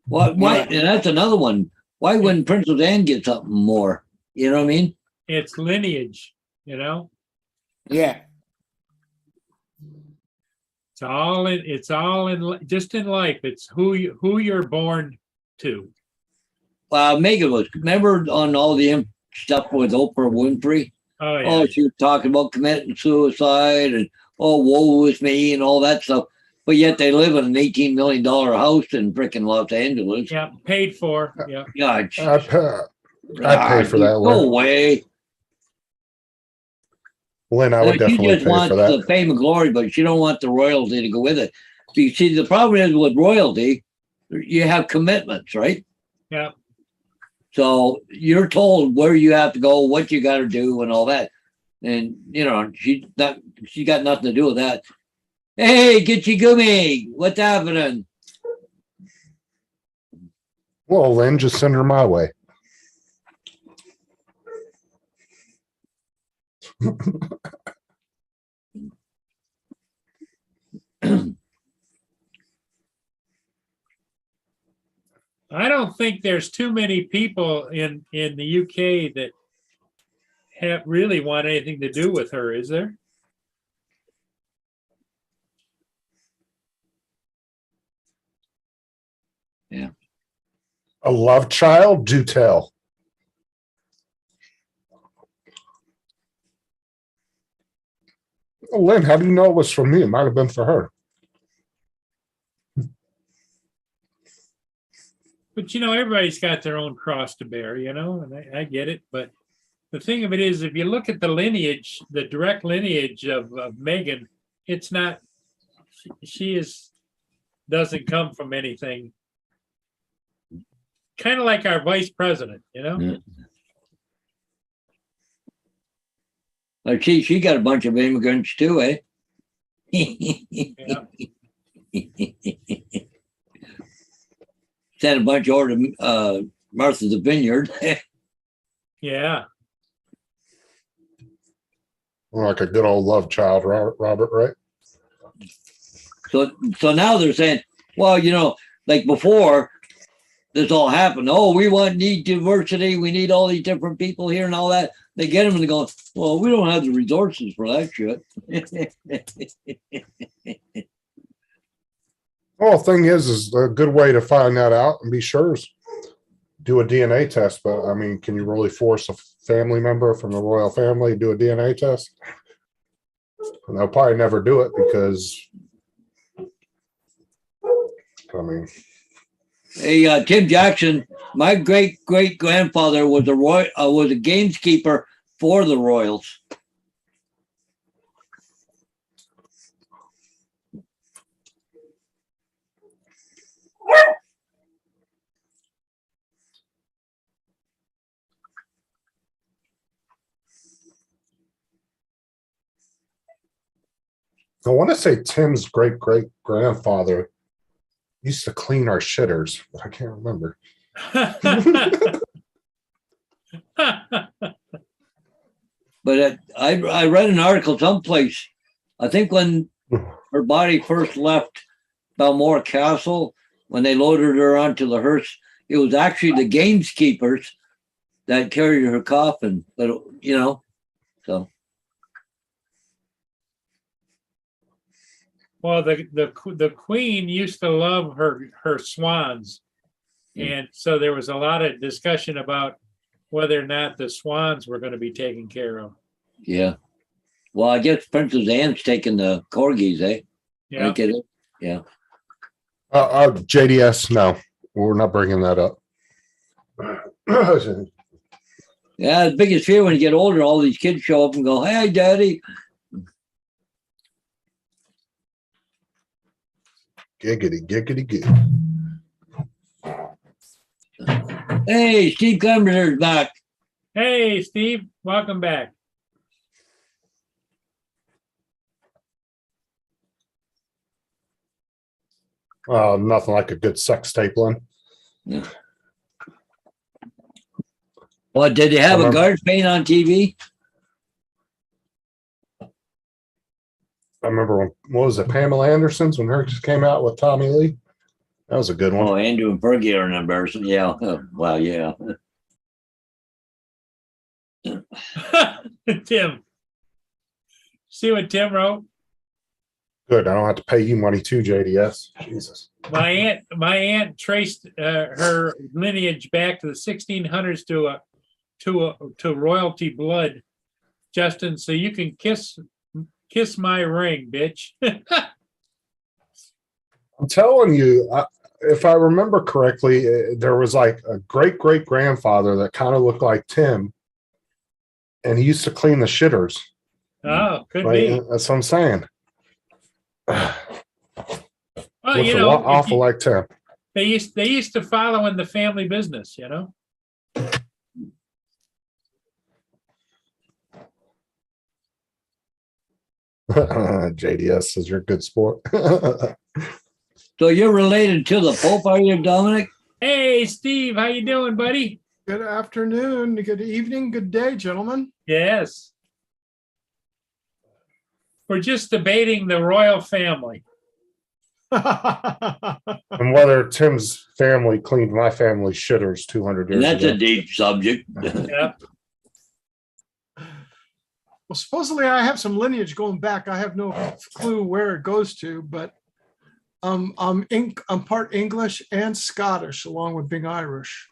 [SPEAKER 4] Why? And that's another one. Why wouldn't Princess Anne get something more? You know what I mean?
[SPEAKER 1] It's lineage,
[SPEAKER 6] Yeah.
[SPEAKER 1] It's all in just in life. It's who you're born to.
[SPEAKER 4] Megan was, remember on all the stuff with Oprah Winfrey?
[SPEAKER 1] Oh yeah.
[SPEAKER 4] Oh, she was talking about committing suicide and woe is me and all that stuff. But yet they live in an $18 million house in freaking Los Angeles.
[SPEAKER 1] Yeah, paid for. Yeah.
[SPEAKER 4] God,
[SPEAKER 7] I paid for that.
[SPEAKER 4] Go away.
[SPEAKER 7] Lynn, I would
[SPEAKER 4] She
[SPEAKER 7] definitely
[SPEAKER 4] just
[SPEAKER 7] pay
[SPEAKER 4] wants
[SPEAKER 7] for
[SPEAKER 4] the
[SPEAKER 7] that.
[SPEAKER 4] fame and glory, but she don't want the royalty to go with it. So you see, the problem is with royalty, you have commitments, right?
[SPEAKER 1] Yeah.
[SPEAKER 4] So you're told where you have to go, what you got to do, and all that. And she got nothing to do with that. Hey, get your gummy. What's happening?
[SPEAKER 7] Well, Lynn, just send her my way.
[SPEAKER 1] I don't think there's too many people in the UK that really want anything to do with her, is there?
[SPEAKER 4] Yeah.
[SPEAKER 7] A love child? Do tell. Oh, Lynn, how do you know it was from me? It might have been for her.
[SPEAKER 1] But everybody's got their own cross to bear, and I get it. But the thing of it is, if you look at the lineage, the direct lineage of Megan, it's not, she doesn't come from anything. Kind of like our vice president,
[SPEAKER 4] Yeah. Like she got a bunch of immigrants too, eh?
[SPEAKER 1] Yeah.
[SPEAKER 4] Sent a bunch over to Martha's Vineyard.
[SPEAKER 1] Yeah.
[SPEAKER 7] Like a good old love child, Robert, right?
[SPEAKER 4] So now they're saying, well, like before this all happened, oh, we need diversity, we need all these different people here and all that. They get them and they go, well, we don't have the resources for that shit.
[SPEAKER 7] Well, the thing is a good way to find that out and be sure is do a DNA test. But I mean, can you really force a family member from the royal family to do a DNA test? And they'll probably never do it because, I mean,
[SPEAKER 4] Hey, Tim Jackson, my great grandfather was a gameskeeper for the Royals.
[SPEAKER 7] I want to say Tim's great grandfather used to clean our shitters, but I can't remember.
[SPEAKER 4] But I read an article someplace, I think when her body first left Balmore Castle, when they loaded her onto the hearse, it was actually the gameskeepers that carried her coffin. But so.
[SPEAKER 1] Well, the queen used to love her swans, and so there was a lot of discussion about whether or not the swans were going to be taken care of.
[SPEAKER 4] Yeah. Well, I guess Princess Anne's taking the corgis, eh?
[SPEAKER 1] Yeah.
[SPEAKER 4] I get it. Yeah.
[SPEAKER 7] JDS, no, we're not bringing that up.
[SPEAKER 4] Yeah, the biggest fear when you get older, all these kids show up and go, "Hey, Daddy."
[SPEAKER 7] Giggity, giggity, gig.
[SPEAKER 4] Hey, Steve Clemmer's back.
[SPEAKER 1] Hey, Steve, welcome back.
[SPEAKER 7] Nothing like a good sex tape, Lynn.
[SPEAKER 4] Well, did they have a guard paint on TV?
[SPEAKER 7] I remember when, what was it, Pamela Anderson's when her just came out with Tommy Lee? That was a good one.
[SPEAKER 4] Oh, Andrew and Fergie are embarrassing. Yeah. Well, yeah.
[SPEAKER 1] Tim. See what Tim wrote?
[SPEAKER 7] Good. I don't have to pay you money too, JDS. Jesus.
[SPEAKER 1] My aunt traced her lineage back to the 1600s to royalty blood, Justin. So you can kiss my ring, bitch.
[SPEAKER 7] I'm telling you, if I remember correctly, there was like a great grandfather that kind of looked like Tim, and he used to clean the shitters.
[SPEAKER 1] Oh, could
[SPEAKER 7] Right?
[SPEAKER 1] be.
[SPEAKER 7] That's what I'm saying.
[SPEAKER 1] Well,
[SPEAKER 7] Looks a lot awful like Tim.
[SPEAKER 1] they used to follow in the family business,
[SPEAKER 7] JDS says you're a good sport.
[SPEAKER 4] So you're related to the Pope, are you, Dominic?
[SPEAKER 1] Hey, Steve, how you doing, buddy?
[SPEAKER 8] Good afternoon, good evening, good day, gentlemen.
[SPEAKER 1] Yes. We're just debating the royal family.
[SPEAKER 7] And whether Tim's family cleaned my family's shitters 200 years
[SPEAKER 4] And that's
[SPEAKER 7] ago.
[SPEAKER 4] a deep subject.
[SPEAKER 1] Yeah.
[SPEAKER 8] Well, supposedly I have some lineage going back. I have no clue where it goes to, but I'm part English and Scottish, along with being Irish.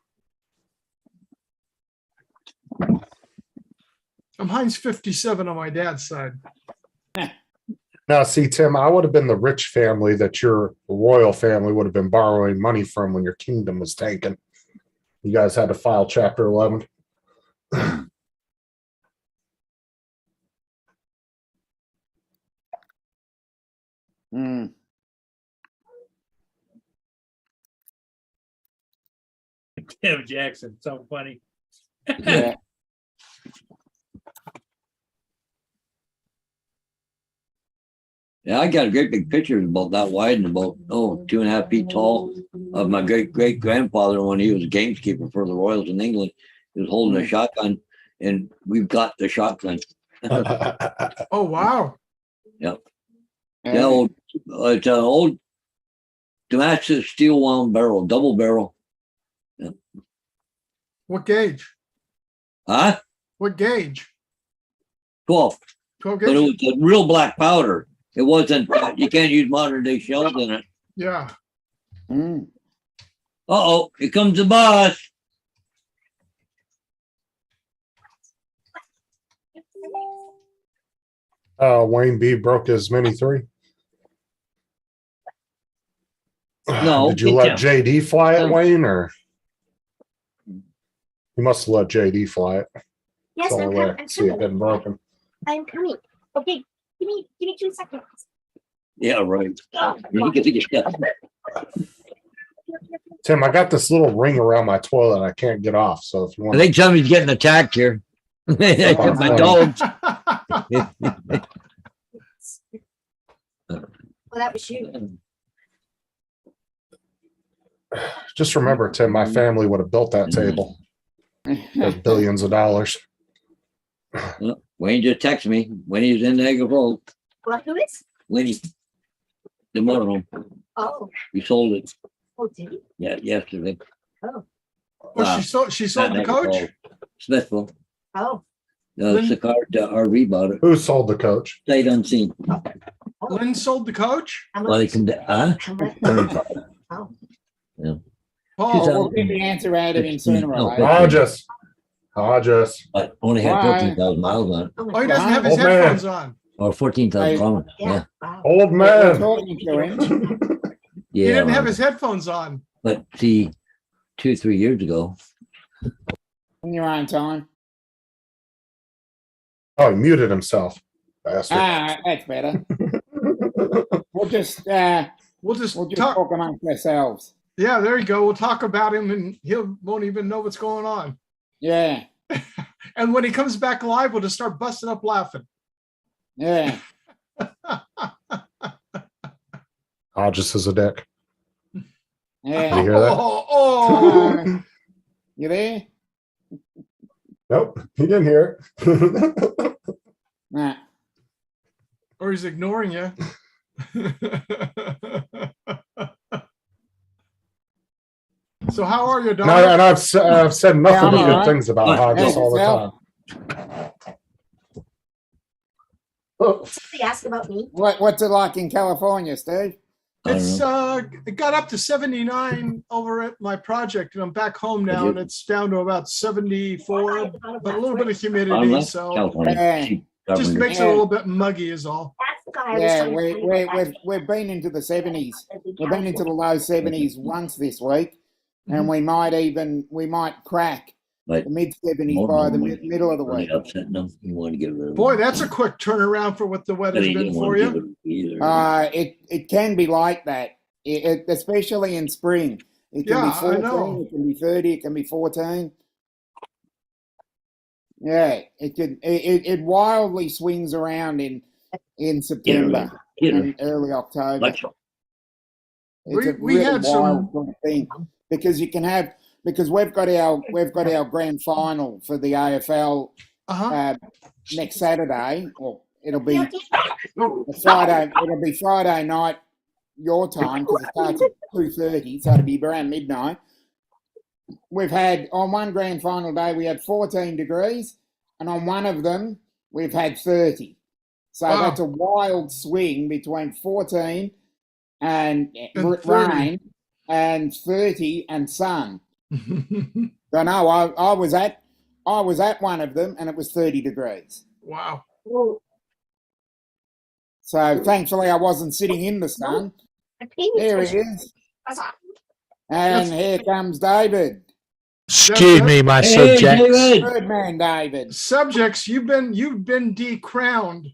[SPEAKER 8] I'm Heinz 57 on my dad's side.
[SPEAKER 7] Now, see, Tim, I would have been the rich family that your royal family would have been borrowing money from when your kingdom was taken. You guys had to file Chapter 11.
[SPEAKER 6] Hmm.
[SPEAKER 1] Tim Jackson, so funny.
[SPEAKER 6] Yeah.
[SPEAKER 4] Yeah, I got a great big picture about that wide and about 2.5 feet tall of my great grandfather when he was a gameskeeper for the Royals in England. He was holding a shotgun, and we've got the shotgun.
[SPEAKER 8] Oh, wow.
[SPEAKER 4] Yeah, it's an old Damascus steel wound barrel, double barrel.
[SPEAKER 8] What gauge?
[SPEAKER 4] Huh?
[SPEAKER 8] What gauge?
[SPEAKER 4] 12.
[SPEAKER 8] 12
[SPEAKER 4] But it
[SPEAKER 8] gauge?
[SPEAKER 4] was a real black powder. It wasn't, you can't use modern day shells in it.
[SPEAKER 8] Yeah.
[SPEAKER 6] Hmm.
[SPEAKER 4] Uh-oh, here comes the boss.
[SPEAKER 7] Wayne B broke his mini 3.
[SPEAKER 4] No,
[SPEAKER 7] Did you
[SPEAKER 4] get
[SPEAKER 7] let
[SPEAKER 4] down.
[SPEAKER 7] JD fly it,
[SPEAKER 4] No.
[SPEAKER 7] Wayne, or you must have let JD fly it?
[SPEAKER 9] Yes,
[SPEAKER 7] That's the
[SPEAKER 9] I'm,
[SPEAKER 7] only way I
[SPEAKER 9] I'm
[SPEAKER 7] can see it
[SPEAKER 9] coming.
[SPEAKER 7] getting broken.
[SPEAKER 9] I'm coming. Okay, give me 2 seconds.
[SPEAKER 4] Yeah, right.
[SPEAKER 9] Oh,
[SPEAKER 4] You can take a step.
[SPEAKER 7] Tim, I got this little ring around my toilet I can't get off. So if you
[SPEAKER 4] I
[SPEAKER 7] want
[SPEAKER 4] think somebody's getting attacked here. My dog.
[SPEAKER 9] Well, that was you.
[SPEAKER 7] just remember, Tim, my family would have built that table for billions of dollars.
[SPEAKER 4] Wayne just texted me when he was in Niagara Falls.
[SPEAKER 9] Well, who is?
[SPEAKER 4] Winnie, the motorhome,
[SPEAKER 9] Oh,
[SPEAKER 4] we sold it.
[SPEAKER 9] oh, did he?
[SPEAKER 4] Yeah, yesterday.
[SPEAKER 8] Oh, she sold the
[SPEAKER 4] Not Niagara
[SPEAKER 8] coach?
[SPEAKER 4] Falls, Smithville.
[SPEAKER 9] Oh,
[SPEAKER 4] Sicard RV bought it.
[SPEAKER 7] Who sold the coach?
[SPEAKER 4] Sight unseen.
[SPEAKER 8] Lynn sold the coach?
[SPEAKER 9] how
[SPEAKER 4] Well, they
[SPEAKER 9] much?
[SPEAKER 4] come down, huh?
[SPEAKER 9] How much? Oh,
[SPEAKER 8] Paul,
[SPEAKER 6] We'll get the answer out of him sooner or
[SPEAKER 4] No,
[SPEAKER 6] later.
[SPEAKER 7] Hodges.
[SPEAKER 4] But only had
[SPEAKER 6] Why?
[SPEAKER 4] 14,000 miles on it,
[SPEAKER 9] oh, my
[SPEAKER 8] oh, he
[SPEAKER 9] God.
[SPEAKER 8] doesn't have his
[SPEAKER 7] Oh, man.
[SPEAKER 8] headphones on.
[SPEAKER 4] or 14,000 kilometers.
[SPEAKER 9] Yeah,
[SPEAKER 4] Yeah,
[SPEAKER 9] wow.
[SPEAKER 7] Old
[SPEAKER 6] We're
[SPEAKER 7] man.
[SPEAKER 6] talking to him.
[SPEAKER 8] He
[SPEAKER 4] yeah.
[SPEAKER 8] didn't have
[SPEAKER 4] right.
[SPEAKER 8] his headphones on.
[SPEAKER 4] But see, 2-3 years ago,
[SPEAKER 6] In your own time.
[SPEAKER 7] Oh, he muted himself. Bastard.
[SPEAKER 6] That's better. We'll just
[SPEAKER 8] We'll just
[SPEAKER 6] talk
[SPEAKER 8] talk.
[SPEAKER 6] amongst ourselves.
[SPEAKER 8] Yeah, there you go. We'll talk about him and he won't even know what's going on.
[SPEAKER 6] Yeah,
[SPEAKER 8] And when he comes back live, we'll just start busting up laughing.
[SPEAKER 6] yeah.
[SPEAKER 7] Hodges is a dick.
[SPEAKER 6] Yeah.
[SPEAKER 7] You hear that?
[SPEAKER 8] Oh,
[SPEAKER 6] You there?
[SPEAKER 7] Nope, he didn't hear it.
[SPEAKER 6] Nah.
[SPEAKER 8] or he's ignoring you. So how are you,
[SPEAKER 7] No,
[SPEAKER 8] Don?
[SPEAKER 7] and I've said nothing
[SPEAKER 6] Yeah, I'm
[SPEAKER 7] but good
[SPEAKER 6] alright.
[SPEAKER 7] things about
[SPEAKER 4] Good.
[SPEAKER 7] Hodges
[SPEAKER 6] Hey,
[SPEAKER 7] all the
[SPEAKER 6] yourself?
[SPEAKER 7] time. Oh,
[SPEAKER 9] He asked about me.
[SPEAKER 6] What's it like in California, Steve?
[SPEAKER 4] I don't
[SPEAKER 8] It's
[SPEAKER 4] know.
[SPEAKER 8] it got up to 79 over at my project, and I'm back home now, and it's down to about 74, but a little bit of
[SPEAKER 4] I
[SPEAKER 8] humidity,
[SPEAKER 4] love
[SPEAKER 8] so
[SPEAKER 4] California.
[SPEAKER 6] Yeah.
[SPEAKER 4] Cheap
[SPEAKER 8] just
[SPEAKER 4] government.
[SPEAKER 8] makes it a little bit muggy is all.
[SPEAKER 9] That's the guy I was
[SPEAKER 6] Yeah,
[SPEAKER 9] trying to tell you about.
[SPEAKER 6] we've been into the 70s. We've been into the low 70s once this week, and we might crack
[SPEAKER 4] But
[SPEAKER 6] the mid 70s by the middle of the week.
[SPEAKER 4] Upset them. You want to get rid of
[SPEAKER 8] Boy,
[SPEAKER 4] them.
[SPEAKER 8] that's a quick turnaround for what the
[SPEAKER 4] But
[SPEAKER 8] weather's
[SPEAKER 4] he
[SPEAKER 8] been
[SPEAKER 4] didn't
[SPEAKER 8] for
[SPEAKER 4] want to
[SPEAKER 8] you.
[SPEAKER 4] give it either.
[SPEAKER 6] It can be like that, especially in spring. It can
[SPEAKER 8] Yeah,
[SPEAKER 6] be
[SPEAKER 8] I
[SPEAKER 6] 14,
[SPEAKER 8] know.
[SPEAKER 6] it can be 30, it can be 14. Yeah, it wildly swings around in September
[SPEAKER 4] Get her.
[SPEAKER 6] and early October.
[SPEAKER 4] Like,
[SPEAKER 6] It's a
[SPEAKER 8] We
[SPEAKER 6] really
[SPEAKER 8] had some-
[SPEAKER 6] wild sort of thing because we've got our grand final for the AFL
[SPEAKER 8] Uh-huh.
[SPEAKER 6] next Saturday. Or it'll be Friday. It'll be Friday night your time because it starts at 2:30, so it'll be around midnight. We've had on one grand final day we had 14 degrees, and on one of them we've had 30. So
[SPEAKER 8] Wow.
[SPEAKER 6] that's a wild swing between 14 and
[SPEAKER 8] And 30.
[SPEAKER 6] rain and 30 and sun. So no, I was at one of them and it was 30 degrees.
[SPEAKER 8] Wow.
[SPEAKER 6] So thankfully I wasn't sitting in the sun. There he is. And here comes David.
[SPEAKER 10] Excuse me, my
[SPEAKER 4] Hey,
[SPEAKER 10] subjects.
[SPEAKER 4] David.
[SPEAKER 6] Birdman David.
[SPEAKER 8] Subjects, you've been decrowned.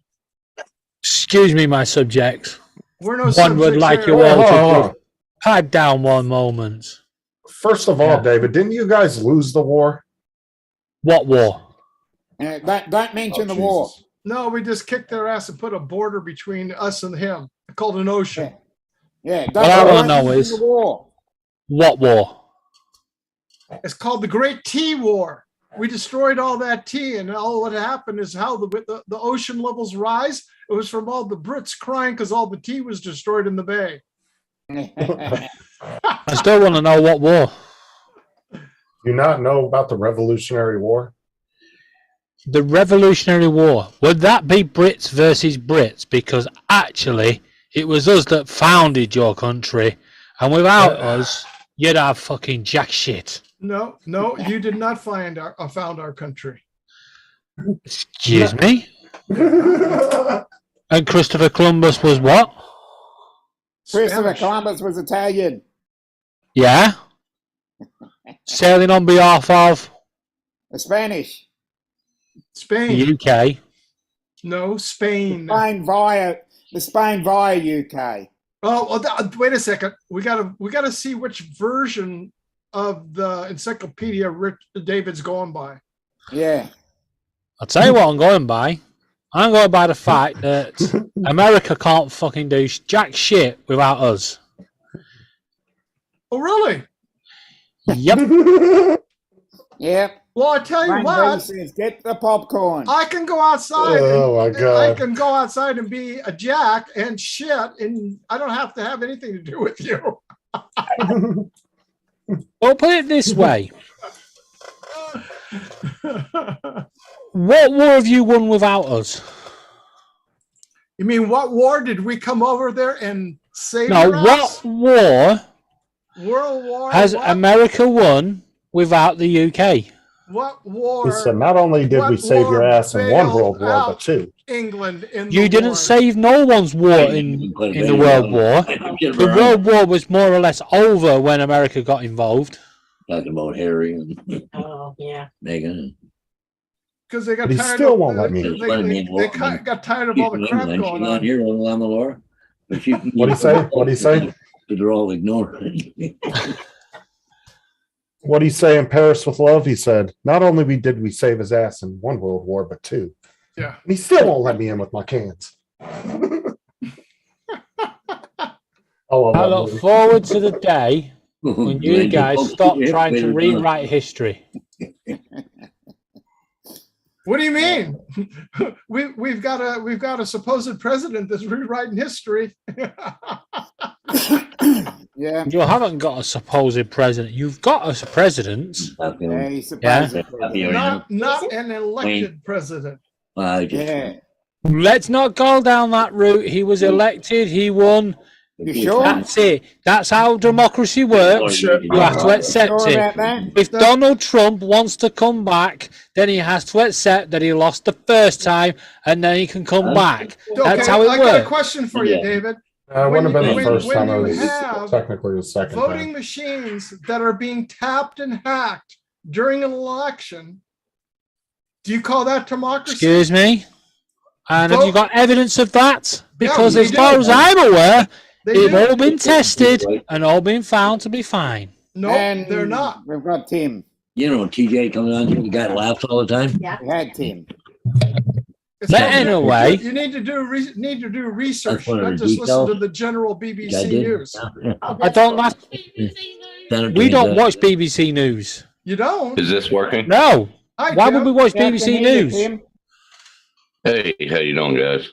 [SPEAKER 10] Excuse me, my subjects.
[SPEAKER 8] We're no
[SPEAKER 10] One would
[SPEAKER 8] subjects
[SPEAKER 10] like
[SPEAKER 8] here.
[SPEAKER 10] you all
[SPEAKER 7] Hold
[SPEAKER 10] to
[SPEAKER 7] on.
[SPEAKER 10] pipe down one moment.
[SPEAKER 7] First of all,
[SPEAKER 10] Yeah.
[SPEAKER 7] David, didn't you guys lose the war?
[SPEAKER 10] What war?
[SPEAKER 6] Don't mention
[SPEAKER 7] Oh,
[SPEAKER 6] the war.
[SPEAKER 7] Jesus.
[SPEAKER 8] No, we just kicked their ass and put a border between us and him, called an ocean.
[SPEAKER 6] Yeah,
[SPEAKER 10] What I wanna
[SPEAKER 6] don't
[SPEAKER 10] know
[SPEAKER 6] mention
[SPEAKER 10] is-
[SPEAKER 6] the war.
[SPEAKER 10] What war?
[SPEAKER 8] It's called the Great Tea War. We destroyed all that tea, and all what happened is how the ocean levels rise. It was from all the Brits crying because all the tea was destroyed in the bay.
[SPEAKER 10] I still want to know what war.
[SPEAKER 7] You not know about the Revolutionary War?
[SPEAKER 10] The Revolutionary War. Would that be Brits versus Brits? Because actually, it was us that founded your country, and without us, you'd have fucking jack shit.
[SPEAKER 8] No, you did not found our country.
[SPEAKER 10] Excuse me? And Christopher Columbus was what?
[SPEAKER 6] Christopher
[SPEAKER 8] Spanish.
[SPEAKER 6] Columbus was Italian.
[SPEAKER 10] Yeah? Sailing on behalf of
[SPEAKER 6] Spanish.
[SPEAKER 8] Spain.
[SPEAKER 10] the UK.
[SPEAKER 8] No, Spain.
[SPEAKER 6] Spain via UK.
[SPEAKER 8] Wait a second. We gotta see which version of the encyclopedia David's going by.
[SPEAKER 6] Yeah.
[SPEAKER 10] I'll tell you what I'm going by. I'm going by the fact that America can't fucking do jack shit without us.
[SPEAKER 8] Oh, really?
[SPEAKER 10] Yep.
[SPEAKER 6] Yep.
[SPEAKER 8] Well, I tell you
[SPEAKER 6] Wayne
[SPEAKER 8] what.
[SPEAKER 6] Reed says, get the popcorn.
[SPEAKER 8] I can go outside.
[SPEAKER 7] Oh, my God.
[SPEAKER 8] I can go outside and be a jack and shit, and I don't have to have anything to do with you.
[SPEAKER 10] Well, put it this way. What war have you won without us?
[SPEAKER 8] You mean what war did we come over there and save?
[SPEAKER 10] No,
[SPEAKER 8] your
[SPEAKER 10] what
[SPEAKER 8] ass?
[SPEAKER 10] war
[SPEAKER 8] World War?
[SPEAKER 10] has
[SPEAKER 8] what?
[SPEAKER 10] America won without the UK?
[SPEAKER 8] What war?
[SPEAKER 7] He said, not only did we
[SPEAKER 8] What
[SPEAKER 7] save your
[SPEAKER 8] war
[SPEAKER 7] ass in one
[SPEAKER 8] bailed
[SPEAKER 7] world war,
[SPEAKER 8] out
[SPEAKER 7] but two.
[SPEAKER 8] England in
[SPEAKER 10] You
[SPEAKER 8] the
[SPEAKER 10] didn't
[SPEAKER 8] war?
[SPEAKER 10] save no one's war in the World War. The World War was more or less over when America got involved.
[SPEAKER 4] Talking about Harry and
[SPEAKER 9] Oh, yeah.
[SPEAKER 4] Meghan.
[SPEAKER 8] Because they got
[SPEAKER 7] But he
[SPEAKER 8] tired.
[SPEAKER 7] still
[SPEAKER 8] of,
[SPEAKER 7] won't let me.
[SPEAKER 8] They got tired of all the crap going
[SPEAKER 4] She's not
[SPEAKER 8] on.
[SPEAKER 4] here on Lama Laura. But she,
[SPEAKER 7] What'd he say? What'd he say?
[SPEAKER 4] They're all ignoring.
[SPEAKER 7] What he say in Paris with Love? He said, not only did we save his ass in one world war, but two.
[SPEAKER 8] Yeah.
[SPEAKER 7] And he still won't let me in with my cans. Oh,
[SPEAKER 10] I look forward to the day when you guys stop trying to rewrite history.
[SPEAKER 8] What do you mean? We've got a supposed president that's rewriting history.
[SPEAKER 6] Yeah.
[SPEAKER 10] You haven't got a supposed president. You've got a president.
[SPEAKER 6] Yeah, he's
[SPEAKER 10] Yeah.
[SPEAKER 6] supposed
[SPEAKER 8] Not an elected president.
[SPEAKER 6] Yeah.
[SPEAKER 10] Let's not go down that route. He was elected. He won.
[SPEAKER 6] You sure?
[SPEAKER 10] That's it. That's how democracy works. You have to accept
[SPEAKER 6] Sure
[SPEAKER 10] it.
[SPEAKER 6] about that?
[SPEAKER 10] If Donald Trump wants to come back, then he has to accept that he lost the first time, and then he can come back. That's
[SPEAKER 8] Okay,
[SPEAKER 10] how it
[SPEAKER 8] I got a
[SPEAKER 10] works.
[SPEAKER 8] question for you, David.
[SPEAKER 7] It wouldn't have been the
[SPEAKER 8] When-
[SPEAKER 7] first
[SPEAKER 8] when
[SPEAKER 7] time. It
[SPEAKER 8] you
[SPEAKER 7] was
[SPEAKER 8] have
[SPEAKER 7] technically the second
[SPEAKER 8] Voting
[SPEAKER 7] time.
[SPEAKER 8] machines that are being tapped and hacked during an election. Do you call that democracy?
[SPEAKER 10] Excuse me? And have you got evidence of that? Because
[SPEAKER 8] they
[SPEAKER 10] as far
[SPEAKER 8] do.
[SPEAKER 10] as I'm aware,
[SPEAKER 8] They
[SPEAKER 10] they've
[SPEAKER 8] do.
[SPEAKER 10] all been tested and all been found to be fine.
[SPEAKER 8] No,
[SPEAKER 6] And
[SPEAKER 8] they're not.
[SPEAKER 6] We've got Tim.
[SPEAKER 4] You know, TJ comes on here, the guy laughs all the time.
[SPEAKER 6] We had Tim.
[SPEAKER 8] It's
[SPEAKER 10] But
[SPEAKER 8] called-
[SPEAKER 10] anyway-
[SPEAKER 8] you need to do research,
[SPEAKER 4] That's one of
[SPEAKER 8] not
[SPEAKER 4] the
[SPEAKER 8] just listen
[SPEAKER 4] details.
[SPEAKER 8] to the general
[SPEAKER 4] I
[SPEAKER 8] BBC
[SPEAKER 4] did.
[SPEAKER 8] news.
[SPEAKER 10] I don't have, we don't watch BBC News.
[SPEAKER 8] You don't?
[SPEAKER 11] Is this working?
[SPEAKER 10] No.
[SPEAKER 8] I
[SPEAKER 10] Why
[SPEAKER 8] do.
[SPEAKER 10] would we watch
[SPEAKER 6] Yeah,
[SPEAKER 10] BBC
[SPEAKER 6] can hear you,
[SPEAKER 10] News?
[SPEAKER 6] Tim.
[SPEAKER 11] Hey, how you doing, guys?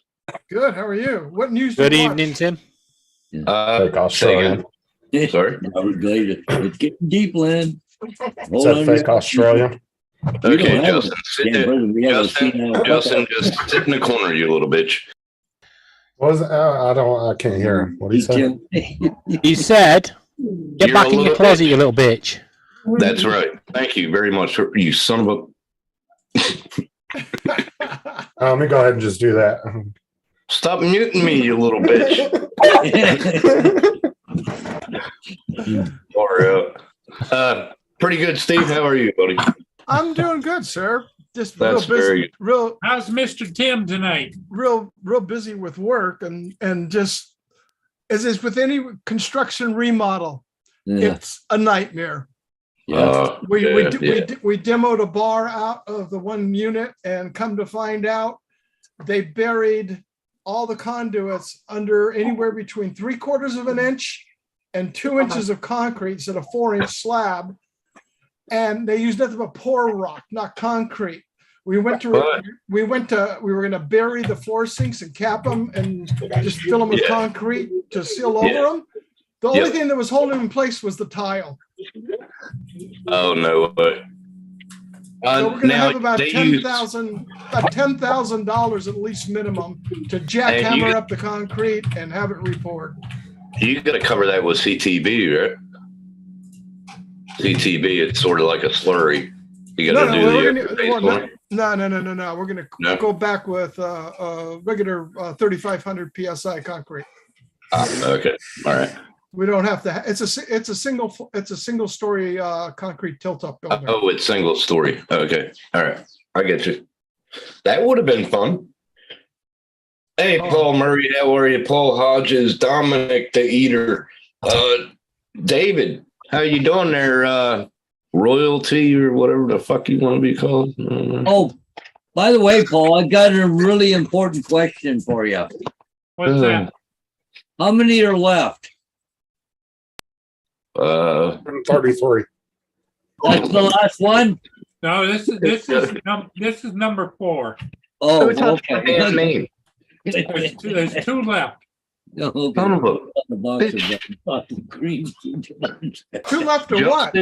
[SPEAKER 8] Good. How are you? What news?
[SPEAKER 10] Good
[SPEAKER 8] do you watch?
[SPEAKER 10] evening, Tim.
[SPEAKER 7] Like
[SPEAKER 11] Say
[SPEAKER 7] Australian.
[SPEAKER 11] again. Sorry.
[SPEAKER 4] Robert Glazer. It's getting deep, Lynn. Hold
[SPEAKER 7] Said
[SPEAKER 4] on.
[SPEAKER 7] fake Australian.
[SPEAKER 4] You
[SPEAKER 11] Okay,
[SPEAKER 4] don't have
[SPEAKER 11] Justin,
[SPEAKER 4] it. Dan Burton, we have a
[SPEAKER 11] Justin,
[SPEAKER 4] senile-
[SPEAKER 11] Justin, just sit in the corner, you little bitch.
[SPEAKER 7] I can't hear him. What did he say?
[SPEAKER 10] He said, "Get
[SPEAKER 11] You're
[SPEAKER 10] back
[SPEAKER 11] a
[SPEAKER 10] in your
[SPEAKER 11] little
[SPEAKER 10] closet,
[SPEAKER 11] bitch.
[SPEAKER 10] you little bitch."
[SPEAKER 11] That's right. Thank you very much, you son of a.
[SPEAKER 7] Let me go ahead and just do that.
[SPEAKER 11] Stop muting me, you little bitch. Pretty good, Steve. How are you, buddy?
[SPEAKER 8] I'm doing good, sir. Just
[SPEAKER 11] That's
[SPEAKER 8] real busy,
[SPEAKER 11] very good.
[SPEAKER 1] How's Mr. Tim tonight?
[SPEAKER 8] real busy with work and just as is with any construction remodel,
[SPEAKER 4] Yeah.
[SPEAKER 8] it's a nightmare. We demoed a bar out of the one unit, and come to find out, they buried all the conduits under anywhere between 3/4 of an inch and 2 inches of concrete instead of 4-inch slab. And they used nothing but pour rock, not concrete. We were going to bury the floor sinks and cap them and just fill them with concrete to seal over them. The only thing that was holding them in place was the tile.
[SPEAKER 11] Oh no! But
[SPEAKER 8] So we're going to have about
[SPEAKER 11] they use-
[SPEAKER 8] $10,000 at least minimum to jackhammer up the concrete and have it repoured.
[SPEAKER 11] You got to cover that with CTB, right? CTB, it's sort of like a slurry. You got to do the base one.
[SPEAKER 8] No. We're going to go back with regular 3,500 PSI concrete.
[SPEAKER 11] Okay, all right.
[SPEAKER 8] We don't have to. It's a single story concrete tilt up building.
[SPEAKER 11] Oh, it's single story. Okay, all right. I get you. That would have been fun. Hey, Paul Murray, how are you? Paul Hodges, Dominic the Eater, David, how you doing there? Royalty or whatever the fuck you want to be called.
[SPEAKER 4] Oh, by the way, Paul, I've got a really important question for you.
[SPEAKER 1] What's that?
[SPEAKER 4] How many are left?
[SPEAKER 7] 33.
[SPEAKER 4] That's the last one?
[SPEAKER 1] No, this is number 4.
[SPEAKER 4] Oh,
[SPEAKER 11] Who touched my damn
[SPEAKER 4] okay.
[SPEAKER 11] name?
[SPEAKER 1] There's 2 left.
[SPEAKER 4] Okay.
[SPEAKER 11] Son of a
[SPEAKER 4] The box of cream.
[SPEAKER 8] Two left or what?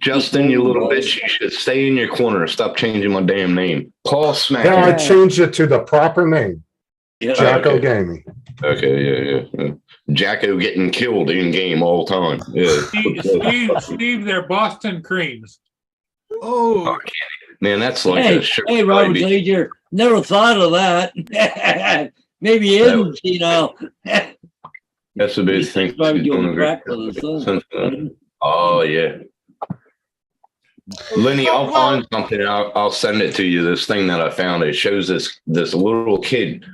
[SPEAKER 11] Justin, you little bitch, you should stay in your corner. Stop changing my damn name. Paul Smack.
[SPEAKER 7] Yeah, I changed it to the proper name. Jacko Gaming.
[SPEAKER 11] Okay, yeah. Jacko getting killed in game all the time. Yeah.
[SPEAKER 1] Steve, they're Boston creams.
[SPEAKER 8] Oh,
[SPEAKER 11] Man, that's like
[SPEAKER 4] Hey,
[SPEAKER 11] a shirt.
[SPEAKER 4] hey, Robert
[SPEAKER 11] baby.
[SPEAKER 4] Leger, never thought of that. Maybe he isn't, you know.
[SPEAKER 11] That's a big thing.
[SPEAKER 4] Probably doing crack for the sun.
[SPEAKER 11] Oh yeah. Lenny, I'll find something. And I'll send it to you. This thing that I found. It shows this little kid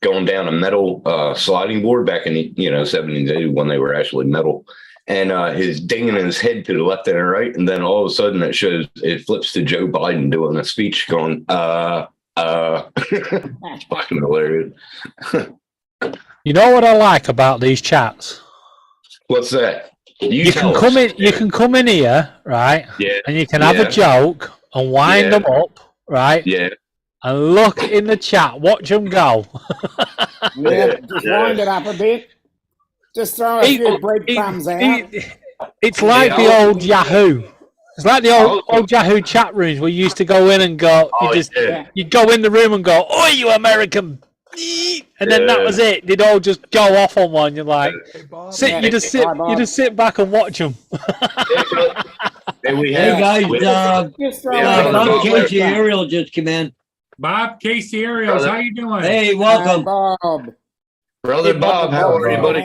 [SPEAKER 11] going down a metal sliding board back in the 70s when they were actually metal, and his dinging his head to the left and the right, and then all of a sudden it flips to Joe Biden doing a speech going it's fucking hilarious.
[SPEAKER 10] You know what I like about these chats?
[SPEAKER 11] What's that?
[SPEAKER 10] You can come in. You can come in here, right?
[SPEAKER 11] Yeah.
[SPEAKER 10] And you can have a joke and wind them up, right?
[SPEAKER 11] Yeah.
[SPEAKER 10] And look in the chat. Watch them go.
[SPEAKER 6] Yeah, just wind it up a bit. Just throw a few breadcrumbs out.
[SPEAKER 10] It's like the old Yahoo. It's like the old Yahoo chat rooms where you used to go in and go. You go in the room and go, "Oh, you American," and then that was it. They'd all just go off on one. You're like, you just sit back and watch them.
[SPEAKER 4] Hey guys, Bob Casey Ariel just came in.
[SPEAKER 1] Bob Casey Ariels, how you doing?
[SPEAKER 4] Hey, welcome.
[SPEAKER 6] Bob.
[SPEAKER 11] Brother Bob, how are you, buddy?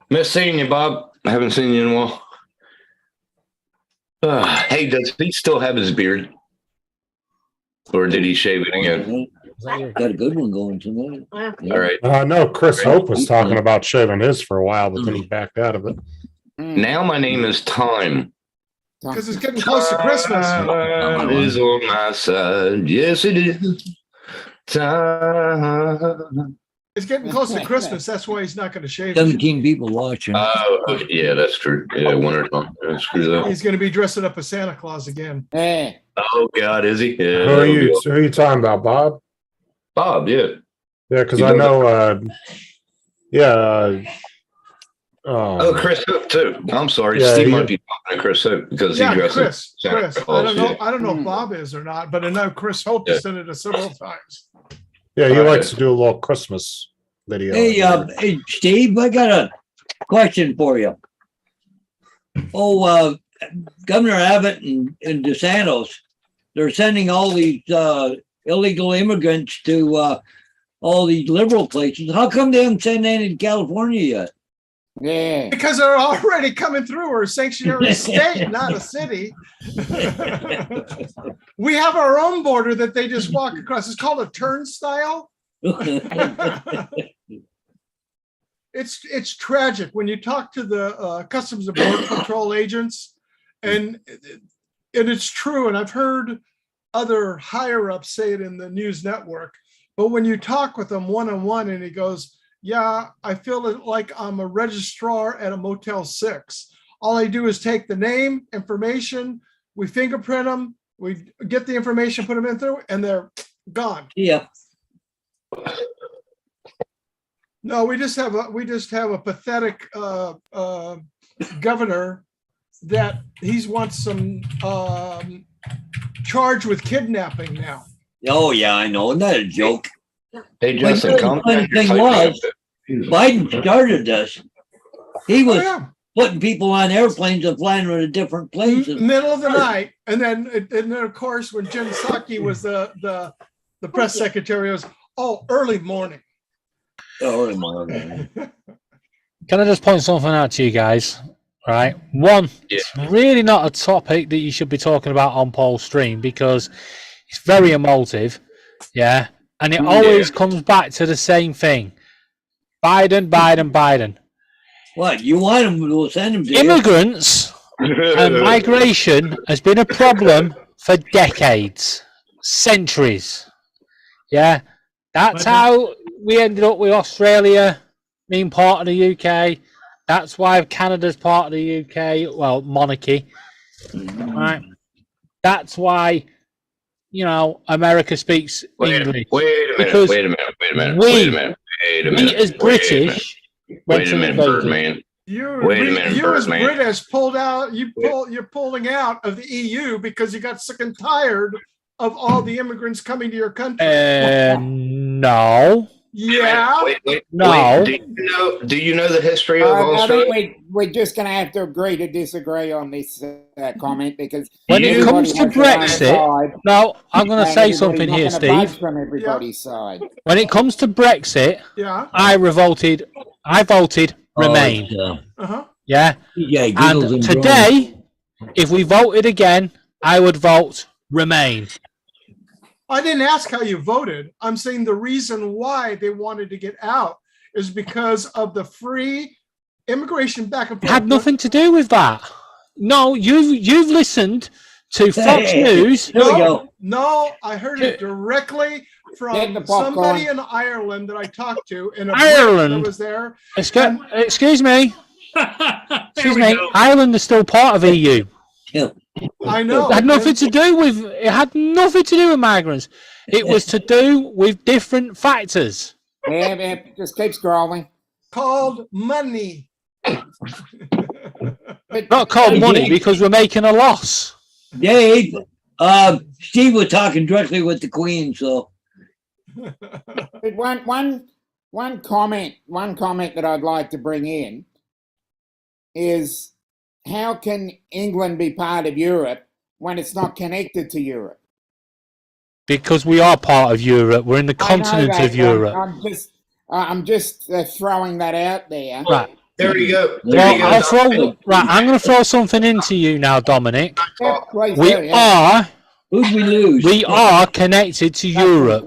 [SPEAKER 11] Miss seeing you, Bob. I haven't seen you in a while. Hey, does he still have his beard? Or did he shave it again?
[SPEAKER 4] Got a good one going tonight.
[SPEAKER 11] All right.
[SPEAKER 7] I know Chris Hope was talking about shaving his for a while, but then he backed out of it.
[SPEAKER 11] Now my name is Time.
[SPEAKER 8] because it's getting close to Christmas.
[SPEAKER 11] Time is on my side. Yes, it is. Time.
[SPEAKER 8] It's getting close to Christmas. That's why he's not going to shave.
[SPEAKER 4] 17 people watching.
[SPEAKER 11] Oh, yeah, that's true. Yeah, winter time. Yeah, screw that.
[SPEAKER 8] He's going to be dressing up as Santa Claus again.
[SPEAKER 6] Yeah.
[SPEAKER 11] Oh, God, is he? Yeah,
[SPEAKER 7] Who are you talking about, Bob?
[SPEAKER 11] Bob, yeah.
[SPEAKER 7] Yeah, because I know,
[SPEAKER 11] Oh, Chris Hook, too. I'm sorry.
[SPEAKER 7] Yeah,
[SPEAKER 11] Steve might be talking to Chris Hook because he dresses
[SPEAKER 8] Chris.
[SPEAKER 11] Santa
[SPEAKER 8] I
[SPEAKER 11] Claus,
[SPEAKER 8] don't know if Bob is or not, but I know Chris Hope has said it several times.
[SPEAKER 7] yeah, he likes to do a little Christmas video.
[SPEAKER 4] Hey, Steve, I got a question for you. Oh, Governor Abbott and DeSantis, they're sending all these illegal immigrants to all these liberal places. How come they haven't sent any to California yet?
[SPEAKER 6] Yeah.
[SPEAKER 8] Because they're already coming through. We're a sanctuary state, not a city. We have our own border that they just walk across. It's called a turnstile. It's tragic when you talk to the Customs and Border Patrol agents, and it's true. And I've heard other higher ups say it in the news network. But when you talk with them one-on-one, and he goes, "Yeah, I feel like I'm a registrar at a Motel 6. All I do is take the name, information, we fingerprint them, we get the information, put them in through, and they're gone."
[SPEAKER 4] Yeah.
[SPEAKER 8] No, we just have a pathetic governor that he wants some charge with kidnapping now.
[SPEAKER 4] Oh, yeah, I know. Isn't that a joke?
[SPEAKER 11] Hey,
[SPEAKER 4] But
[SPEAKER 11] Justin,
[SPEAKER 4] the
[SPEAKER 11] come
[SPEAKER 4] funny thing was, Biden started this. He was putting people on airplanes and flying them to different places.
[SPEAKER 8] Middle of the night, and then of course when Jen Psaki was the press secretary, it was early morning.
[SPEAKER 4] Early morning.
[SPEAKER 10] Can I just point something out to you guys? Right. One, it's really not a topic that you should be talking about on Paul's stream because it's very emotive. Yeah. And it always comes back to the same thing. Biden.
[SPEAKER 4] What, you want them to send them to
[SPEAKER 10] Immigrants and migration has been a problem for decades, centuries. Yeah. That's how we ended up with Australia being part of the UK. That's why Canada's part of the UK, well, monarchy. Right. That's why, America speaks English.
[SPEAKER 11] Wait a minute.
[SPEAKER 10] We as British.
[SPEAKER 11] Wait a minute, Birdman.
[SPEAKER 8] You as British pulled out. You're pulling out of the EU because you got sick and tired of all the immigrants coming to your country.
[SPEAKER 10] No.
[SPEAKER 8] Yeah.
[SPEAKER 10] No.
[SPEAKER 11] Do you know the history of Australia?
[SPEAKER 6] I think we're just going to have to agree to disagree on this comment because
[SPEAKER 10] when it comes to Brexit, no, I'm going to say something here, Steve.
[SPEAKER 6] From everybody's side.
[SPEAKER 10] When it comes to Brexit, I voted Remain. Yeah. And today, if we voted again, I would vote Remain.
[SPEAKER 8] I didn't ask how you voted. I'm saying the reason why they wanted to get out is because of the free immigration back and forth.
[SPEAKER 10] It had nothing to do with that. No, you've listened to Fox News.
[SPEAKER 8] No, I heard it directly from somebody in Ireland that I talked to. In
[SPEAKER 10] Ireland
[SPEAKER 8] that was there.
[SPEAKER 10] Excuse me. Excuse me. Ireland is still part of EU.
[SPEAKER 8] I know.
[SPEAKER 10] It had nothing to do with migrants. It was to do with different factors.
[SPEAKER 6] Yeah, just keep scrolling.
[SPEAKER 8] Called money.
[SPEAKER 10] Not called money because we're making a loss.
[SPEAKER 4] Dave, Steve was talking directly with the Queen, so.
[SPEAKER 6] But one comment that I'd like to bring in is, how can England be part of Europe when it's not connected to Europe?
[SPEAKER 10] Because we are part of Europe. We're in the continent of Europe.
[SPEAKER 6] I'm just throwing that out there.
[SPEAKER 10] Right.
[SPEAKER 11] There you go.
[SPEAKER 10] I'm going to throw something into you now, Dominic.
[SPEAKER 4] Who'd we lose?
[SPEAKER 10] We are connected to Europe.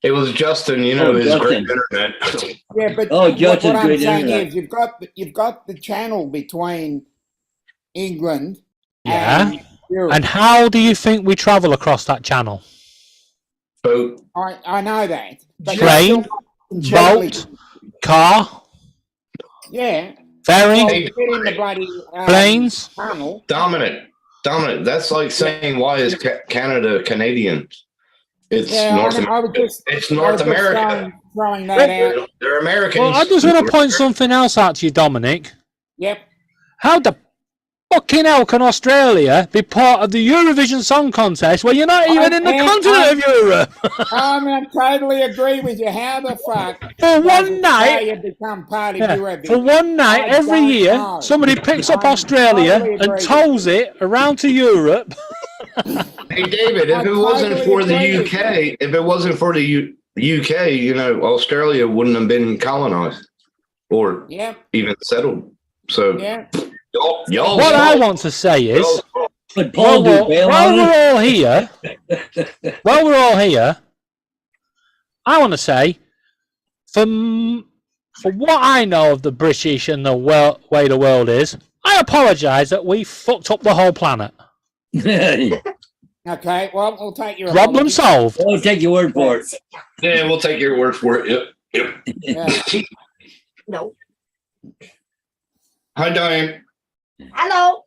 [SPEAKER 11] It was Justin, his great internet.
[SPEAKER 6] Yeah, but
[SPEAKER 4] Justin,
[SPEAKER 6] what I'm saying is you've got the channel between England and Europe.
[SPEAKER 10] And how do you think we travel across that channel?
[SPEAKER 11] Boat.
[SPEAKER 6] I know that.
[SPEAKER 10] Train, boat, car.
[SPEAKER 6] Yeah.
[SPEAKER 10] Ferry.
[SPEAKER 6] Planes.
[SPEAKER 11] Dominic, that's like saying, why is Canada Canadian? It's North America.
[SPEAKER 6] Throwing that out.
[SPEAKER 11] They're Americans.
[SPEAKER 10] Well, I just want to point something else out to you, Dominic.
[SPEAKER 6] Yep.
[SPEAKER 10] How the fucking hell can Australia be part of the Eurovision Song Contest where you're not even in the continent of Europe?
[SPEAKER 6] I totally agree with you. How the fuck?
[SPEAKER 10] For
[SPEAKER 6] does
[SPEAKER 10] one night,
[SPEAKER 6] Australia become part of
[SPEAKER 10] yeah,
[SPEAKER 6] Europe?
[SPEAKER 10] for one night
[SPEAKER 6] I
[SPEAKER 10] every
[SPEAKER 6] don't
[SPEAKER 10] year,
[SPEAKER 6] know.
[SPEAKER 10] somebody picks up
[SPEAKER 6] I
[SPEAKER 10] Australia
[SPEAKER 6] totally agree
[SPEAKER 10] and
[SPEAKER 6] with
[SPEAKER 10] tows it around to Europe.
[SPEAKER 11] Hey, David, if
[SPEAKER 6] I
[SPEAKER 11] it wasn't
[SPEAKER 6] totally
[SPEAKER 11] for the
[SPEAKER 6] agree with
[SPEAKER 11] UK, if it wasn't for the UK, you know, Australia wouldn't have been colonized or
[SPEAKER 6] Yep,
[SPEAKER 11] even settled. So
[SPEAKER 6] yep.
[SPEAKER 11] y'all,
[SPEAKER 10] What I want to say is,
[SPEAKER 4] But Paul do bail
[SPEAKER 10] while
[SPEAKER 4] on it.
[SPEAKER 10] we're all here, I want to say, from what I know of the British and the way the world is, I apologise that we fucked up the whole planet.
[SPEAKER 6] Okay, well, we'll take your
[SPEAKER 10] Problem
[SPEAKER 6] apology.
[SPEAKER 10] solved.
[SPEAKER 4] We'll take your word for it.
[SPEAKER 11] Yeah, we'll take your word for it. Yep.
[SPEAKER 6] Yeah.
[SPEAKER 9] No.
[SPEAKER 11] Hi, Diane.
[SPEAKER 9] Hello.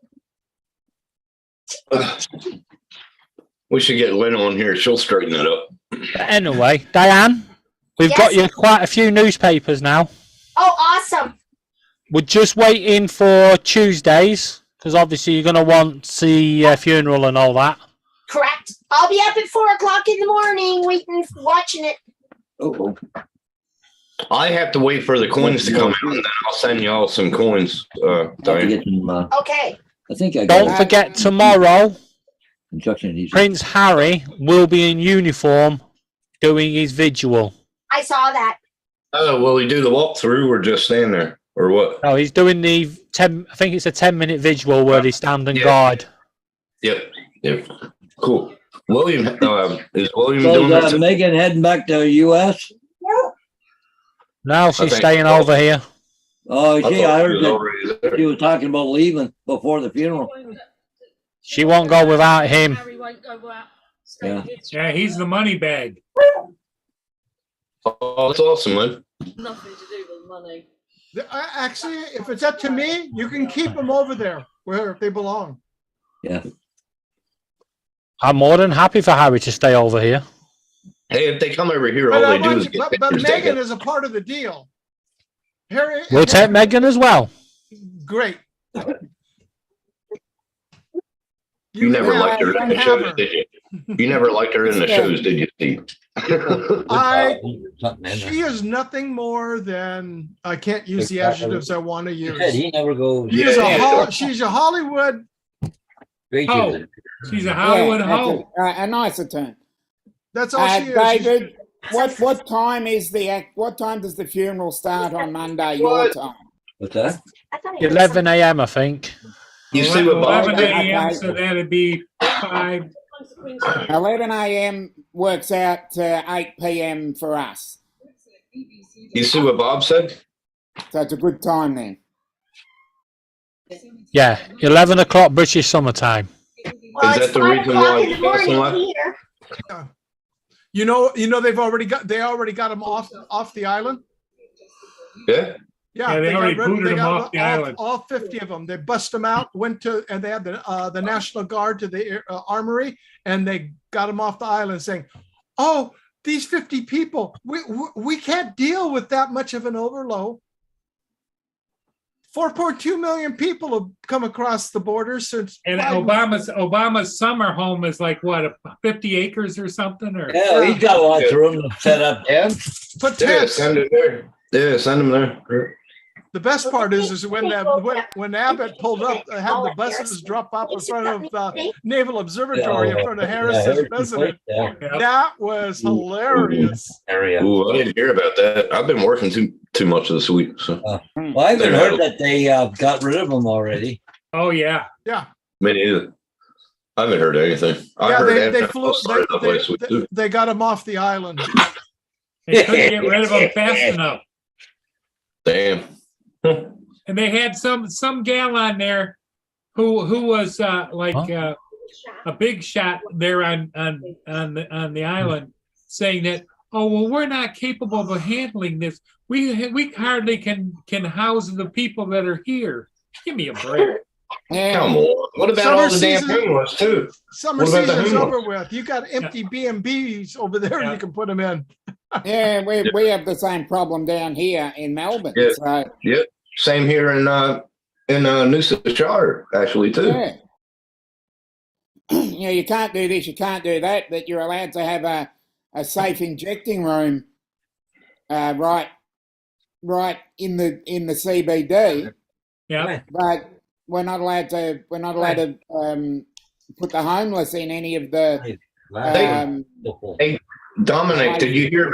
[SPEAKER 11] We should get Lynn on here. She'll straighten it up.
[SPEAKER 10] But anyway, Diane, we've got you quite a few newspapers now.
[SPEAKER 9] Oh, awesome.
[SPEAKER 10] We're just waiting for Tuesdays, because obviously you're going to want the funeral and all that.
[SPEAKER 9] Correct. I'll be up at 4 o'clock in the morning, watching it.
[SPEAKER 4] Oh,
[SPEAKER 11] I have to wait for the coins to come out, and then I'll send y'all some coins,
[SPEAKER 4] I have to
[SPEAKER 11] Diane.
[SPEAKER 4] get some,
[SPEAKER 9] Okay.
[SPEAKER 4] I think I
[SPEAKER 10] Don't
[SPEAKER 4] got
[SPEAKER 10] forget tomorrow,
[SPEAKER 4] instructions.
[SPEAKER 10] Prince Harry will be in uniform doing his vigil.
[SPEAKER 9] I saw that.
[SPEAKER 11] Oh, will he do the walkthrough or just stand there? Or what?
[SPEAKER 10] No, he's doing the 10, I think it's a 10-minute vigil where they stand and
[SPEAKER 11] Yeah.
[SPEAKER 10] guard.
[SPEAKER 11] Yep. Yep. Cool. William, is William
[SPEAKER 4] So
[SPEAKER 11] doing this?
[SPEAKER 4] Megan heading back to the US?
[SPEAKER 10] Now she's
[SPEAKER 11] think
[SPEAKER 10] staying
[SPEAKER 11] so.
[SPEAKER 10] over here.
[SPEAKER 4] Oh,
[SPEAKER 11] I
[SPEAKER 4] gee,
[SPEAKER 11] thought
[SPEAKER 4] I
[SPEAKER 11] he
[SPEAKER 4] heard
[SPEAKER 11] was
[SPEAKER 4] that
[SPEAKER 11] already there.
[SPEAKER 4] she was talking about leaving before the funeral.
[SPEAKER 10] She won't go without him.
[SPEAKER 4] Yeah.
[SPEAKER 1] Yeah, he's the money bag.
[SPEAKER 11] Oh, that's awesome, man.
[SPEAKER 12] Nothing to do with money.
[SPEAKER 8] Actually, if it's up to me, you can keep them over there where they belong.
[SPEAKER 4] Yeah.
[SPEAKER 10] I'm more than happy for Harry to stay over here.
[SPEAKER 11] Hey, if they come over here, all
[SPEAKER 8] But,
[SPEAKER 11] they do is get
[SPEAKER 8] but
[SPEAKER 11] pictures
[SPEAKER 8] Megan
[SPEAKER 11] taken.
[SPEAKER 8] is a part of the deal. Harry,
[SPEAKER 10] We'll take Megan as well.
[SPEAKER 8] great.
[SPEAKER 11] You never
[SPEAKER 8] can
[SPEAKER 11] liked her in the
[SPEAKER 8] have
[SPEAKER 11] shows,
[SPEAKER 8] her.
[SPEAKER 11] did you? You never liked her in the shows, did you, Steve?
[SPEAKER 8] She is nothing more than, I can't use the adjectives I want to use.
[SPEAKER 4] He never goes.
[SPEAKER 8] She is
[SPEAKER 11] Yeah.
[SPEAKER 8] she's a Hollywood.
[SPEAKER 1] Oh, she's a Hollywood
[SPEAKER 6] that's
[SPEAKER 1] hoe.
[SPEAKER 6] a nicer term.
[SPEAKER 8] That's all she is.
[SPEAKER 6] David, what time is what time does the funeral start on Monday, your time?
[SPEAKER 4] What's that?
[SPEAKER 9] I thought it was
[SPEAKER 10] 11 a.m. I think.
[SPEAKER 11] You see what Bob
[SPEAKER 1] 11
[SPEAKER 11] did?
[SPEAKER 1] a.m., so that'd be 5.
[SPEAKER 6] 11 a.m. works out to 8 p.m. for us.
[SPEAKER 11] You see what Bob said?
[SPEAKER 6] So it's a good time then.
[SPEAKER 10] Yeah, 11 o'clock British summertime.
[SPEAKER 9] Well,
[SPEAKER 11] Is
[SPEAKER 9] it's
[SPEAKER 11] that the
[SPEAKER 9] 5
[SPEAKER 11] reason
[SPEAKER 9] o'clock
[SPEAKER 11] why
[SPEAKER 9] in the
[SPEAKER 11] you got so
[SPEAKER 9] morning
[SPEAKER 11] much?
[SPEAKER 9] here.
[SPEAKER 8] You know, they already got them off the island.
[SPEAKER 11] Yeah.
[SPEAKER 1] Yeah, they already booted them off the island.
[SPEAKER 8] All 50 of them. They bust them out, and they had the National Guard to the armory, and they got them off the island saying, oh, these 50 people, we can't deal with that much of an overload. 4.2 million people have come across the border since.
[SPEAKER 1] And Obama's summer home is like what, 50 acres or something? Or
[SPEAKER 4] Yeah, he's got lots of room to set up. Yeah.
[SPEAKER 8] Put
[SPEAKER 11] Yeah,
[SPEAKER 8] tents.
[SPEAKER 11] send it there. Yeah, send them there.
[SPEAKER 8] The best part is when Abbott pulled up, had the buses drop off in front of the Naval Observatory in front of Harris's residence.
[SPEAKER 4] Yeah.
[SPEAKER 8] That was hilarious.
[SPEAKER 4] Area.
[SPEAKER 11] Ooh, I didn't hear about that. I've been working too much this week, so
[SPEAKER 4] Well, I haven't heard that they got rid of them already.
[SPEAKER 1] oh yeah,
[SPEAKER 11] me neither. I haven't heard anything. I
[SPEAKER 8] Yeah,
[SPEAKER 11] heard
[SPEAKER 8] they
[SPEAKER 11] that
[SPEAKER 8] flew.
[SPEAKER 11] started up last week too.
[SPEAKER 8] They got him off the island.
[SPEAKER 1] they couldn't get rid of them fast enough.
[SPEAKER 11] Damn.
[SPEAKER 1] And they had some gal on there who was a big shot there on the island, saying that, oh well, we're not capable of handling this. We hardly can house the people that are here. Give me a break.
[SPEAKER 11] Come on. What about
[SPEAKER 8] Summer
[SPEAKER 11] all the damn
[SPEAKER 8] season-
[SPEAKER 11] homeless too?
[SPEAKER 8] Summer
[SPEAKER 11] What about the
[SPEAKER 8] season's
[SPEAKER 11] homeless?
[SPEAKER 8] over with. You got empty B&Bs over there.
[SPEAKER 1] Yeah.
[SPEAKER 8] You can put them in.
[SPEAKER 6] Yeah, we have the same problem down here in Melbourne.
[SPEAKER 11] Yeah.
[SPEAKER 6] So
[SPEAKER 11] Yep. Same here in in Noosa Shire, actually, too.
[SPEAKER 6] Yeah. You know, you can't do this, you can't do that, but you're allowed to have a safe injecting room right in the CBD,
[SPEAKER 1] Yeah,
[SPEAKER 6] but we're not allowed to put the homeless in any of the
[SPEAKER 11] Dominic, did you hear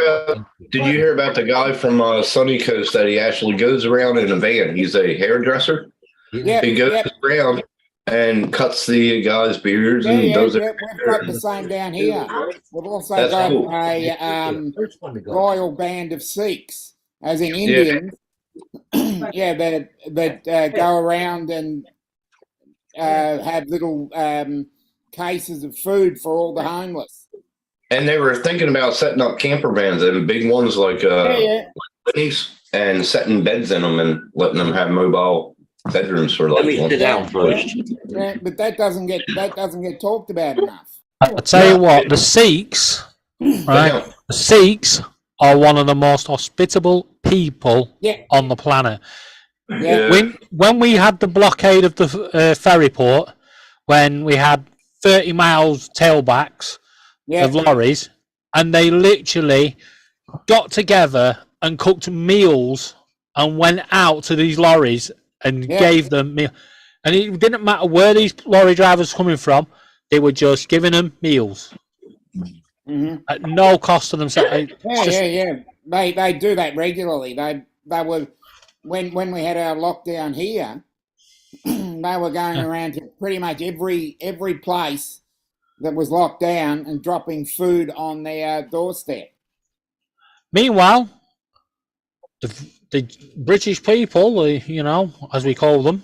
[SPEAKER 11] about the guy from Sunny Coast that he actually goes around in a van? He's a hairdresser.
[SPEAKER 6] Yep,
[SPEAKER 11] He goes
[SPEAKER 6] yep.
[SPEAKER 11] around and cuts the guys' beards and
[SPEAKER 6] Yeah,
[SPEAKER 11] does
[SPEAKER 6] yeah,
[SPEAKER 11] it.
[SPEAKER 6] we've got the same down here. We've also
[SPEAKER 11] That's
[SPEAKER 6] got
[SPEAKER 11] cool.
[SPEAKER 6] a royal band of Sikhs, as in Indians. Yeah, that go around and have little cases of food for all the homeless.
[SPEAKER 11] And they were thinking about setting up camper vans and big ones like
[SPEAKER 6] Yeah.
[SPEAKER 11] Whitney's and setting beds in them and letting them have mobile bedrooms for like.
[SPEAKER 4] Let me sit down first.
[SPEAKER 6] Yeah, but that doesn't get talked about enough.
[SPEAKER 10] I'll tell you what, the Sikhs, right? The Sikhs are one of the most hospitable people on the planet.
[SPEAKER 6] Yeah.
[SPEAKER 10] When we had the blockade of the ferry port, when we had 30 miles tailbacks of lorries, and they literally got together and cooked meals and went out to these lorries and gave them meal. And it didn't matter where these lorry drivers were coming from; they were just giving them meals at no cost to themselves.
[SPEAKER 6] Yeah. They do that regularly. They were when we had our lockdown here. They were going around to pretty much every place that was locked down and dropping food on their doorstep.
[SPEAKER 10] Meanwhile, the British people, you know, as we call them,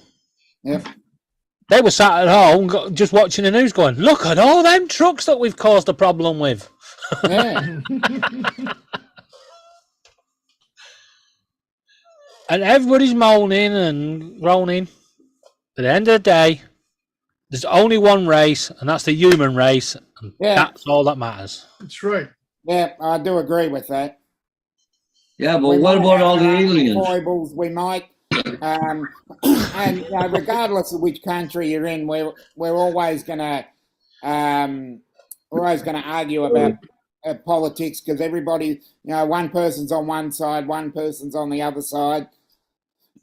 [SPEAKER 10] they were sat at home just watching the news going, look at all them trucks that we've caused a problem with.
[SPEAKER 6] Yeah.
[SPEAKER 10] And everybody's moaning and groaning. At the end of the day, there's only one race, and that's the human race. And that's all that matters.
[SPEAKER 8] That's right.
[SPEAKER 6] Yeah, I do agree with that.
[SPEAKER 4] Yeah, but what about all the aliens?
[SPEAKER 6] Foibles, we might, and regardless of which country you're in, we're always gonna argue about politics because everybody, one person's on one side, one person's on the other side,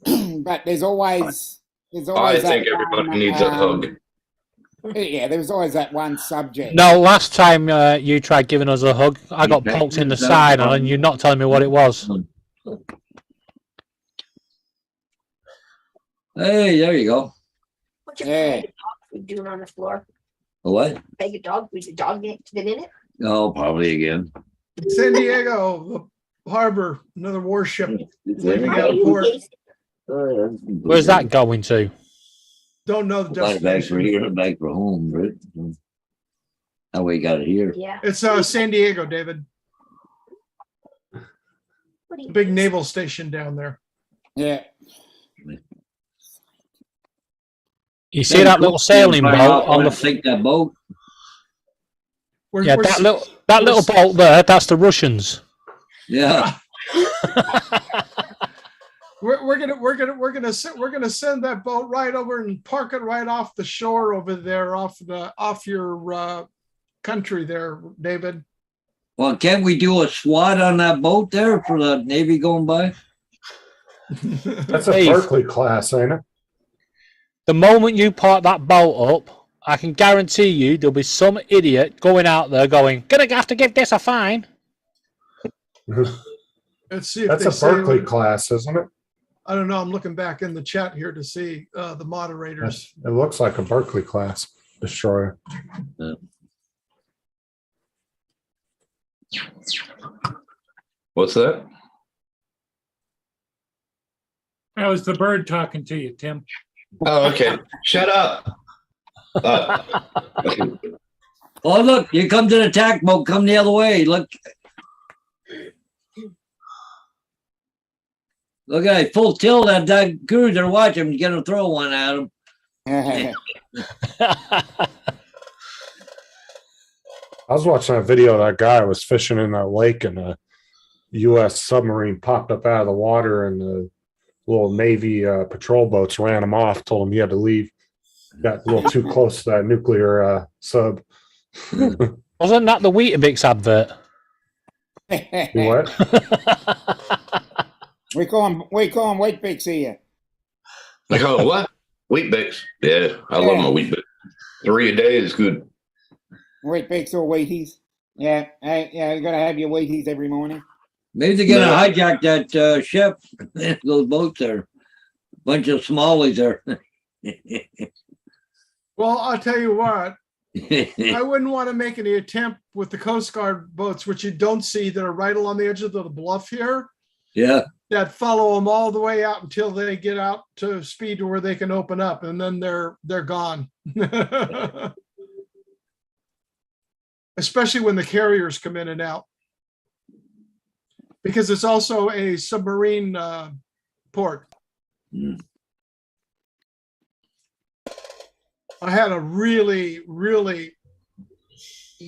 [SPEAKER 6] but there's always.
[SPEAKER 11] I think everybody needs a hug.
[SPEAKER 6] Yeah, there was always that one subject.
[SPEAKER 10] No, last time you tried giving us a hug, I got poked in the side and you're not telling me what it was.
[SPEAKER 4] Hey, there you go.
[SPEAKER 9] What's your dog doing on the floor?
[SPEAKER 4] A what?
[SPEAKER 9] Beg a dog? Was the dog been in it?
[SPEAKER 4] Oh, probably again.
[SPEAKER 8] San Diego, the harbor, another warship leaving out of port.
[SPEAKER 10] Where's that going to?
[SPEAKER 8] Don't know the
[SPEAKER 4] Back for
[SPEAKER 8] destination.
[SPEAKER 4] here, back for home, Britt. How we got it here?
[SPEAKER 9] Yeah.
[SPEAKER 8] It's San Diego, David. Big naval station down there.
[SPEAKER 6] Yeah.
[SPEAKER 10] You see that little sailing boat on the
[SPEAKER 4] Take that boat.
[SPEAKER 10] Yeah, that little boat there, that's the Russians.
[SPEAKER 4] Yeah.
[SPEAKER 8] We're gonna send that boat right over and park it right off the shore over there, off your country there, David.
[SPEAKER 4] Well, can't we do a SWAT on that boat there for the Navy going by?
[SPEAKER 7] That's a Berkeley class, ain't it?
[SPEAKER 10] The moment you park that boat up, I can guarantee you there'll be some idiot going out there going, gonna have to give this a fine.
[SPEAKER 8] Let's see if
[SPEAKER 7] That's
[SPEAKER 8] they
[SPEAKER 7] a
[SPEAKER 8] say-
[SPEAKER 7] Berkeley class, isn't it?
[SPEAKER 8] I don't know. I'm looking back in the chat here to see the moderators.
[SPEAKER 7] It looks like a Berkeley class destroyer.
[SPEAKER 11] What's that?
[SPEAKER 1] That was the bird talking to you, Tim.
[SPEAKER 11] Oh, okay. Shut up.
[SPEAKER 4] Oh, look, here comes an attack boat. Come the other way. Look. Look at it, full tilt at that cruiser. Watch him. Get him throw one at him.
[SPEAKER 7] I was watching a video of that guy was fishing in that lake and a U.S. submarine popped up out of the water and the little Navy patrol boats ran him off, told him he had to leave. Got a little too close to that nuclear sub.
[SPEAKER 10] Wasn't that the Weetabix advert?
[SPEAKER 7] What?
[SPEAKER 6] we call him Wheat Bix here.
[SPEAKER 11] They call it what? Wheat Bix. Yeah, I love my Wheat Bix. 3 a day is good.
[SPEAKER 6] Wheat Bix or Wheaties. Yeah, yeah, you gotta have your Wheaties every morning.
[SPEAKER 4] Maybe they're gonna hijack that ship. Those boats are a bunch of smallies there.
[SPEAKER 8] Well, I'll tell you what, I wouldn't want to make any attempt with the Coast Guard boats, which you don't see, that are right along the edge of the bluff here,
[SPEAKER 4] Yeah.
[SPEAKER 8] that follow them all the way out until they get out to speed to where they can open up, and then they're gone. Especially when the carriers come in and out. Because it's also a submarine port. I had a really, really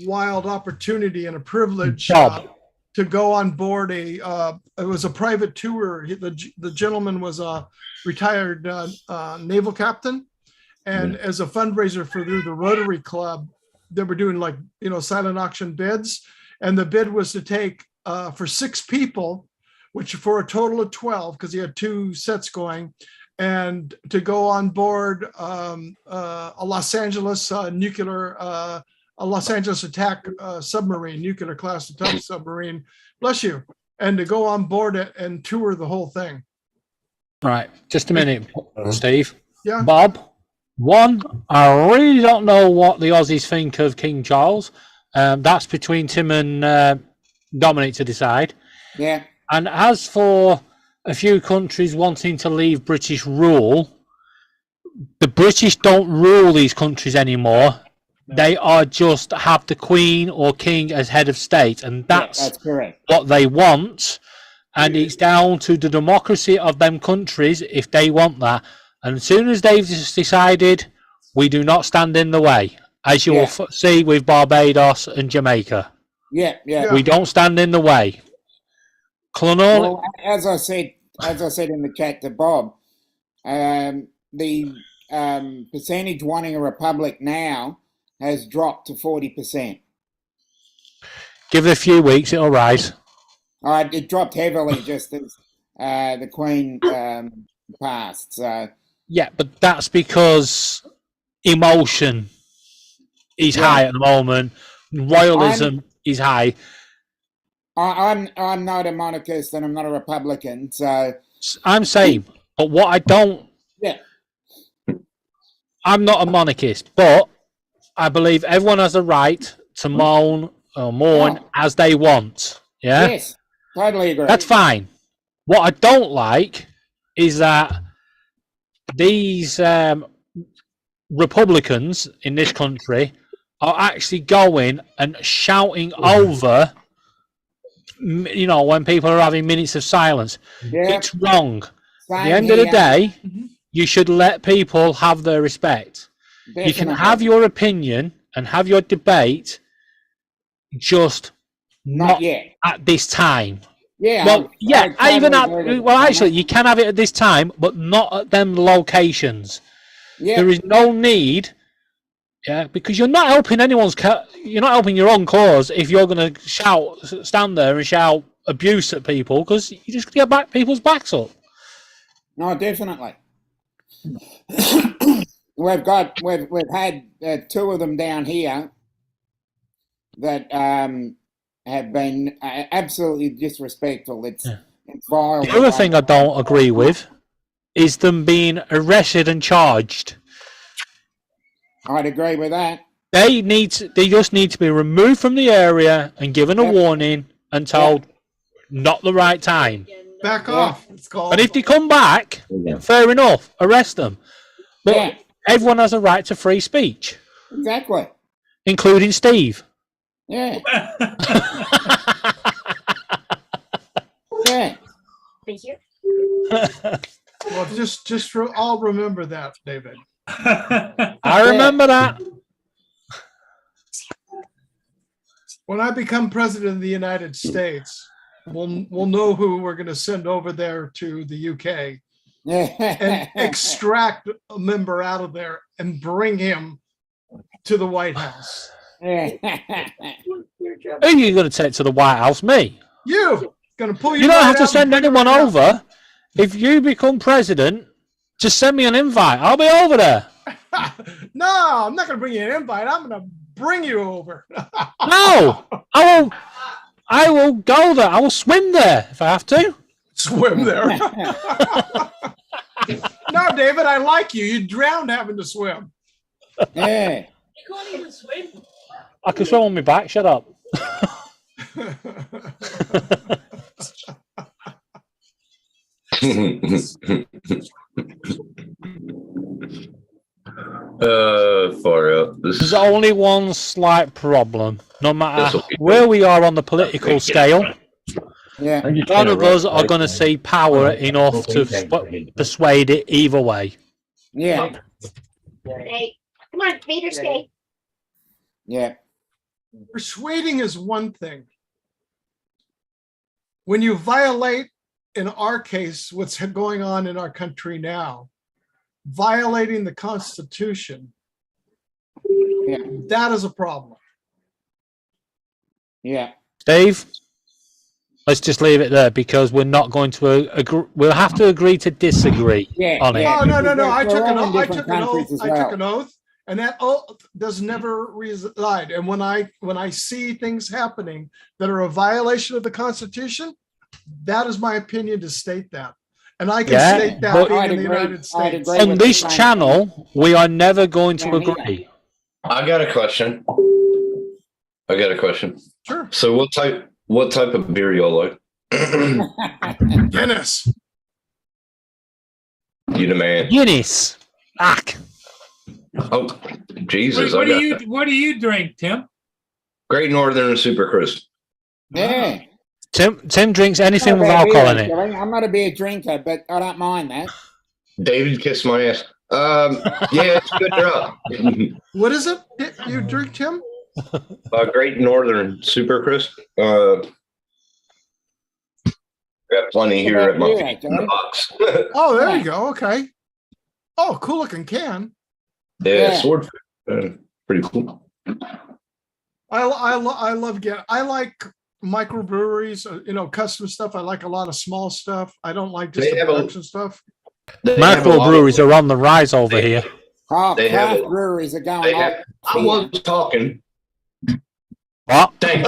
[SPEAKER 8] wild opportunity and a privilege to go on board it was a private tour. The gentleman was a retired naval captain. And as a fundraiser for the Rotary Club, they were doing silent auction bids. And the bid was to take for 6 people, which for a total of 12, because he had 2 sets going, and to go on board a Los Angeles Los Angeles attack submarine, nuclear class attack submarine, bless you, and to go on board it and tour the whole thing.
[SPEAKER 10] Right, just a minute, Steve.
[SPEAKER 8] Yeah.
[SPEAKER 10] Bob, one, I really don't know what the Aussies think of King Charles. That's between Tim and Dominic to decide.
[SPEAKER 6] Yeah.
[SPEAKER 10] And as for a few countries wanting to leave British rule, the British don't rule these countries anymore. No. They are just have the Queen or King as head of state, and that's
[SPEAKER 6] correct.
[SPEAKER 10] What they want. And it's down to the democracy of them countries if they want that. And as soon as they've decided, we do not stand in the way, as you will see with Barbados and Jamaica.
[SPEAKER 6] Yeah.
[SPEAKER 10] We don't stand in the way.
[SPEAKER 6] Well, as I said in the chat to Bob, the percentage wanting a republic now has dropped to 40%.
[SPEAKER 10] Give it a few weeks, it'll rise.
[SPEAKER 6] It dropped heavily just as the Queen passed. So
[SPEAKER 10] yeah, but that's because emotion is high at the moment. Royalism is high.
[SPEAKER 6] I'm not a monarchist and I'm not a Republican, so
[SPEAKER 10] I'm saying, but what I don't.
[SPEAKER 6] Yeah.
[SPEAKER 10] I'm not a monarchist, but I believe everyone has a right to mourn as they want. Yeah.
[SPEAKER 6] Yes, totally agree.
[SPEAKER 10] That's fine. What I don't like is that these Republicans in this country are actually going and shouting over, when people are having minutes of silence.
[SPEAKER 6] Yeah.
[SPEAKER 10] It's wrong. At the end of the day, you should let people have their respect.
[SPEAKER 6] Definitely.
[SPEAKER 10] You can have your opinion and have your debate, just not
[SPEAKER 6] yet
[SPEAKER 10] at this time.
[SPEAKER 6] Yeah.
[SPEAKER 10] Well, actually, you can have it at this time, but not at them locations.
[SPEAKER 6] Yeah.
[SPEAKER 10] There is no need. Yeah, because you're not helping you're not helping your own cause if you're going to stand there and shout abuse at people, because you just get people's backs up.
[SPEAKER 6] No, definitely. We've had 2 of them down here that have been absolutely disrespectful. It's vile.
[SPEAKER 10] The other thing I don't agree with is them being arrested and charged.
[SPEAKER 6] I'd agree with that.
[SPEAKER 10] They just need to be removed from the area and given a warning and told not the right time.
[SPEAKER 8] Back off. It's called.
[SPEAKER 10] And if they come back, fair enough, arrest them. But everyone has a right to free speech.
[SPEAKER 6] Exactly.
[SPEAKER 10] Including Steve.
[SPEAKER 6] Yeah. Yeah.
[SPEAKER 9] Thank you.
[SPEAKER 8] Well, I'll remember that, David.
[SPEAKER 10] I remember that.
[SPEAKER 8] When I become president of the United States, we'll know who we're going to send over there to the UK. and extract a member out of there and bring him to the White House.
[SPEAKER 10] Who are you going to take to the White House? Me.
[SPEAKER 8] You gonna pull
[SPEAKER 10] You don't have to send anyone over. If you become president, just send me an invite. I'll be over there.
[SPEAKER 8] No, I'm not gonna bring you an invite. I'm gonna bring you over.
[SPEAKER 10] No, I will go there. I will swim there if I have to.
[SPEAKER 8] Swim there. No, David, I like you. You drowned having to swim.
[SPEAKER 6] Yeah.
[SPEAKER 12] You can't even swim.
[SPEAKER 10] I can swim on my back. Shut up.
[SPEAKER 11] Far out. This
[SPEAKER 10] There's
[SPEAKER 11] is
[SPEAKER 10] only one slight problem. No matter
[SPEAKER 11] This'll be
[SPEAKER 10] where we are on the political scale,
[SPEAKER 6] Yeah.
[SPEAKER 10] none of us are going to see power enough to persuade it either way.
[SPEAKER 6] Yeah.
[SPEAKER 9] Hey, come on, Peter, stay.
[SPEAKER 6] Yeah.
[SPEAKER 8] Persuading is one thing. When you violate, in our case, what's going on in our country now, violating the Constitution,
[SPEAKER 6] Yeah.
[SPEAKER 8] that is a problem.
[SPEAKER 6] Yeah.
[SPEAKER 10] Steve, let's just leave it there because we're not going to agree. We'll have to agree to disagree
[SPEAKER 6] Yeah.
[SPEAKER 10] on it.
[SPEAKER 6] Yeah.
[SPEAKER 8] Oh, no, no, no.
[SPEAKER 6] We're
[SPEAKER 8] I took
[SPEAKER 6] all
[SPEAKER 8] an
[SPEAKER 6] in
[SPEAKER 8] oath. I
[SPEAKER 6] different
[SPEAKER 8] took an
[SPEAKER 6] countries
[SPEAKER 8] oath.
[SPEAKER 6] as
[SPEAKER 8] I took
[SPEAKER 6] well.
[SPEAKER 8] an oath, and that oath does never reside. And when I see things happening that are a violation of the Constitution, that is my opinion to state that. And I can
[SPEAKER 10] Yeah,
[SPEAKER 8] state that
[SPEAKER 10] but-
[SPEAKER 8] being
[SPEAKER 6] I'd
[SPEAKER 8] in the
[SPEAKER 6] agree.
[SPEAKER 8] United
[SPEAKER 6] I'd
[SPEAKER 8] States.
[SPEAKER 6] agree.
[SPEAKER 10] On
[SPEAKER 6] with
[SPEAKER 10] this
[SPEAKER 6] the same
[SPEAKER 10] channel, we are never going to
[SPEAKER 6] Yeah, neither.
[SPEAKER 10] agree.
[SPEAKER 11] I got a question.
[SPEAKER 8] Sure.
[SPEAKER 11] So what type of beer y'all like?
[SPEAKER 8] Guinness.
[SPEAKER 11] You the man.
[SPEAKER 10] Guinness. Ack.
[SPEAKER 11] Oh, Jesus.
[SPEAKER 1] What
[SPEAKER 11] I got
[SPEAKER 1] what do you drink, Tim?
[SPEAKER 11] Great Northern Super Crisp.
[SPEAKER 6] Yeah.
[SPEAKER 10] Tim drinks anything
[SPEAKER 6] Not a
[SPEAKER 10] with
[SPEAKER 6] bad
[SPEAKER 10] alcohol
[SPEAKER 6] beer,
[SPEAKER 10] in it.
[SPEAKER 6] actually. I'm not a beer drinker, but I don't mind that.
[SPEAKER 11] David kissed my ass. Yeah, it's good drop.
[SPEAKER 8] What is it you drink, Tim?
[SPEAKER 11] Great Northern Super Crisp. Got plenty here at my
[SPEAKER 6] Yeah,
[SPEAKER 11] feet in the box.
[SPEAKER 8] Oh, there you go. Okay. Oh, cool looking can.
[SPEAKER 11] Yeah,
[SPEAKER 6] Yeah.
[SPEAKER 11] sword. Pretty cool.
[SPEAKER 8] I love get. I like microbreweries. Custom stuff. I like a lot of small stuff. I don't like just
[SPEAKER 11] They
[SPEAKER 8] the
[SPEAKER 11] have a-
[SPEAKER 8] production stuff.
[SPEAKER 11] They have a lot of-
[SPEAKER 10] Microbreweries are on the rise over here.
[SPEAKER 6] Oh,
[SPEAKER 11] They have
[SPEAKER 6] craft
[SPEAKER 11] it.
[SPEAKER 6] breweries are going
[SPEAKER 11] They
[SPEAKER 6] up.
[SPEAKER 11] have, I was talking.
[SPEAKER 10] What?
[SPEAKER 11] Dang.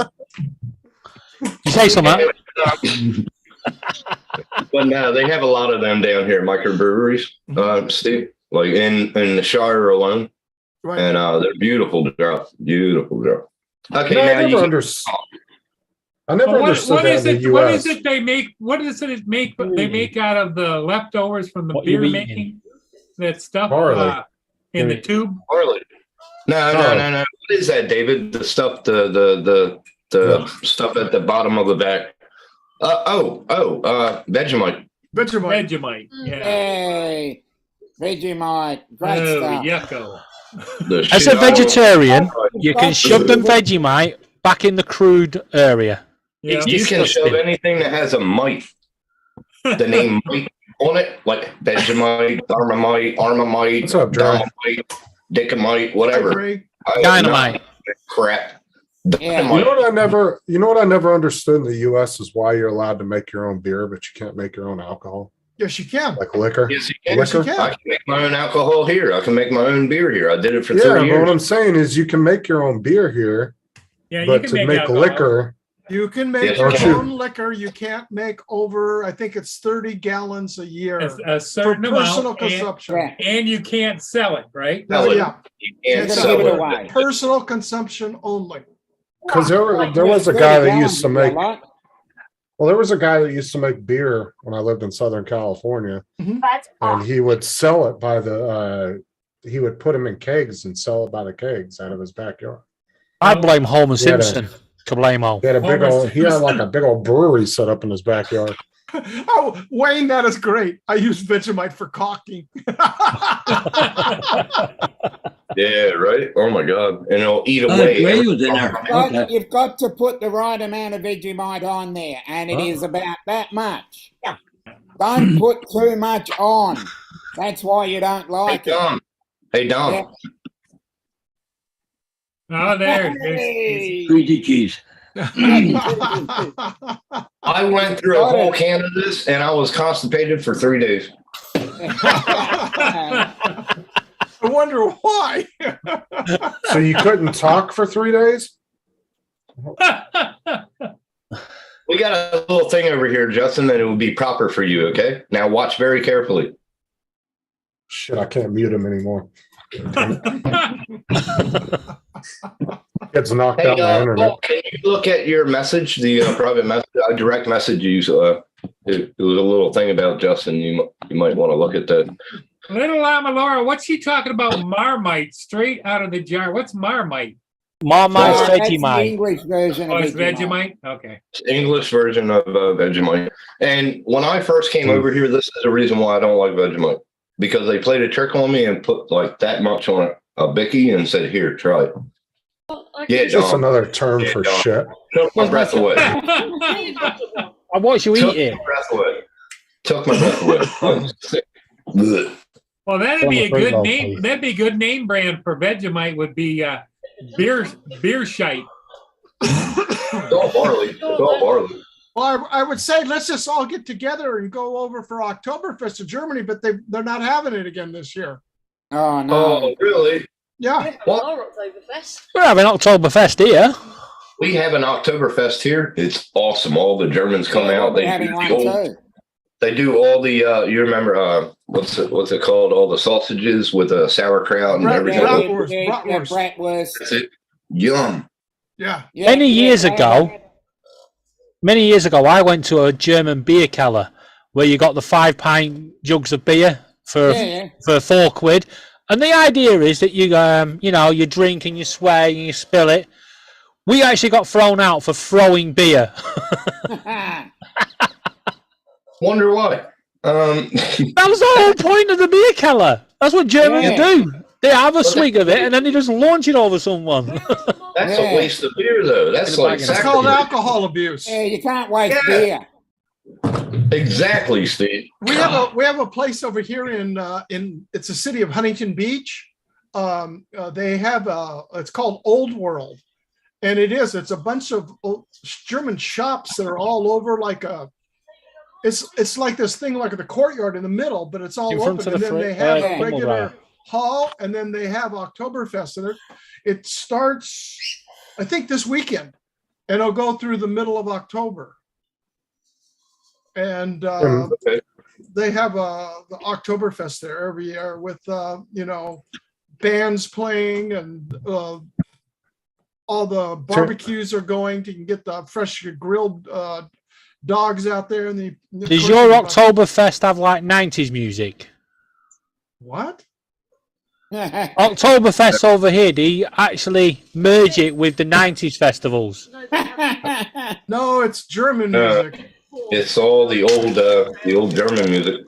[SPEAKER 10] You say something?
[SPEAKER 11] But no, they have a lot of them down here, microbreweries, Steve, like in the Shire alone.
[SPEAKER 8] Right.
[SPEAKER 11] And they're beautiful drop. Beautiful drop. Okay,
[SPEAKER 7] No,
[SPEAKER 11] now
[SPEAKER 7] I
[SPEAKER 11] you
[SPEAKER 7] never,
[SPEAKER 11] can,
[SPEAKER 7] I never
[SPEAKER 1] Well,
[SPEAKER 7] understood
[SPEAKER 1] what
[SPEAKER 7] that
[SPEAKER 1] is
[SPEAKER 7] in the
[SPEAKER 1] it? What
[SPEAKER 7] US.
[SPEAKER 1] is it they make? What is it make? They make out of the leftovers from the
[SPEAKER 10] What you
[SPEAKER 1] beer
[SPEAKER 10] eating?
[SPEAKER 1] making? That stuff
[SPEAKER 7] Barley.
[SPEAKER 1] in the tube.
[SPEAKER 11] Barley. No. What is that, David? The stuff, the stuff at the bottom of the back. Vegemite.
[SPEAKER 8] Vegemite.
[SPEAKER 1] Vegemite. Yeah.
[SPEAKER 6] Hey, Vegemite. Great
[SPEAKER 1] Oh,
[SPEAKER 6] stuff.
[SPEAKER 1] yucko.
[SPEAKER 11] The
[SPEAKER 10] As
[SPEAKER 11] shit
[SPEAKER 10] a
[SPEAKER 11] I-
[SPEAKER 10] vegetarian, you can shove them Vegemite back in the crude area.
[SPEAKER 1] Yeah.
[SPEAKER 10] It's
[SPEAKER 11] You can
[SPEAKER 10] disgusting.
[SPEAKER 11] shove anything that has a mite, the name mite on it, like Vegemite, Armamite,
[SPEAKER 7] What's up, Dry?
[SPEAKER 11] Dynamite, Dicamite,
[SPEAKER 8] I
[SPEAKER 11] whatever.
[SPEAKER 8] agree.
[SPEAKER 10] Dynamite.
[SPEAKER 11] Crap.
[SPEAKER 6] Yeah.
[SPEAKER 7] You know what I never understood in the US is why you're allowed to make your own beer, but you can't make your own alcohol,
[SPEAKER 8] Yes, you can.
[SPEAKER 7] like liquor.
[SPEAKER 11] Yes, you can.
[SPEAKER 8] Yes, you
[SPEAKER 7] Liquor?
[SPEAKER 8] can.
[SPEAKER 11] I can make my own alcohol here. I can make my own beer here. I did it for
[SPEAKER 7] Yeah,
[SPEAKER 11] 30
[SPEAKER 7] but
[SPEAKER 11] years.
[SPEAKER 7] what I'm saying is you can make your own beer here,
[SPEAKER 1] Yeah, you
[SPEAKER 7] but
[SPEAKER 1] can
[SPEAKER 7] to
[SPEAKER 1] make
[SPEAKER 7] make
[SPEAKER 1] alcohol.
[SPEAKER 7] liquor,
[SPEAKER 8] You can make
[SPEAKER 11] Yes,
[SPEAKER 8] your
[SPEAKER 7] you can.
[SPEAKER 8] own liquor. You can't make over, I think it's 30 gallons a year
[SPEAKER 1] a
[SPEAKER 8] for
[SPEAKER 1] certain
[SPEAKER 8] personal
[SPEAKER 1] amount, and,
[SPEAKER 8] consumption.
[SPEAKER 6] Yeah.
[SPEAKER 1] and you can't sell it, right?
[SPEAKER 8] No,
[SPEAKER 11] Sell it.
[SPEAKER 8] yeah,
[SPEAKER 11] You
[SPEAKER 6] You're
[SPEAKER 11] can't
[SPEAKER 6] gonna
[SPEAKER 11] sell
[SPEAKER 6] give it
[SPEAKER 11] it.
[SPEAKER 6] away.
[SPEAKER 8] personal consumption only.
[SPEAKER 7] because there was a
[SPEAKER 6] 30
[SPEAKER 7] guy that
[SPEAKER 6] gallons
[SPEAKER 7] used to
[SPEAKER 6] would be a
[SPEAKER 7] make.
[SPEAKER 6] lot.
[SPEAKER 7] Well, there was a guy that used to make beer when I lived in Southern California,
[SPEAKER 9] That's
[SPEAKER 7] and
[SPEAKER 9] awesome.
[SPEAKER 7] he would sell it by the. He would put them in kegs and sell it by the kegs out of his backyard.
[SPEAKER 10] I blame Homer
[SPEAKER 7] Yeah, that-
[SPEAKER 10] Simpson. Kablamo.
[SPEAKER 7] He had a big
[SPEAKER 1] Homer
[SPEAKER 7] old. He had like a big old brewery set up in his backyard.
[SPEAKER 8] Oh, Wayne, that is great. I use Vegemite for caulking.
[SPEAKER 11] Yeah, right. Oh my God. And it'll eat
[SPEAKER 4] Oh,
[SPEAKER 11] away.
[SPEAKER 4] Ray
[SPEAKER 11] every-
[SPEAKER 4] was in there. Okay.
[SPEAKER 6] You've got to put the right amount of Vegemite on there, and it is about that much.
[SPEAKER 9] Yeah.
[SPEAKER 6] Don't put too much on. That's why you don't
[SPEAKER 11] Hey,
[SPEAKER 6] like it.
[SPEAKER 11] Dom. Hey, Dom.
[SPEAKER 6] Yeah.
[SPEAKER 1] Oh, there.
[SPEAKER 6] Hey.
[SPEAKER 4] Greasy cheese.
[SPEAKER 11] I went through a
[SPEAKER 6] Got
[SPEAKER 11] whole
[SPEAKER 6] it.
[SPEAKER 11] can of this and I was constipated for 3 days.
[SPEAKER 8] I wonder why.
[SPEAKER 7] So you couldn't talk for 3 days?
[SPEAKER 11] We got a little thing over here, Justin, that it would be proper for you, okay? Now watch very carefully.
[SPEAKER 7] Shit, I can't mute him anymore. Gets knocked
[SPEAKER 11] Hey,
[SPEAKER 7] out my internet.
[SPEAKER 11] Paul, can you look at your message, the private message, direct message you, it was a little thing about Justin. You might want to look at that.
[SPEAKER 1] Little Llama Laura, what's she talking about? Marmite straight out of the jar. What's Marmite?
[SPEAKER 10] Marmite
[SPEAKER 6] That's the
[SPEAKER 10] Vegemite.
[SPEAKER 6] English version
[SPEAKER 1] Oh,
[SPEAKER 6] of
[SPEAKER 1] it's
[SPEAKER 6] Vegemite.
[SPEAKER 1] Vegemite? Okay.
[SPEAKER 11] English version of Vegemite. And when I first came over here, this is the reason why I don't like Vegemite. Because they played a trick on me and put like that much on a Bicky and said, here, try it. Yeah,
[SPEAKER 7] Just
[SPEAKER 11] Dom.
[SPEAKER 7] another term
[SPEAKER 11] Yeah,
[SPEAKER 7] for
[SPEAKER 11] Dom.
[SPEAKER 7] shit.
[SPEAKER 11] Took my breath away.
[SPEAKER 10] I watch you
[SPEAKER 11] Took
[SPEAKER 10] eat it.
[SPEAKER 11] my breath away. Took my breath away. I'm sick. Blech.
[SPEAKER 1] Well, that'd be a
[SPEAKER 7] Well,
[SPEAKER 1] good
[SPEAKER 7] first
[SPEAKER 1] name.
[SPEAKER 7] off,
[SPEAKER 1] That'd be a good name brand for Vegemite would be beer shite.
[SPEAKER 11] It's all barley. It's all barley.
[SPEAKER 8] Well, I would say let's just all get together and go over for Oktoberfest in Germany, but they're not having it again this year.
[SPEAKER 6] Oh, no.
[SPEAKER 11] Oh, really?
[SPEAKER 8] Yeah.
[SPEAKER 11] What?
[SPEAKER 12] Our Oktoberfest.
[SPEAKER 10] We're having Oktoberfest here.
[SPEAKER 11] We have an Oktoberfest here. It's awesome. All the Germans come
[SPEAKER 6] Yeah,
[SPEAKER 11] out.
[SPEAKER 6] we're
[SPEAKER 11] They
[SPEAKER 6] having
[SPEAKER 11] do,
[SPEAKER 6] one
[SPEAKER 11] the old,
[SPEAKER 6] too.
[SPEAKER 11] they do all the. You remember what's it called? All the sausages with sauerkraut and
[SPEAKER 8] Right,
[SPEAKER 11] everything.
[SPEAKER 8] yeah.
[SPEAKER 6] Yeah,
[SPEAKER 8] Bratwurst.
[SPEAKER 6] bratwurst.
[SPEAKER 11] That's it. Yum.
[SPEAKER 8] Yeah.
[SPEAKER 6] Yeah,
[SPEAKER 10] Many
[SPEAKER 6] yeah,
[SPEAKER 10] years
[SPEAKER 6] yeah.
[SPEAKER 10] ago, I went to a German beer keller where you got the 5-pint jugs of beer for
[SPEAKER 6] Yeah.
[SPEAKER 10] for £4. And the idea is that you drink and you swear and you spill it. We actually got thrown out for throwing beer.
[SPEAKER 11] Wonder why.
[SPEAKER 10] That was the whole point of the beer keller. That's what Germans
[SPEAKER 6] Yeah.
[SPEAKER 10] do. They have a swig of it and then they just launch it over someone.
[SPEAKER 11] That's
[SPEAKER 6] Yeah.
[SPEAKER 11] a waste of beer, though. That's like
[SPEAKER 8] It's called
[SPEAKER 11] sacrilege.
[SPEAKER 8] alcohol abuse.
[SPEAKER 6] Yeah, you can't waste
[SPEAKER 11] Yeah.
[SPEAKER 6] beer.
[SPEAKER 11] Exactly, Steve.
[SPEAKER 8] We have a place over here in it's the city of Huntington Beach. They have it's called Old World, and it's a bunch of German shops that are all over it's like this thing like the courtyard in the middle, but it's all
[SPEAKER 10] In front
[SPEAKER 8] open.
[SPEAKER 10] of
[SPEAKER 8] And
[SPEAKER 10] the
[SPEAKER 8] then they
[SPEAKER 10] fr-
[SPEAKER 8] have
[SPEAKER 6] yeah.
[SPEAKER 8] a regular hall, and then they have Oktoberfest, and it starts I think this weekend, and it'll go through the middle of October. And
[SPEAKER 11] Okay.
[SPEAKER 8] they have the Oktoberfest there every year with bands playing and all the barbecues are going. You can get the fresh grilled dogs out there. And
[SPEAKER 10] Does your Oktoberfest have like 90s music?
[SPEAKER 8] What?
[SPEAKER 10] Oktoberfest over here, do you actually merge it with the 90s festivals?
[SPEAKER 12] No, they have
[SPEAKER 8] No, it's German music.
[SPEAKER 11] It's all the old German music.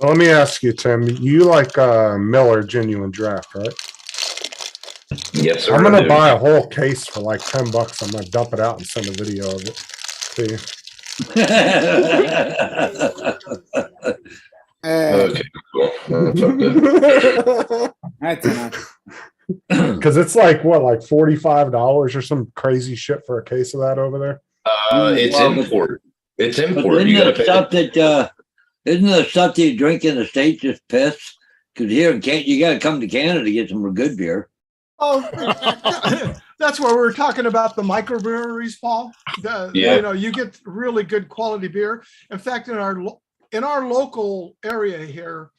[SPEAKER 7] Well, let me ask you, Tim. You like Miller Genuine Draft, right?
[SPEAKER 11] Yes, sir.
[SPEAKER 7] I'm
[SPEAKER 11] I
[SPEAKER 7] gonna
[SPEAKER 11] do.
[SPEAKER 7] buy a whole case for like $10. I'm gonna dump it out and send a video of it to you.
[SPEAKER 11] Okay, cool. That's up there.
[SPEAKER 6] That's enough.
[SPEAKER 7] Because it's like what, like $45 or some crazy shit for a case of that over there.
[SPEAKER 11] It's
[SPEAKER 4] Well,
[SPEAKER 11] import. It's
[SPEAKER 4] But
[SPEAKER 11] import.
[SPEAKER 4] isn't
[SPEAKER 11] You gotta
[SPEAKER 4] the
[SPEAKER 11] pay.
[SPEAKER 4] stuff that isn't the stuff that you drink in the States just piss? Because here in Canada, you gotta come to Canada to get some good beer.
[SPEAKER 8] Oh, that's where we're talking about the microbreweries, Paul.
[SPEAKER 11] Yeah.
[SPEAKER 8] You get really good quality beer. In fact, in our local area here,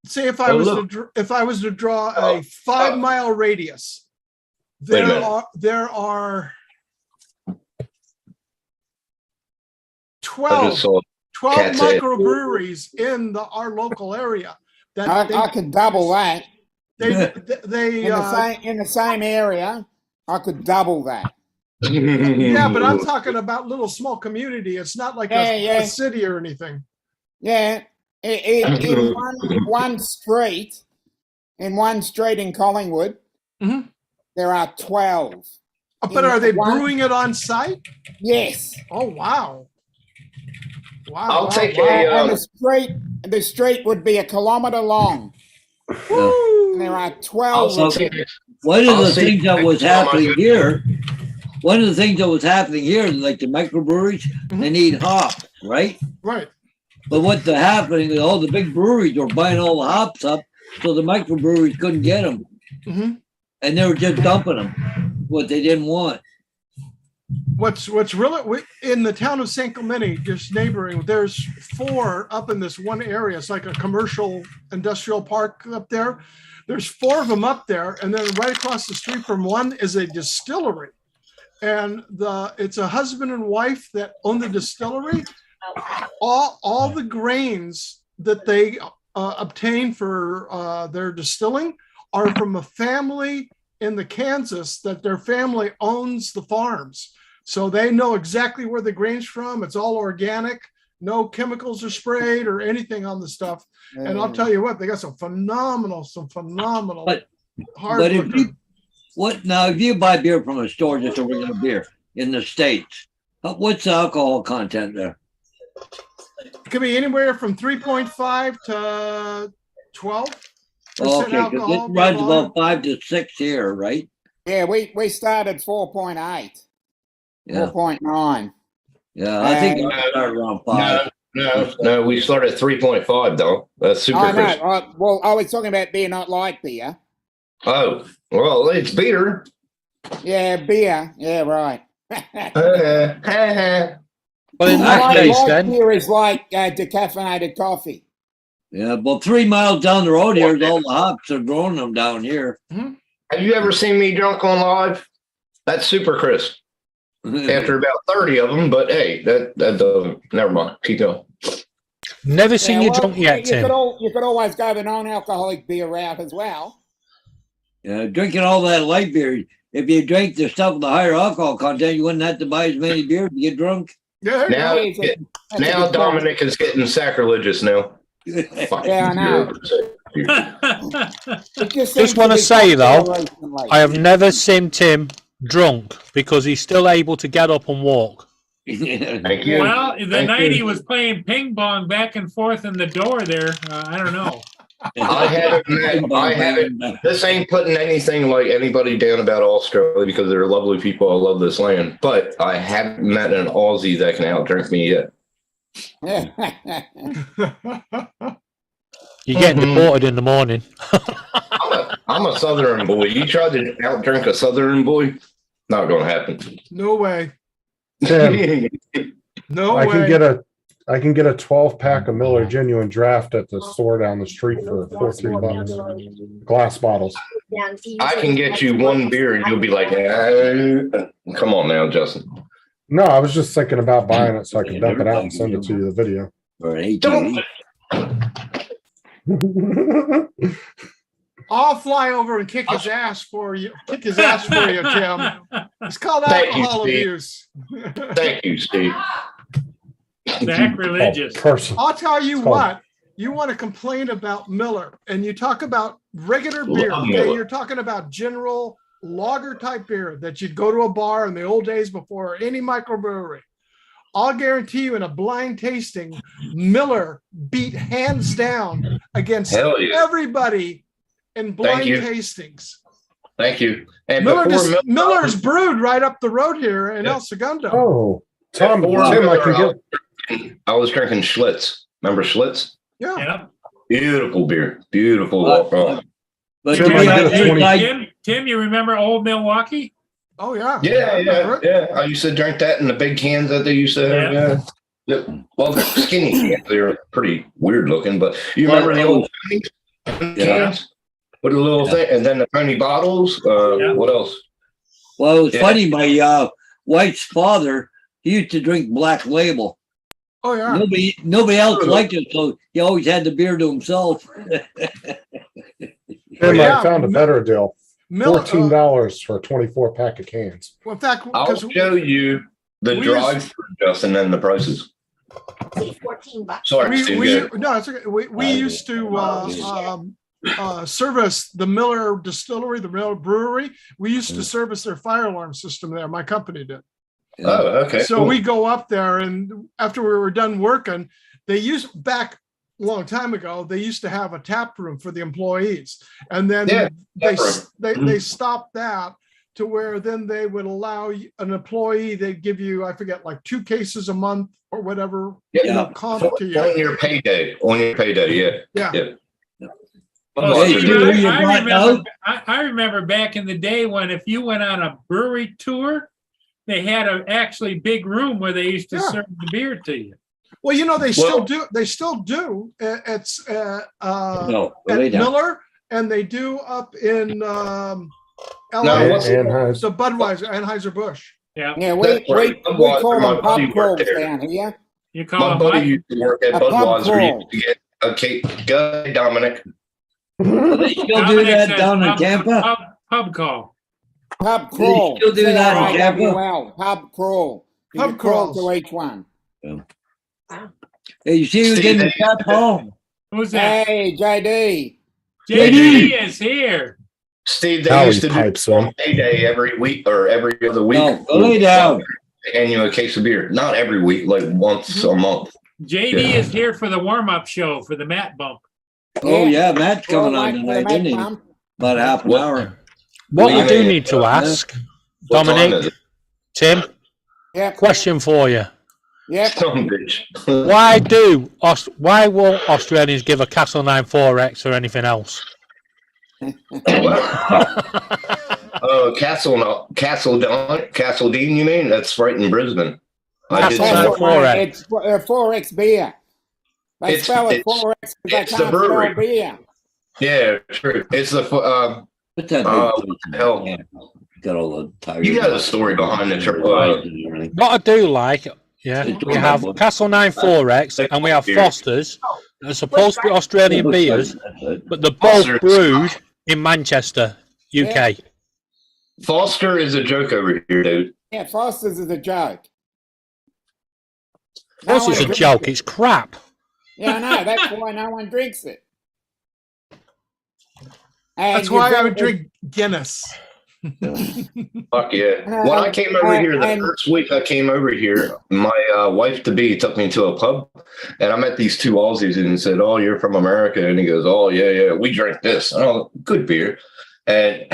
[SPEAKER 8] say if I
[SPEAKER 11] Oh,
[SPEAKER 8] was
[SPEAKER 11] look.
[SPEAKER 8] if I was to draw
[SPEAKER 11] Oh,
[SPEAKER 8] a 5-mile radius,
[SPEAKER 11] Wait a minute.
[SPEAKER 8] there are
[SPEAKER 11] I
[SPEAKER 8] 12
[SPEAKER 11] just saw.
[SPEAKER 8] 12
[SPEAKER 11] Cat's head.
[SPEAKER 8] microbreweries in our local area. That
[SPEAKER 6] I could double that
[SPEAKER 8] they
[SPEAKER 6] in the same area. I could double that.
[SPEAKER 8] yeah, but I'm talking about little small community. It's not like
[SPEAKER 6] Yeah.
[SPEAKER 8] a city or anything.
[SPEAKER 6] Yeah, in one street in Collingwood,
[SPEAKER 8] Mhm.
[SPEAKER 6] there are 12.
[SPEAKER 8] But
[SPEAKER 6] In
[SPEAKER 8] are they
[SPEAKER 6] one-
[SPEAKER 8] brewing it on site?
[SPEAKER 6] Yes.
[SPEAKER 8] Oh wow! Wow.
[SPEAKER 11] I'll
[SPEAKER 8] wow,
[SPEAKER 11] take
[SPEAKER 8] wow.
[SPEAKER 11] a.
[SPEAKER 6] And the street would be 1 kilometer long. And there are 12
[SPEAKER 11] I'll
[SPEAKER 6] of
[SPEAKER 11] take
[SPEAKER 6] them.
[SPEAKER 11] it.
[SPEAKER 4] One of
[SPEAKER 11] I'll
[SPEAKER 4] the
[SPEAKER 11] see
[SPEAKER 4] things that was
[SPEAKER 11] pictures on my
[SPEAKER 4] happening
[SPEAKER 11] video.
[SPEAKER 4] here, one of the things that was happening here, like the microbreweries, they need hops, right?
[SPEAKER 8] Right.
[SPEAKER 4] But what's happening is all the big breweries were buying all the hops up, so the microbreweries couldn't get them.
[SPEAKER 8] Mhm.
[SPEAKER 4] And they were just dumping them, what they didn't want.
[SPEAKER 8] What's really in the town of San Clemente, just neighboring, there's 4 up in this one area. It's like a commercial industrial park up there. There's 4 of them up there, and then right across the street from one is a distillery. And it's a husband and wife that own the distillery. All the grains that they obtain for their distilling are from a family in the Kansas that their family owns the farms. So they know exactly where the grain's from. It's all organic. No chemicals are sprayed or anything on the stuff. And I'll tell you what, they got some phenomenal
[SPEAKER 4] But
[SPEAKER 8] hard
[SPEAKER 4] if
[SPEAKER 8] liquor.
[SPEAKER 4] if you buy beer from a store, just a regular beer in the States, what's the alcohol content there?
[SPEAKER 8] It could be anywhere from 3.5 to 12.
[SPEAKER 4] Okay, because it runs about 5 to 6 here, right?
[SPEAKER 6] Yeah, we started 4.8,
[SPEAKER 4] Yeah,
[SPEAKER 6] 4.9.
[SPEAKER 4] yeah. I think I started around 5.
[SPEAKER 11] No. We started at 3.5, though. That's super
[SPEAKER 6] I know.
[SPEAKER 11] crisp.
[SPEAKER 6] Well, I was talking about beer, not light beer.
[SPEAKER 11] Oh, well, it's beer.
[SPEAKER 6] Yeah, beer. Yeah, right.
[SPEAKER 10] Well, in that
[SPEAKER 6] Light
[SPEAKER 10] case, then,
[SPEAKER 6] beer is like decaffeinated coffee.
[SPEAKER 4] Yeah, well, 3 miles down the road here, all the hops are growing them down here.
[SPEAKER 11] Have you ever seen me drunk on live? That's super crisp. After about 30 of them, but hey, that doesn't. Never mind. Keep going.
[SPEAKER 10] never seen you
[SPEAKER 6] well,
[SPEAKER 10] drunk yet,
[SPEAKER 6] you
[SPEAKER 10] Tim.
[SPEAKER 6] you could always go the non-alcoholic beer route as well.
[SPEAKER 4] Yeah, drinking all that light beer. If you drank the stuff with the higher alcohol content, you wouldn't have to buy as many beers to get drunk.
[SPEAKER 8] Yeah,
[SPEAKER 11] Now,
[SPEAKER 6] That's a
[SPEAKER 11] now
[SPEAKER 6] good point.
[SPEAKER 11] Dominic is getting sacrilegious now.
[SPEAKER 6] Yeah, I know. It
[SPEAKER 10] Just
[SPEAKER 6] seems
[SPEAKER 10] want to
[SPEAKER 6] be
[SPEAKER 10] say, though,
[SPEAKER 6] popular recently.
[SPEAKER 10] I have never seen Tim drunk because he's still able to get up and walk.
[SPEAKER 11] Thank you.
[SPEAKER 1] Well, the
[SPEAKER 11] Thank
[SPEAKER 1] night
[SPEAKER 11] you.
[SPEAKER 1] he was playing ping pong back and forth in the door there, I don't know.
[SPEAKER 11] I haven't. This ain't putting anything like anybody down about Australia because they're lovely people. I love this land, but I haven't met an Aussie that can outdrink me yet.
[SPEAKER 10] You get deported in the morning.
[SPEAKER 11] I'm a Southern boy. You try to outdrink a Southern boy, not going to happen.
[SPEAKER 8] no way.
[SPEAKER 7] Tim,
[SPEAKER 8] No
[SPEAKER 7] I
[SPEAKER 8] way.
[SPEAKER 7] can get a 12-pack of Miller Genuine Draft at the store down the street for $14. Glass bottles.
[SPEAKER 11] I can get you one beer and you'll be like, come on now, Justin.
[SPEAKER 7] No, I was just thinking about buying it so I could dump it out and send it to you, the video.
[SPEAKER 4] Or an
[SPEAKER 11] Don't.
[SPEAKER 8] I'll fly over and kick his ass for you. Kick his ass for you, Tim. It's called
[SPEAKER 11] Thank you,
[SPEAKER 8] alcohol
[SPEAKER 11] Steve.
[SPEAKER 8] abuse.
[SPEAKER 11] Thank you, Steve.
[SPEAKER 1] Sacrilegious.
[SPEAKER 7] Person.
[SPEAKER 8] I'll tell you
[SPEAKER 7] It's called-
[SPEAKER 8] what. You want to complain about Miller, and you talk about regular beer.
[SPEAKER 11] Love
[SPEAKER 8] Okay?
[SPEAKER 11] Miller.
[SPEAKER 8] You're talking about general lager type beer that you'd go to a bar in the old days before any microbrewery. I'll guarantee you in a blind tasting, Miller beat hands down against
[SPEAKER 11] Hell yeah.
[SPEAKER 8] everybody in blind
[SPEAKER 11] you.
[SPEAKER 8] tastings.
[SPEAKER 11] Thank you. And
[SPEAKER 8] Miller
[SPEAKER 11] before
[SPEAKER 8] just,
[SPEAKER 11] Miller-
[SPEAKER 8] Miller's brewed right up the road here in
[SPEAKER 11] Yeah.
[SPEAKER 8] El Segundo.
[SPEAKER 7] Oh, Tom,
[SPEAKER 11] Before
[SPEAKER 7] Tim, I
[SPEAKER 11] Miller,
[SPEAKER 7] can get.
[SPEAKER 11] I was drinking Schlitz. Remember Schlitz?
[SPEAKER 8] Yeah.
[SPEAKER 1] Yeah.
[SPEAKER 11] Beautiful beer. Beautiful.
[SPEAKER 4] But
[SPEAKER 7] Tim,
[SPEAKER 4] Tim,
[SPEAKER 7] I get a 20
[SPEAKER 1] Tim, you remember old Milwaukee?
[SPEAKER 8] Oh yeah.
[SPEAKER 11] Yeah. I used to drink that in the big cans that they used to have.
[SPEAKER 1] Yeah.
[SPEAKER 11] Yep. Well, they're skinny cans. They're pretty weird looking, but you remember the old cans with a little thing, and then the tiny bottles. What else?
[SPEAKER 4] well, it was
[SPEAKER 11] Yeah.
[SPEAKER 4] funny. My wife's father, he used to drink Black Label.
[SPEAKER 8] Oh yeah.
[SPEAKER 4] Nobody else liked it, so he always had the beer to himself.
[SPEAKER 7] Tim,
[SPEAKER 8] Yeah.
[SPEAKER 7] I found a better deal.
[SPEAKER 8] Miller.
[SPEAKER 7] $14 for a 24-pack of cans.
[SPEAKER 8] Well, in fact,
[SPEAKER 11] I'll
[SPEAKER 8] because
[SPEAKER 11] show you the
[SPEAKER 8] we
[SPEAKER 11] drive-through, Justin, and the prices.
[SPEAKER 9] $14.
[SPEAKER 11] Sorry, Steve.
[SPEAKER 8] we
[SPEAKER 11] go ahead.
[SPEAKER 8] no, it's okay. We used to service the Miller Distillery, the Miller Brewery. We used to service their fire alarm system there. My company did.
[SPEAKER 11] Oh, okay.
[SPEAKER 8] So
[SPEAKER 11] cool.
[SPEAKER 8] we go up there, and after we were done working, they used back a long time ago, they used to have a tap room for the employees. And then
[SPEAKER 11] Yeah,
[SPEAKER 8] they,
[SPEAKER 11] tap room.
[SPEAKER 8] they stopped that to where then they would allow an employee, they'd give you, I forget, like 2 cases a month or whatever,
[SPEAKER 11] Yeah.
[SPEAKER 8] comp to you.
[SPEAKER 11] On your payday. Yeah.
[SPEAKER 8] Yeah.
[SPEAKER 1] Well,
[SPEAKER 4] Hey,
[SPEAKER 1] Steve,
[SPEAKER 4] you know who you
[SPEAKER 1] I
[SPEAKER 4] brought
[SPEAKER 1] remember,
[SPEAKER 4] now?
[SPEAKER 1] I remember back in the day when if you went on a brewery tour, they had a actually big room where they used to
[SPEAKER 8] Yeah.
[SPEAKER 1] serve the beer to you.
[SPEAKER 8] Well, you know, they
[SPEAKER 11] Well-
[SPEAKER 8] still do. They still do. It's
[SPEAKER 4] No,
[SPEAKER 8] at
[SPEAKER 4] lay down.
[SPEAKER 8] Miller, and they do up in
[SPEAKER 11] Now,
[SPEAKER 8] LA.
[SPEAKER 11] what's
[SPEAKER 7] And has
[SPEAKER 8] So Budweiser, Anheuser-Busch.
[SPEAKER 1] Yeah.
[SPEAKER 6] Yeah,
[SPEAKER 11] That's right.
[SPEAKER 6] we call
[SPEAKER 11] My
[SPEAKER 6] them
[SPEAKER 11] buddy
[SPEAKER 6] pub
[SPEAKER 11] worked
[SPEAKER 6] crawls
[SPEAKER 11] there.
[SPEAKER 6] down here.
[SPEAKER 1] You call
[SPEAKER 11] My
[SPEAKER 1] them
[SPEAKER 11] buddy
[SPEAKER 1] what?
[SPEAKER 11] used to work at
[SPEAKER 6] A pub
[SPEAKER 11] Budweiser. He
[SPEAKER 6] crawl.
[SPEAKER 11] used to get a cake. Go ahead, Dominic.
[SPEAKER 4] Do they still do
[SPEAKER 1] Dominic
[SPEAKER 4] that
[SPEAKER 1] says
[SPEAKER 4] down in
[SPEAKER 1] pub-
[SPEAKER 4] Tampa?
[SPEAKER 1] Pub call.
[SPEAKER 6] Pub crawl.
[SPEAKER 4] still do that in Tampa?
[SPEAKER 6] C-R-I-W-L, pub crawl. You
[SPEAKER 8] Pub
[SPEAKER 6] can crawl
[SPEAKER 8] crawls.
[SPEAKER 6] to each one.
[SPEAKER 4] Hey, you see who's in the chat, Paul?
[SPEAKER 1] Who's that?
[SPEAKER 6] Hey, JD.
[SPEAKER 1] JD is here.
[SPEAKER 11] Steve, they
[SPEAKER 7] Howie
[SPEAKER 11] used to do
[SPEAKER 7] pipes in.
[SPEAKER 11] payday every week or every other week.
[SPEAKER 4] No, go lay down.
[SPEAKER 11] Hand you a case of beer. Not every week, like once a month.
[SPEAKER 1] JD
[SPEAKER 11] Yeah.
[SPEAKER 1] is here for the warm-up show for the mat bump.
[SPEAKER 4] Oh, yeah, Matt's
[SPEAKER 6] Well,
[SPEAKER 4] coming on
[SPEAKER 6] like for the
[SPEAKER 4] tonight, didn't he?
[SPEAKER 6] Mac
[SPEAKER 4] About half an
[SPEAKER 11] What?
[SPEAKER 4] hour.
[SPEAKER 10] What we
[SPEAKER 11] Yeah.
[SPEAKER 10] do need to ask,
[SPEAKER 11] What time
[SPEAKER 10] Dominic,
[SPEAKER 11] is it?
[SPEAKER 10] Tim,
[SPEAKER 6] Yep.
[SPEAKER 10] question for you.
[SPEAKER 6] Yep.
[SPEAKER 11] Some bitch.
[SPEAKER 10] Why won't Australians give a Castle 9 4X or anything else?
[SPEAKER 11] Oh, Castle Dean, you mean? That's right in Brisbane. I did
[SPEAKER 10] Castle
[SPEAKER 11] some-
[SPEAKER 10] 9 4X.
[SPEAKER 6] It's 4X beer. They
[SPEAKER 11] It's-
[SPEAKER 6] spell it
[SPEAKER 11] it's-
[SPEAKER 6] 4X because they
[SPEAKER 11] it's the
[SPEAKER 6] can't spell
[SPEAKER 11] brewery.
[SPEAKER 6] beer.
[SPEAKER 11] Yeah, true. It's the
[SPEAKER 4] What's that?
[SPEAKER 11] Oh,
[SPEAKER 4] big place in
[SPEAKER 11] hell.
[SPEAKER 4] Tampa? Got all the tires.
[SPEAKER 11] you got a story behind the trip.
[SPEAKER 10] What I do like, yeah, we have Castle 9 4X and we have Foster's. They're supposed to be Australian beers, but they're both
[SPEAKER 11] Foster's.
[SPEAKER 10] brewed in Manchester, UK.
[SPEAKER 11] Foster is a joke over here, dude.
[SPEAKER 6] Yeah, Foster's is a joke.
[SPEAKER 10] Of course,
[SPEAKER 6] No
[SPEAKER 10] it's
[SPEAKER 6] one
[SPEAKER 10] a
[SPEAKER 6] drinks
[SPEAKER 10] joke.
[SPEAKER 6] it.
[SPEAKER 10] It's crap.
[SPEAKER 6] Yeah, I know. That's why no one drinks it. And
[SPEAKER 8] That's
[SPEAKER 6] you
[SPEAKER 8] why I
[SPEAKER 6] drink
[SPEAKER 8] would
[SPEAKER 6] it-
[SPEAKER 8] drink Guinness.
[SPEAKER 11] Fuck yeah. When I came over here, the
[SPEAKER 6] and-
[SPEAKER 11] first week I came over here, my wife-to-be took me to a pub, and I met these 2 Aussies, and he said, "Oh, you're from America?" And he goes, "Oh, yeah, we drink this. Oh, good beer." And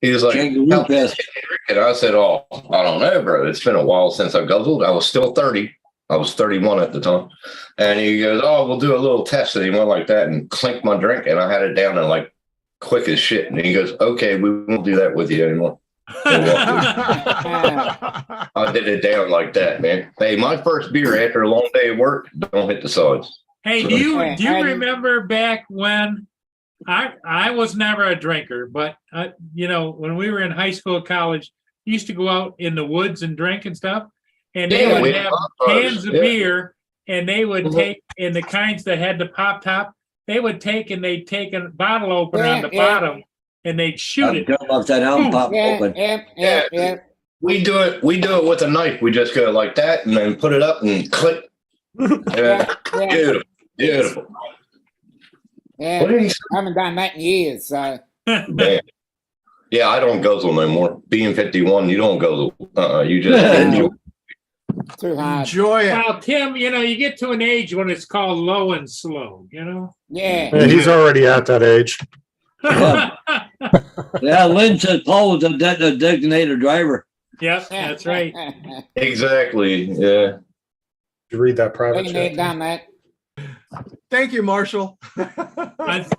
[SPEAKER 11] he was like,
[SPEAKER 4] Kangaroo
[SPEAKER 11] "How
[SPEAKER 4] piss.
[SPEAKER 11] can you drink it?" I said, "Oh, I don't know, bro. It's been a while since I guzzled. I was still 30. I was 31 at the time." And he goes, "Oh, we'll do a little test." And he went like that and clinked my drink, and I had it down and like quick as shit. And he goes, "Okay, we won't do that with you anymore." I did it down like that, man. Hey, my first beer after a long day of work, don't hit the sides.
[SPEAKER 1] Hey, do you
[SPEAKER 6] And-
[SPEAKER 1] remember back when I was never a drinker, but when we were in high school, college, we used to go out in the woods and drink and stuff, and they
[SPEAKER 11] Yeah,
[SPEAKER 1] would
[SPEAKER 11] we
[SPEAKER 1] have
[SPEAKER 11] had bonfires,
[SPEAKER 1] cans of
[SPEAKER 11] yeah.
[SPEAKER 1] beer, and they would
[SPEAKER 11] Mhm.
[SPEAKER 1] take in the kinds that had the pop top. They would take and they'd take a bottle opener on the
[SPEAKER 6] Yeah, yeah.
[SPEAKER 1] bottom, and they'd shoot it.
[SPEAKER 4] Jump upside down, pop
[SPEAKER 6] Yeah,
[SPEAKER 4] open.
[SPEAKER 6] yeah.
[SPEAKER 11] We do it with a knife. We just go like that and then put it up and click.
[SPEAKER 6] Yeah, yeah,
[SPEAKER 11] Beautiful.
[SPEAKER 6] yeah.
[SPEAKER 11] What did he say?
[SPEAKER 6] I haven't done that in years, so
[SPEAKER 11] Man. Yeah, I don't guzzle no more. Being 51, you don't guzzle. You just enjoy.
[SPEAKER 6] too hard.
[SPEAKER 8] Enjoy it.
[SPEAKER 1] Well, Tim, you get to an age when it's called low and slow,
[SPEAKER 6] Yeah.
[SPEAKER 7] Yeah, he's already at that age.
[SPEAKER 4] Yeah, Lynn said Paul was a designated driver.
[SPEAKER 1] Yep, that's right.
[SPEAKER 11] Exactly. Yeah.
[SPEAKER 7] You read that private
[SPEAKER 6] Been there,
[SPEAKER 7] chat.
[SPEAKER 6] done that.
[SPEAKER 8] Thank you, Marshall.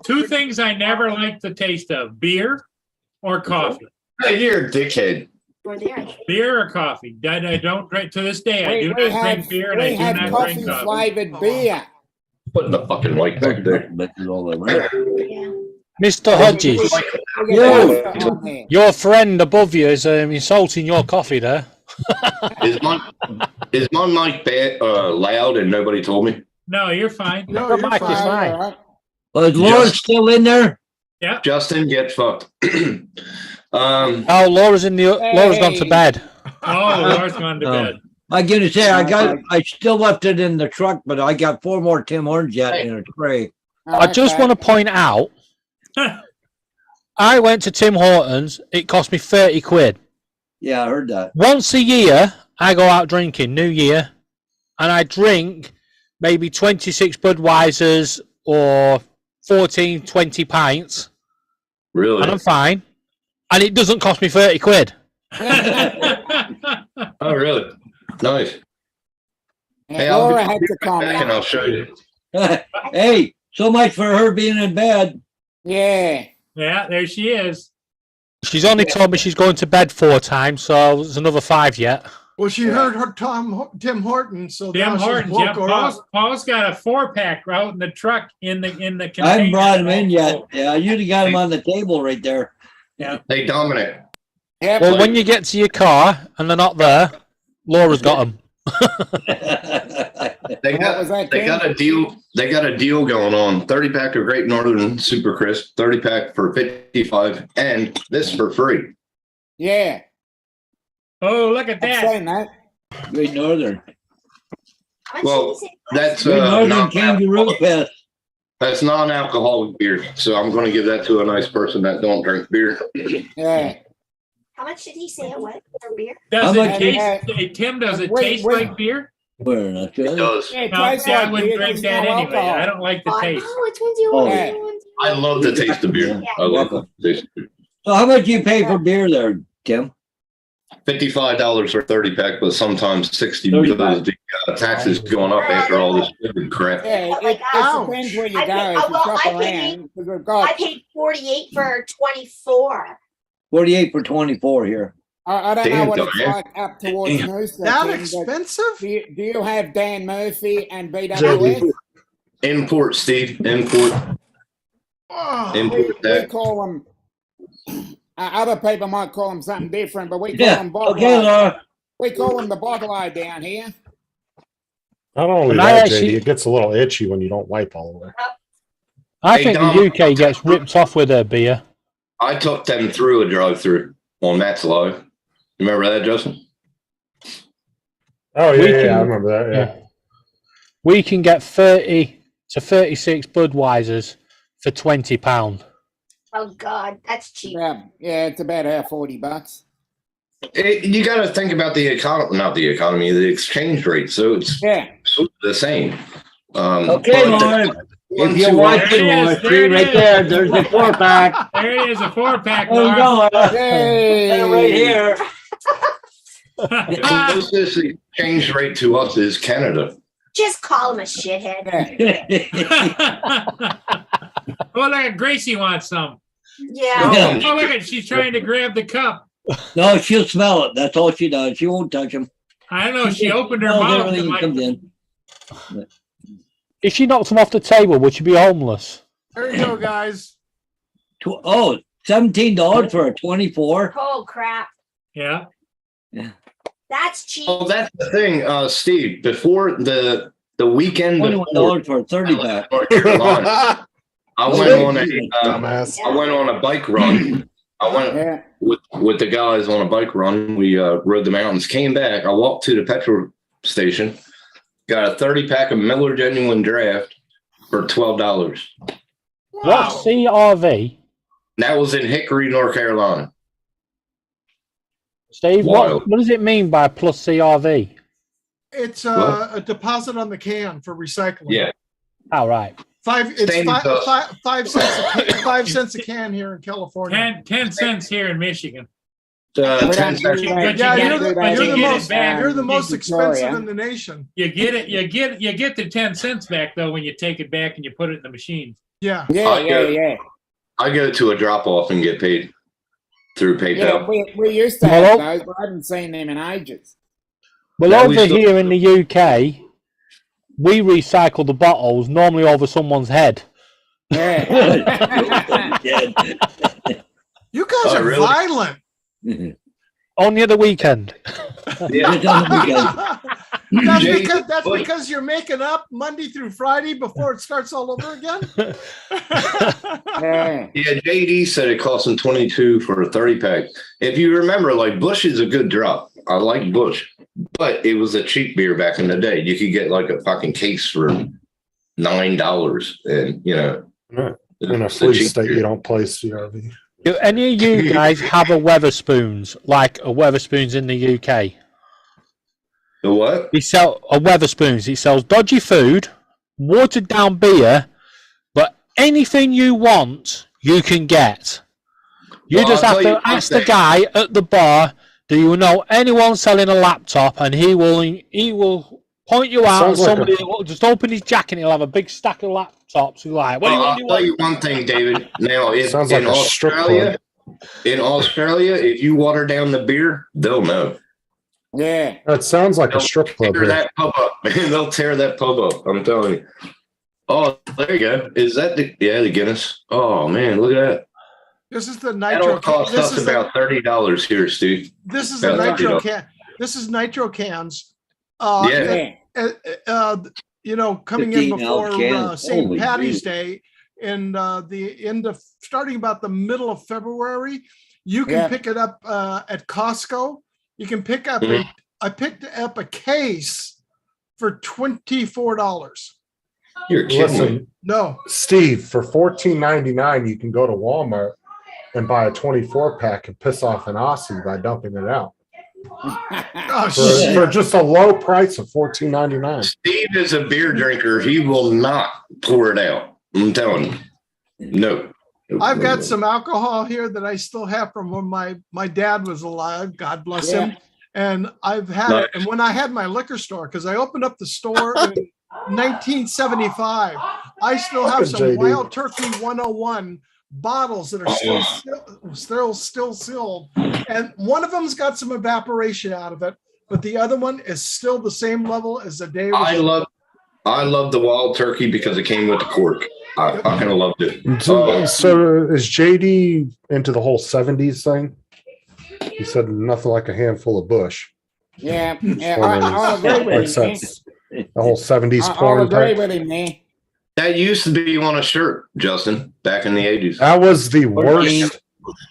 [SPEAKER 1] 2 things I never liked the taste of: beer or coffee.
[SPEAKER 11] Hey, you're a dickhead.
[SPEAKER 12] We're there.
[SPEAKER 1] Beer or coffee. I don't drink to this day. I do
[SPEAKER 6] We
[SPEAKER 1] not drink beer and I
[SPEAKER 6] we
[SPEAKER 1] do
[SPEAKER 6] have
[SPEAKER 1] not
[SPEAKER 6] coffee
[SPEAKER 1] drink coffee.
[SPEAKER 6] flavored beer.
[SPEAKER 11] Putting the fucking mic back there.
[SPEAKER 4] But it's all over.
[SPEAKER 12] Yeah.
[SPEAKER 10] Mr. Hodges,
[SPEAKER 6] We
[SPEAKER 4] Yo.
[SPEAKER 6] get pasta on there.
[SPEAKER 10] your friend above you is insulting your coffee there.
[SPEAKER 11] Is my mic bad, loud and nobody told me?
[SPEAKER 1] No, you're fine.
[SPEAKER 8] No,
[SPEAKER 10] The
[SPEAKER 8] you're
[SPEAKER 10] mic is
[SPEAKER 8] fine.
[SPEAKER 10] fine.
[SPEAKER 6] All right.
[SPEAKER 4] Well, is Laura still in there?
[SPEAKER 11] Justin, get fucked.
[SPEAKER 10] Oh, Laura's gone to
[SPEAKER 6] Hey.
[SPEAKER 10] bed.
[SPEAKER 1] Oh, Laura's gone to
[SPEAKER 4] Oh.
[SPEAKER 1] bed.
[SPEAKER 4] I gotta say, I still left it in the truck, but I got 4 more Tim Hortons yet in a tray.
[SPEAKER 10] I just want to point out, I went to Tim Hortons. It cost me 30 quid.
[SPEAKER 4] Yeah, I heard that.
[SPEAKER 10] Once a year, I go out drinking New Year, and I drink maybe 26 Budweisers or 14, 20 pints,
[SPEAKER 11] Really?
[SPEAKER 10] and I'm fine. And it doesn't cost me 30 quid.
[SPEAKER 11] Oh, really? Nice. Hey,
[SPEAKER 6] Laura
[SPEAKER 11] I'll
[SPEAKER 6] had
[SPEAKER 11] be
[SPEAKER 6] to
[SPEAKER 11] back and
[SPEAKER 6] comment.
[SPEAKER 11] I'll show you.
[SPEAKER 4] Hey, so much for her being in bed.
[SPEAKER 6] Yeah.
[SPEAKER 1] Yeah, there she is.
[SPEAKER 10] She's only told me she's going to bed 4 times, so there's another 5 yet.
[SPEAKER 8] Well, she heard her Tim Horton, so
[SPEAKER 1] Tim
[SPEAKER 8] now she's
[SPEAKER 1] Hortons.
[SPEAKER 8] woke
[SPEAKER 1] Yeah,
[SPEAKER 8] her up.
[SPEAKER 1] Paul's got a 4-pack out in the truck in the
[SPEAKER 4] I haven't
[SPEAKER 1] container.
[SPEAKER 4] brought him in yet. Yeah, I usually got him on the table right there.
[SPEAKER 11] Hey, Dominic.
[SPEAKER 6] Yeah,
[SPEAKER 10] Well, when you get to your car and they're not there, Laura's got them.
[SPEAKER 11] They
[SPEAKER 6] What
[SPEAKER 11] got
[SPEAKER 6] was that,
[SPEAKER 11] they
[SPEAKER 6] Ken?
[SPEAKER 11] got a deal. They got a deal going on. 30-pack of Great Northern Super Crisp, 30-pack for $55, and this for free.
[SPEAKER 6] Yeah.
[SPEAKER 1] Oh, look at
[SPEAKER 6] I've
[SPEAKER 1] that.
[SPEAKER 6] seen that.
[SPEAKER 4] Great Northern.
[SPEAKER 9] How much
[SPEAKER 11] Well,
[SPEAKER 9] did he say?
[SPEAKER 11] That's
[SPEAKER 4] Great Northern
[SPEAKER 11] non-
[SPEAKER 4] Kangaroo Fest.
[SPEAKER 11] that's non-alcoholic beer. So I'm going to give that to a nice person that don't drink beer.
[SPEAKER 6] Yeah.
[SPEAKER 9] How much did he say it was for beer?
[SPEAKER 1] Does
[SPEAKER 4] How
[SPEAKER 1] it
[SPEAKER 4] much-
[SPEAKER 1] taste, hey, Tim, does it
[SPEAKER 6] Wait,
[SPEAKER 1] taste
[SPEAKER 6] wait.
[SPEAKER 1] like beer?
[SPEAKER 4] We're not
[SPEAKER 11] It
[SPEAKER 4] sure.
[SPEAKER 11] does.
[SPEAKER 6] Yeah, it
[SPEAKER 1] No,
[SPEAKER 6] tastes
[SPEAKER 1] see, I
[SPEAKER 6] like
[SPEAKER 1] wouldn't
[SPEAKER 6] beer,
[SPEAKER 1] drink
[SPEAKER 6] just
[SPEAKER 1] that
[SPEAKER 6] no
[SPEAKER 1] anyway.
[SPEAKER 6] alcohol.
[SPEAKER 1] I don't like the
[SPEAKER 9] Oh,
[SPEAKER 1] taste.
[SPEAKER 9] no, it's when you
[SPEAKER 4] Oh.
[SPEAKER 6] Yeah.
[SPEAKER 11] I love the taste of beer. I love the taste of beer.
[SPEAKER 4] So how much you pay for beer there, Tim?
[SPEAKER 11] $55 for 30-pack, but sometimes 60
[SPEAKER 4] 30
[SPEAKER 11] because the taxes going up after all this stupid crap.
[SPEAKER 6] Yeah,
[SPEAKER 9] Oh my
[SPEAKER 6] it
[SPEAKER 9] gosh.
[SPEAKER 6] depends where you
[SPEAKER 9] I
[SPEAKER 6] go.
[SPEAKER 9] paid-
[SPEAKER 6] If you
[SPEAKER 9] well,
[SPEAKER 6] shop
[SPEAKER 9] I paid-
[SPEAKER 6] around, 'cause we've
[SPEAKER 9] I
[SPEAKER 6] got,
[SPEAKER 9] paid 48 for 24.
[SPEAKER 4] 48 for 24 here.
[SPEAKER 6] I don't know
[SPEAKER 11] Damn,
[SPEAKER 6] what it's
[SPEAKER 11] Diane.
[SPEAKER 6] like up towards
[SPEAKER 11] Damn.
[SPEAKER 6] Noosa.
[SPEAKER 8] That
[SPEAKER 6] Tim, but
[SPEAKER 8] expensive?
[SPEAKER 6] do you have Dan Murphy and BWS?
[SPEAKER 11] Import, Steve. Import.
[SPEAKER 8] Oh,
[SPEAKER 11] Import
[SPEAKER 6] We
[SPEAKER 11] that.
[SPEAKER 6] call them, other people might call them something different, but we call
[SPEAKER 4] Yeah.
[SPEAKER 6] them bottle
[SPEAKER 4] Okay,
[SPEAKER 6] eye.
[SPEAKER 4] Laura.
[SPEAKER 6] We call them the bottle eye down here.
[SPEAKER 7] Not only
[SPEAKER 10] And I
[SPEAKER 7] that,
[SPEAKER 10] actually-
[SPEAKER 7] JD, it gets a little itchy when you don't wipe all over.
[SPEAKER 10] I
[SPEAKER 11] Hey,
[SPEAKER 10] think
[SPEAKER 11] Dom.
[SPEAKER 10] the UK gets ripped off with their beer.
[SPEAKER 11] I took them through a drive-through on Matt's Live. Remember that, Justin?
[SPEAKER 7] Oh,
[SPEAKER 10] We
[SPEAKER 7] yeah,
[SPEAKER 10] can-
[SPEAKER 7] I remember that. Yeah.
[SPEAKER 10] We can get 30 to 36 Budweisers for £20.
[SPEAKER 9] Oh, God, that's cheap.
[SPEAKER 6] Yeah, it's about $40.
[SPEAKER 11] You got to think about the economy, not the economy, the exchange rate. So it's
[SPEAKER 6] Yeah.
[SPEAKER 11] sort of the same.
[SPEAKER 4] Okay,
[SPEAKER 11] but
[SPEAKER 4] Laura.
[SPEAKER 11] one,
[SPEAKER 4] If you're
[SPEAKER 11] two,
[SPEAKER 4] watching,
[SPEAKER 1] There it
[SPEAKER 4] Laura,
[SPEAKER 1] is, there
[SPEAKER 4] see
[SPEAKER 1] it
[SPEAKER 4] right
[SPEAKER 1] is.
[SPEAKER 4] there. There's the 4-pack.
[SPEAKER 1] There it is, a 4-pack,
[SPEAKER 4] There you go,
[SPEAKER 1] Laura.
[SPEAKER 4] Laura.
[SPEAKER 6] Yay!
[SPEAKER 4] Right here.
[SPEAKER 11] the closest exchange rate to us is Canada.
[SPEAKER 9] Just call him a shithead.
[SPEAKER 6] Yeah.
[SPEAKER 1] Oh, look at Gracie wants some.
[SPEAKER 9] Yeah.
[SPEAKER 1] Oh, look at, she's trying to grab the cup.
[SPEAKER 4] No, she'll smell it. That's all she does. She won't touch them.
[SPEAKER 1] I don't know, she opened her mouth.
[SPEAKER 4] Everything
[SPEAKER 1] and like,
[SPEAKER 4] comes in.
[SPEAKER 10] If she knocked them off the table, would she be homeless?
[SPEAKER 8] there you go, guys.
[SPEAKER 4] Oh, $17 for a 24.
[SPEAKER 9] Oh, crap.
[SPEAKER 1] yeah.
[SPEAKER 9] That's cheap.
[SPEAKER 11] Oh, that's the thing, Steve. Before the weekend before
[SPEAKER 4] $21 for a 30-pack.
[SPEAKER 11] North Carolina, I went on
[SPEAKER 7] Dumbass.
[SPEAKER 11] I went on a bike run. I went
[SPEAKER 6] Yeah.
[SPEAKER 11] with the guys on a bike run. We rode the mountains, came back. I walked to the petrol station, got a 30-pack of Miller Genuine Draft for $12.
[SPEAKER 10] What's CRV?
[SPEAKER 11] That was in Hickory, North Carolina.
[SPEAKER 10] Steve,
[SPEAKER 11] Wild.
[SPEAKER 10] what does it mean by plus CRV?
[SPEAKER 8] It's
[SPEAKER 11] What?
[SPEAKER 8] a deposit on the can for recycling.
[SPEAKER 11] Yeah.
[SPEAKER 10] All right.
[SPEAKER 8] It's
[SPEAKER 11] Same as us.
[SPEAKER 8] 5 cents. 5 cents a can here in California.
[SPEAKER 1] 10 cents here in Michigan.
[SPEAKER 6] We don't
[SPEAKER 11] 10
[SPEAKER 6] do
[SPEAKER 11] cents.
[SPEAKER 1] But
[SPEAKER 6] that.
[SPEAKER 1] you
[SPEAKER 8] Yeah,
[SPEAKER 1] get
[SPEAKER 8] you're
[SPEAKER 1] it-
[SPEAKER 8] the,
[SPEAKER 1] but
[SPEAKER 8] you're
[SPEAKER 1] you
[SPEAKER 8] the
[SPEAKER 1] get it
[SPEAKER 8] most
[SPEAKER 1] back.
[SPEAKER 8] you're the most
[SPEAKER 6] Victoria.
[SPEAKER 8] expensive in the nation.
[SPEAKER 1] You get it, you get the 10 cents back though when you take it back and you put it in the machine.
[SPEAKER 8] Yeah.
[SPEAKER 6] Yeah.
[SPEAKER 11] I go to a drop off and get paid through
[SPEAKER 6] Yeah,
[SPEAKER 11] PayPal.
[SPEAKER 6] we used to
[SPEAKER 10] Hello?
[SPEAKER 6] have those, but I haven't seen them in ages.
[SPEAKER 10] Well,
[SPEAKER 11] Yeah, we
[SPEAKER 10] over
[SPEAKER 11] still-
[SPEAKER 10] here in the UK, we recycle the bottles normally over someone's head.
[SPEAKER 6] Yeah.
[SPEAKER 8] You guys
[SPEAKER 11] Oh,
[SPEAKER 8] are
[SPEAKER 11] really?
[SPEAKER 8] violent.
[SPEAKER 10] Only at the weekend.
[SPEAKER 11] Yeah. Jay,
[SPEAKER 8] That's
[SPEAKER 11] look.
[SPEAKER 8] because you're making up Monday through Friday before it starts all over again.
[SPEAKER 6] Yeah.
[SPEAKER 11] Yeah, JD said it cost him 22 for a 30-pack. If you remember, like Bush is a good drop. I like Bush, but it was a cheap beer back in the day. You could get like a fucking case for $9, and you know,
[SPEAKER 7] In a
[SPEAKER 11] it's a
[SPEAKER 7] free
[SPEAKER 11] cheap
[SPEAKER 7] state,
[SPEAKER 11] beer.
[SPEAKER 7] you don't play CRV.
[SPEAKER 10] Do any of you guys have a Weatherspoons, like a Weatherspoons in the UK?
[SPEAKER 11] The what?
[SPEAKER 10] He sells Weatherspoons. He sells dodgy food, watered down beer, but anything you want, you can get. You
[SPEAKER 11] Well,
[SPEAKER 10] just
[SPEAKER 11] I'll
[SPEAKER 10] have
[SPEAKER 11] tell you
[SPEAKER 10] to
[SPEAKER 11] one
[SPEAKER 10] ask the
[SPEAKER 11] thing.
[SPEAKER 10] guy at the bar, do you know anyone selling a laptop? And he will point you out.
[SPEAKER 7] Sounds like
[SPEAKER 10] Somebody will just open his jacket and he'll have a big stack of laptops. He's like, what do you
[SPEAKER 11] Well,
[SPEAKER 10] want?
[SPEAKER 11] I'll tell you one thing, David. Now,
[SPEAKER 7] Sounds
[SPEAKER 11] in
[SPEAKER 7] like a strip
[SPEAKER 11] Australia, if you water down the beer, they'll know.
[SPEAKER 6] Yeah.
[SPEAKER 7] That sounds like a strip club
[SPEAKER 11] Tear
[SPEAKER 7] here.
[SPEAKER 11] that pub up. They'll tear that pub up. I'm telling you. Oh, there you go. Is that the Guinness? Oh man, look at that.
[SPEAKER 8] This is the
[SPEAKER 11] That'll
[SPEAKER 8] nitro.
[SPEAKER 11] cost
[SPEAKER 8] This
[SPEAKER 11] us
[SPEAKER 8] is
[SPEAKER 11] about $30 here, Steve.
[SPEAKER 8] this is the
[SPEAKER 11] about
[SPEAKER 8] nitro
[SPEAKER 11] $30.
[SPEAKER 8] can. This is nitro cans.
[SPEAKER 11] Yeah.
[SPEAKER 8] You know, coming in
[SPEAKER 4] 15 ounce
[SPEAKER 8] before
[SPEAKER 4] cans.
[SPEAKER 8] St.
[SPEAKER 4] Holy
[SPEAKER 8] Patty's
[SPEAKER 4] grief.
[SPEAKER 8] Day, and the end of starting about the middle of February, you can
[SPEAKER 6] Yeah.
[SPEAKER 8] pick it up at Costco. You can pick up
[SPEAKER 11] Mhm.
[SPEAKER 8] I picked up a case for $24.
[SPEAKER 11] You're kidding me.
[SPEAKER 7] Listen,
[SPEAKER 8] No,
[SPEAKER 7] Steve, for $14.99, you can go to Walmart and buy a 24 pack and piss off an Aussie by dumping it out
[SPEAKER 8] oh,
[SPEAKER 7] for,
[SPEAKER 8] shit.
[SPEAKER 7] for just a low price of $14.99.
[SPEAKER 11] Steve is a beer drinker. He will not pour it out. I'm telling you. No.
[SPEAKER 8] I've got some alcohol here that I still have from when my dad was alive. God bless him. And I've had it. And when I had my liquor store, because I opened up the store in 1975, I still have some
[SPEAKER 7] JD.
[SPEAKER 8] Wild Turkey 101 bottles that are still sealed. And one of them's got some evaporation out of it, but the other one is still the same level as the day.
[SPEAKER 11] I love the Wild Turkey because it came with the cork. I fucking loved it.
[SPEAKER 7] So is JD into the whole 70s thing? He said nothing like a handful of bush.
[SPEAKER 6] Yeah.
[SPEAKER 7] Or
[SPEAKER 6] I'll agree with him.
[SPEAKER 7] the whole 70s
[SPEAKER 6] I'll
[SPEAKER 7] porn
[SPEAKER 6] agree
[SPEAKER 7] type.
[SPEAKER 6] with him there.
[SPEAKER 11] That used to be on a shirt, Justin, back in the 80s.
[SPEAKER 7] That was the worst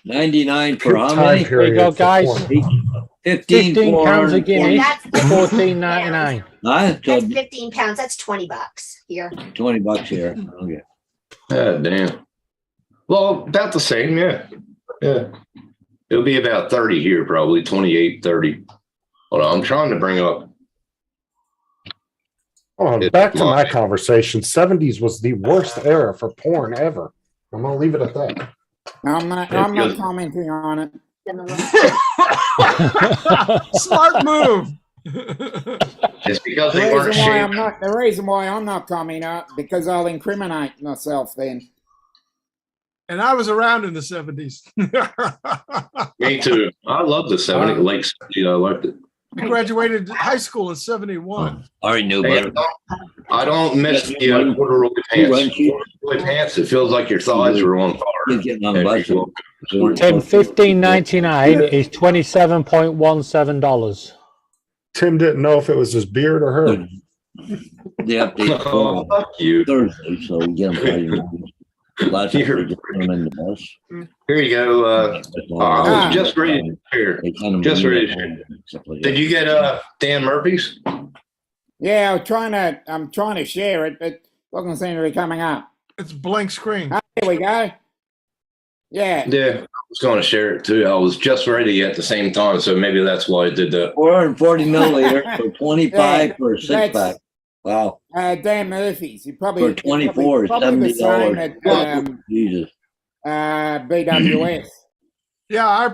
[SPEAKER 4] 99 for how
[SPEAKER 7] time
[SPEAKER 4] many?
[SPEAKER 10] There you
[SPEAKER 7] period.
[SPEAKER 10] go,
[SPEAKER 7] for
[SPEAKER 10] guys.
[SPEAKER 7] porn.
[SPEAKER 4] 15
[SPEAKER 10] cans of
[SPEAKER 4] for
[SPEAKER 10] Guinness,
[SPEAKER 9] Yeah, that's-
[SPEAKER 10] $14.99.
[SPEAKER 4] Huh? So
[SPEAKER 9] That's 15 pounds. That's $20 here.
[SPEAKER 4] $20 here. Okay.
[SPEAKER 11] God damn. Well, about the same, yeah. Yeah. It'll be about 30 here, probably 28, 30. Hold on, I'm trying to bring up.
[SPEAKER 7] Hold on, back to my conversation. 70s was the worst era for porn ever. I'm gonna leave it at that.
[SPEAKER 6] I'm not commenting on it.
[SPEAKER 8] Smart move.
[SPEAKER 11] It's because they weren't shaved.
[SPEAKER 6] The reason why I'm not commenting on it, because I'll incriminate myself then.
[SPEAKER 8] And I was around in the 70s.
[SPEAKER 11] Me too. I love the 70 late 70s. I liked it.
[SPEAKER 8] I graduated high school in 71.
[SPEAKER 4] I already knew
[SPEAKER 11] Hey,
[SPEAKER 4] better.
[SPEAKER 11] I don't miss the corduroy pants. Corduroy pants, it feels like your thighs are on fire.
[SPEAKER 4] He's getting on the bus.
[SPEAKER 10] Tim, $15.99 is $27.17.
[SPEAKER 7] Tim didn't know if it was his beard or her.
[SPEAKER 4] The update
[SPEAKER 11] Oh, fuck you.
[SPEAKER 4] Thursday, so we get them Friday morning. Last week we just put them in the bus.
[SPEAKER 11] Here you go. I was just ready to share.
[SPEAKER 4] They send them
[SPEAKER 11] Just
[SPEAKER 4] to me
[SPEAKER 11] ready
[SPEAKER 4] at
[SPEAKER 11] to
[SPEAKER 4] home and stuff like
[SPEAKER 11] Did
[SPEAKER 4] that.
[SPEAKER 11] you get Dan Murphy's?
[SPEAKER 6] Yeah, I'm trying to share it, but it doesn't seem to be coming up.
[SPEAKER 8] It's blank screen.
[SPEAKER 6] Oh, here we go. Yeah.
[SPEAKER 11] Yeah, I was going to share it too. I was just ready at the same time, so maybe that's why I did that.
[SPEAKER 4] 440 milliliter for 25
[SPEAKER 6] Yeah,
[SPEAKER 4] for a six pack. Wow.
[SPEAKER 6] Dan Murphy's. You probably
[SPEAKER 4] For 24 is
[SPEAKER 6] probably the same
[SPEAKER 4] $70.
[SPEAKER 6] at
[SPEAKER 4] Jesus.
[SPEAKER 6] BWS.
[SPEAKER 8] Yeah, I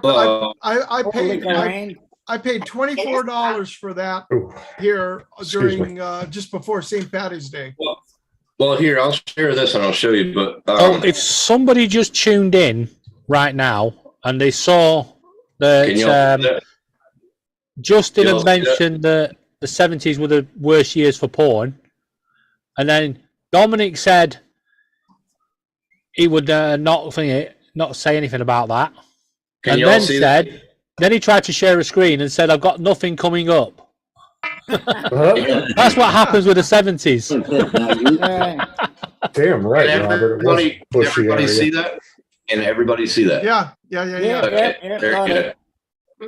[SPEAKER 8] paid
[SPEAKER 6] Liquor
[SPEAKER 8] I paid $24 for that
[SPEAKER 7] Ooh,
[SPEAKER 8] here
[SPEAKER 7] Excuse
[SPEAKER 8] during just before St. Patty's Day.
[SPEAKER 11] Well, here, I'll share this and I'll show you. But
[SPEAKER 10] Oh, if somebody just tuned in right now and they saw
[SPEAKER 11] can you all
[SPEAKER 10] that
[SPEAKER 11] see that?
[SPEAKER 10] Justin
[SPEAKER 11] Can you
[SPEAKER 10] had
[SPEAKER 11] all see that?
[SPEAKER 10] mentioned that the 70s were the worst years for porn, and then Dominic said he would not say anything about that,
[SPEAKER 11] Can
[SPEAKER 10] and
[SPEAKER 11] you all
[SPEAKER 10] then
[SPEAKER 11] see
[SPEAKER 10] said,
[SPEAKER 11] that?
[SPEAKER 10] then he tried to share a screen and said, "I've got nothing coming up." That's what happens with the 70s.
[SPEAKER 7] Damn right,
[SPEAKER 11] Can
[SPEAKER 7] Robert. It was bushy
[SPEAKER 11] everybody
[SPEAKER 7] area.
[SPEAKER 11] see that? And everybody see that?
[SPEAKER 8] Yeah.
[SPEAKER 11] Okay, very good.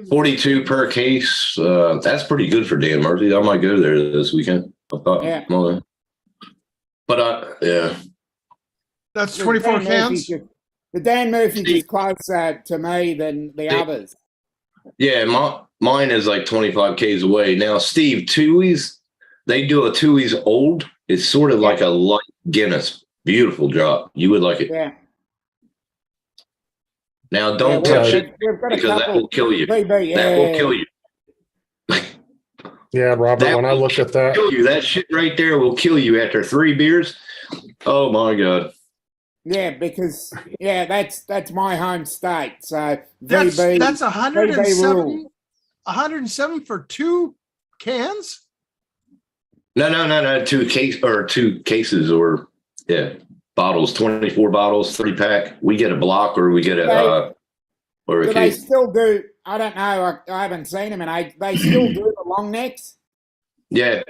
[SPEAKER 11] 42 per case. That's pretty good for Dan Murphy. I might go there this weekend. I thought.
[SPEAKER 6] Yeah.
[SPEAKER 11] Well, but yeah.
[SPEAKER 8] That's 24 cans.
[SPEAKER 6] The Dan Murphy's is closer to me than the others.
[SPEAKER 11] Yeah, mine is like 25 Ks away. Now, Steve, Tui's, they do a Tui's Old. It's sort of like a light Guinness. Beautiful job. You would like it.
[SPEAKER 6] Yeah.
[SPEAKER 11] Now, don't
[SPEAKER 6] Yeah,
[SPEAKER 11] touch
[SPEAKER 6] we've
[SPEAKER 11] it
[SPEAKER 6] got a
[SPEAKER 11] because that
[SPEAKER 6] couple.
[SPEAKER 11] will kill you.
[SPEAKER 6] VB,
[SPEAKER 11] That will kill you.
[SPEAKER 7] Yeah, Robert,
[SPEAKER 11] That
[SPEAKER 7] when I
[SPEAKER 11] will
[SPEAKER 7] look at that,
[SPEAKER 11] Kill you. That shit right there will kill you after 3 beers. Oh my God.
[SPEAKER 6] Yeah, because that's my home state. So
[SPEAKER 8] That's
[SPEAKER 6] VB,
[SPEAKER 8] that's
[SPEAKER 6] VB
[SPEAKER 8] 107,
[SPEAKER 6] rule.
[SPEAKER 8] 107 for 2 cans.
[SPEAKER 11] No. 2 cases or bottles, 24 bottles, 3-pack. We get a block or we get a or a
[SPEAKER 6] Do they
[SPEAKER 11] case.
[SPEAKER 6] still do? I don't know. I haven't seen them, and they still do the long necks.
[SPEAKER 11] Yeah.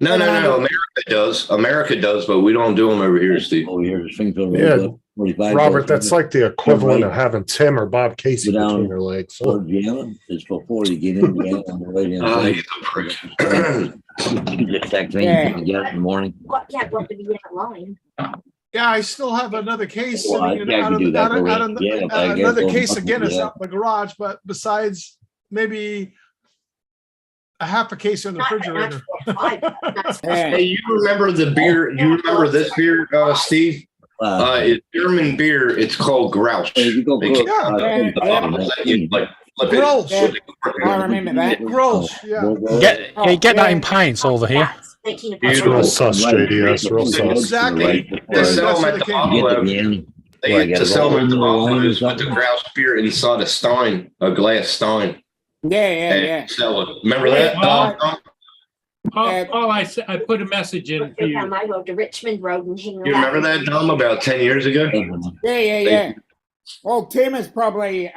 [SPEAKER 11] No. America does. America does, but we don't do them over here, Steve.
[SPEAKER 4] Oh, here's Springfield.
[SPEAKER 7] Yeah,
[SPEAKER 4] 45
[SPEAKER 7] Robert,
[SPEAKER 4] goes
[SPEAKER 7] that's
[SPEAKER 4] over.
[SPEAKER 7] like the equivalent of having Tim or Bob Casey
[SPEAKER 4] Go down
[SPEAKER 7] between their legs.
[SPEAKER 4] Towards the island. It's before you get in the island. Right in
[SPEAKER 11] Oh,
[SPEAKER 4] the
[SPEAKER 11] he's a prick.
[SPEAKER 4] You just text me, you
[SPEAKER 6] Yeah.
[SPEAKER 4] can get it in the morning.
[SPEAKER 9] What, yeah, what did we get online?
[SPEAKER 8] Yeah, I still have another case
[SPEAKER 4] Well,
[SPEAKER 8] sitting in,
[SPEAKER 4] yeah,
[SPEAKER 8] out
[SPEAKER 4] you
[SPEAKER 8] of,
[SPEAKER 4] do that
[SPEAKER 8] out of,
[SPEAKER 4] already.
[SPEAKER 8] out of,
[SPEAKER 4] Yeah, if I get
[SPEAKER 8] another
[SPEAKER 4] one,
[SPEAKER 8] case
[SPEAKER 4] I'll
[SPEAKER 8] of
[SPEAKER 4] do
[SPEAKER 8] Guinness
[SPEAKER 4] that.
[SPEAKER 8] out in the garage, but besides maybe a half a case in the
[SPEAKER 9] Not-
[SPEAKER 8] refrigerator.
[SPEAKER 9] not-
[SPEAKER 6] Yeah.
[SPEAKER 11] Hey, you remember the beer? You remember this beer, Steve? It's German beer. It's called Grouch.
[SPEAKER 4] You go
[SPEAKER 11] They
[SPEAKER 4] cook,
[SPEAKER 11] keep
[SPEAKER 6] Yeah.
[SPEAKER 11] the bottles that you, like, flip it.
[SPEAKER 8] Gross.
[SPEAKER 6] Yeah, I remember that.
[SPEAKER 8] Gross, yeah.
[SPEAKER 10] Get that in pints over here.
[SPEAKER 9] Thinking about
[SPEAKER 7] It's
[SPEAKER 11] Beautiful.
[SPEAKER 7] real sus, JD. That's real sus.
[SPEAKER 8] Exactly.
[SPEAKER 11] They sell them at the
[SPEAKER 8] That's
[SPEAKER 11] bottle.
[SPEAKER 4] Get the can.
[SPEAKER 11] They
[SPEAKER 4] Well, I
[SPEAKER 11] used to
[SPEAKER 4] gotta
[SPEAKER 11] sell
[SPEAKER 4] roll
[SPEAKER 11] them at the
[SPEAKER 4] in the wine or
[SPEAKER 11] bottle with the
[SPEAKER 4] something.
[SPEAKER 11] Grouch beer inside a stein, a glass stein,
[SPEAKER 6] Yeah,
[SPEAKER 11] and
[SPEAKER 6] yeah.
[SPEAKER 11] sell it. Remember that?
[SPEAKER 8] Well,
[SPEAKER 11] Tom?
[SPEAKER 1] All I said, I put a message in for
[SPEAKER 9] Down
[SPEAKER 1] you.
[SPEAKER 9] my road to Richmond Road and hang
[SPEAKER 11] You remember that, Tom, about 10 years ago?
[SPEAKER 6] Yeah. Well, Tim is probably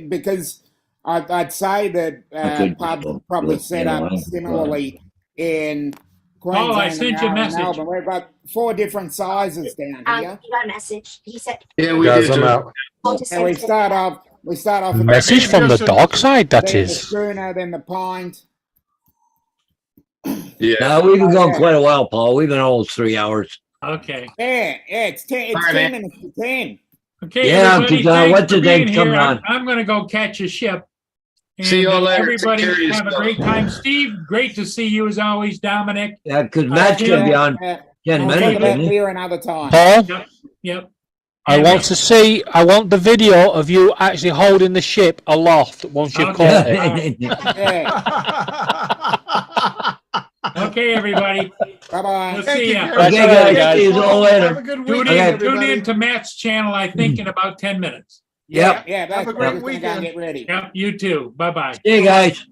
[SPEAKER 6] because I'd say that
[SPEAKER 4] could
[SPEAKER 6] pubs
[SPEAKER 4] go
[SPEAKER 6] probably
[SPEAKER 4] look,
[SPEAKER 6] set
[SPEAKER 4] yeah,
[SPEAKER 6] up
[SPEAKER 4] right.
[SPEAKER 6] similarly in
[SPEAKER 1] Oh,
[SPEAKER 6] Queensland.
[SPEAKER 1] I sent you a
[SPEAKER 6] and
[SPEAKER 1] message.
[SPEAKER 6] Melbourne. We've got 4 different sizes down here.
[SPEAKER 9] You got a message. He said,
[SPEAKER 11] Yeah, we
[SPEAKER 7] Guys,
[SPEAKER 11] did.
[SPEAKER 7] I'm
[SPEAKER 11] too.
[SPEAKER 7] out.
[SPEAKER 9] "I'll just
[SPEAKER 6] And we
[SPEAKER 9] send it."
[SPEAKER 6] start off with the
[SPEAKER 10] Message from the dog side, that
[SPEAKER 6] then the
[SPEAKER 10] is.
[SPEAKER 6] schooner, then the pint.
[SPEAKER 11] Yeah.
[SPEAKER 4] No, we've been going quite a while, Paul. We've been almost 3 hours.
[SPEAKER 1] Okay.
[SPEAKER 6] Yeah, it's 10. It's
[SPEAKER 11] All right,
[SPEAKER 6] 10
[SPEAKER 11] man.
[SPEAKER 6] minutes to 10.
[SPEAKER 1] Okay.
[SPEAKER 4] Yeah,
[SPEAKER 1] everybody,
[SPEAKER 4] 'cause,
[SPEAKER 1] thanks
[SPEAKER 4] what's
[SPEAKER 1] for
[SPEAKER 4] his name's
[SPEAKER 1] being here.
[SPEAKER 4] coming on?
[SPEAKER 1] I'm gonna go catch a ship.
[SPEAKER 11] See y'all
[SPEAKER 1] And,
[SPEAKER 11] later.
[SPEAKER 1] Everybody
[SPEAKER 11] Take care of
[SPEAKER 1] have a
[SPEAKER 11] yourself.
[SPEAKER 1] great time. Steve, great to see you as always, Dominic.
[SPEAKER 4] Yeah, because Matt's gonna be on 10
[SPEAKER 6] We'll talk
[SPEAKER 4] minutes,
[SPEAKER 6] about
[SPEAKER 4] isn't he?
[SPEAKER 6] beer another time.
[SPEAKER 10] Paul,
[SPEAKER 1] Yep.
[SPEAKER 10] I want the video of you actually holding the ship aloft once you've
[SPEAKER 1] Okay.
[SPEAKER 10] caught it.
[SPEAKER 6] Yeah.
[SPEAKER 1] Okay, everybody.
[SPEAKER 6] Bye-bye.
[SPEAKER 1] We'll
[SPEAKER 8] Thank
[SPEAKER 1] see
[SPEAKER 8] you,
[SPEAKER 1] ya.
[SPEAKER 8] Gary.
[SPEAKER 4] Okay, guys, see you all
[SPEAKER 8] Have a
[SPEAKER 4] later.
[SPEAKER 8] good
[SPEAKER 1] Tune
[SPEAKER 8] weekend,
[SPEAKER 1] in,
[SPEAKER 8] everybody.
[SPEAKER 1] tune in to Matt's channel, I think, in about 10 minutes.
[SPEAKER 4] Yep.
[SPEAKER 6] Yeah, that's
[SPEAKER 8] Have a
[SPEAKER 6] great.
[SPEAKER 8] great
[SPEAKER 6] We're gonna go
[SPEAKER 8] weekend.
[SPEAKER 6] get ready.
[SPEAKER 1] Yep, you too. Bye-bye.
[SPEAKER 4] See you guys.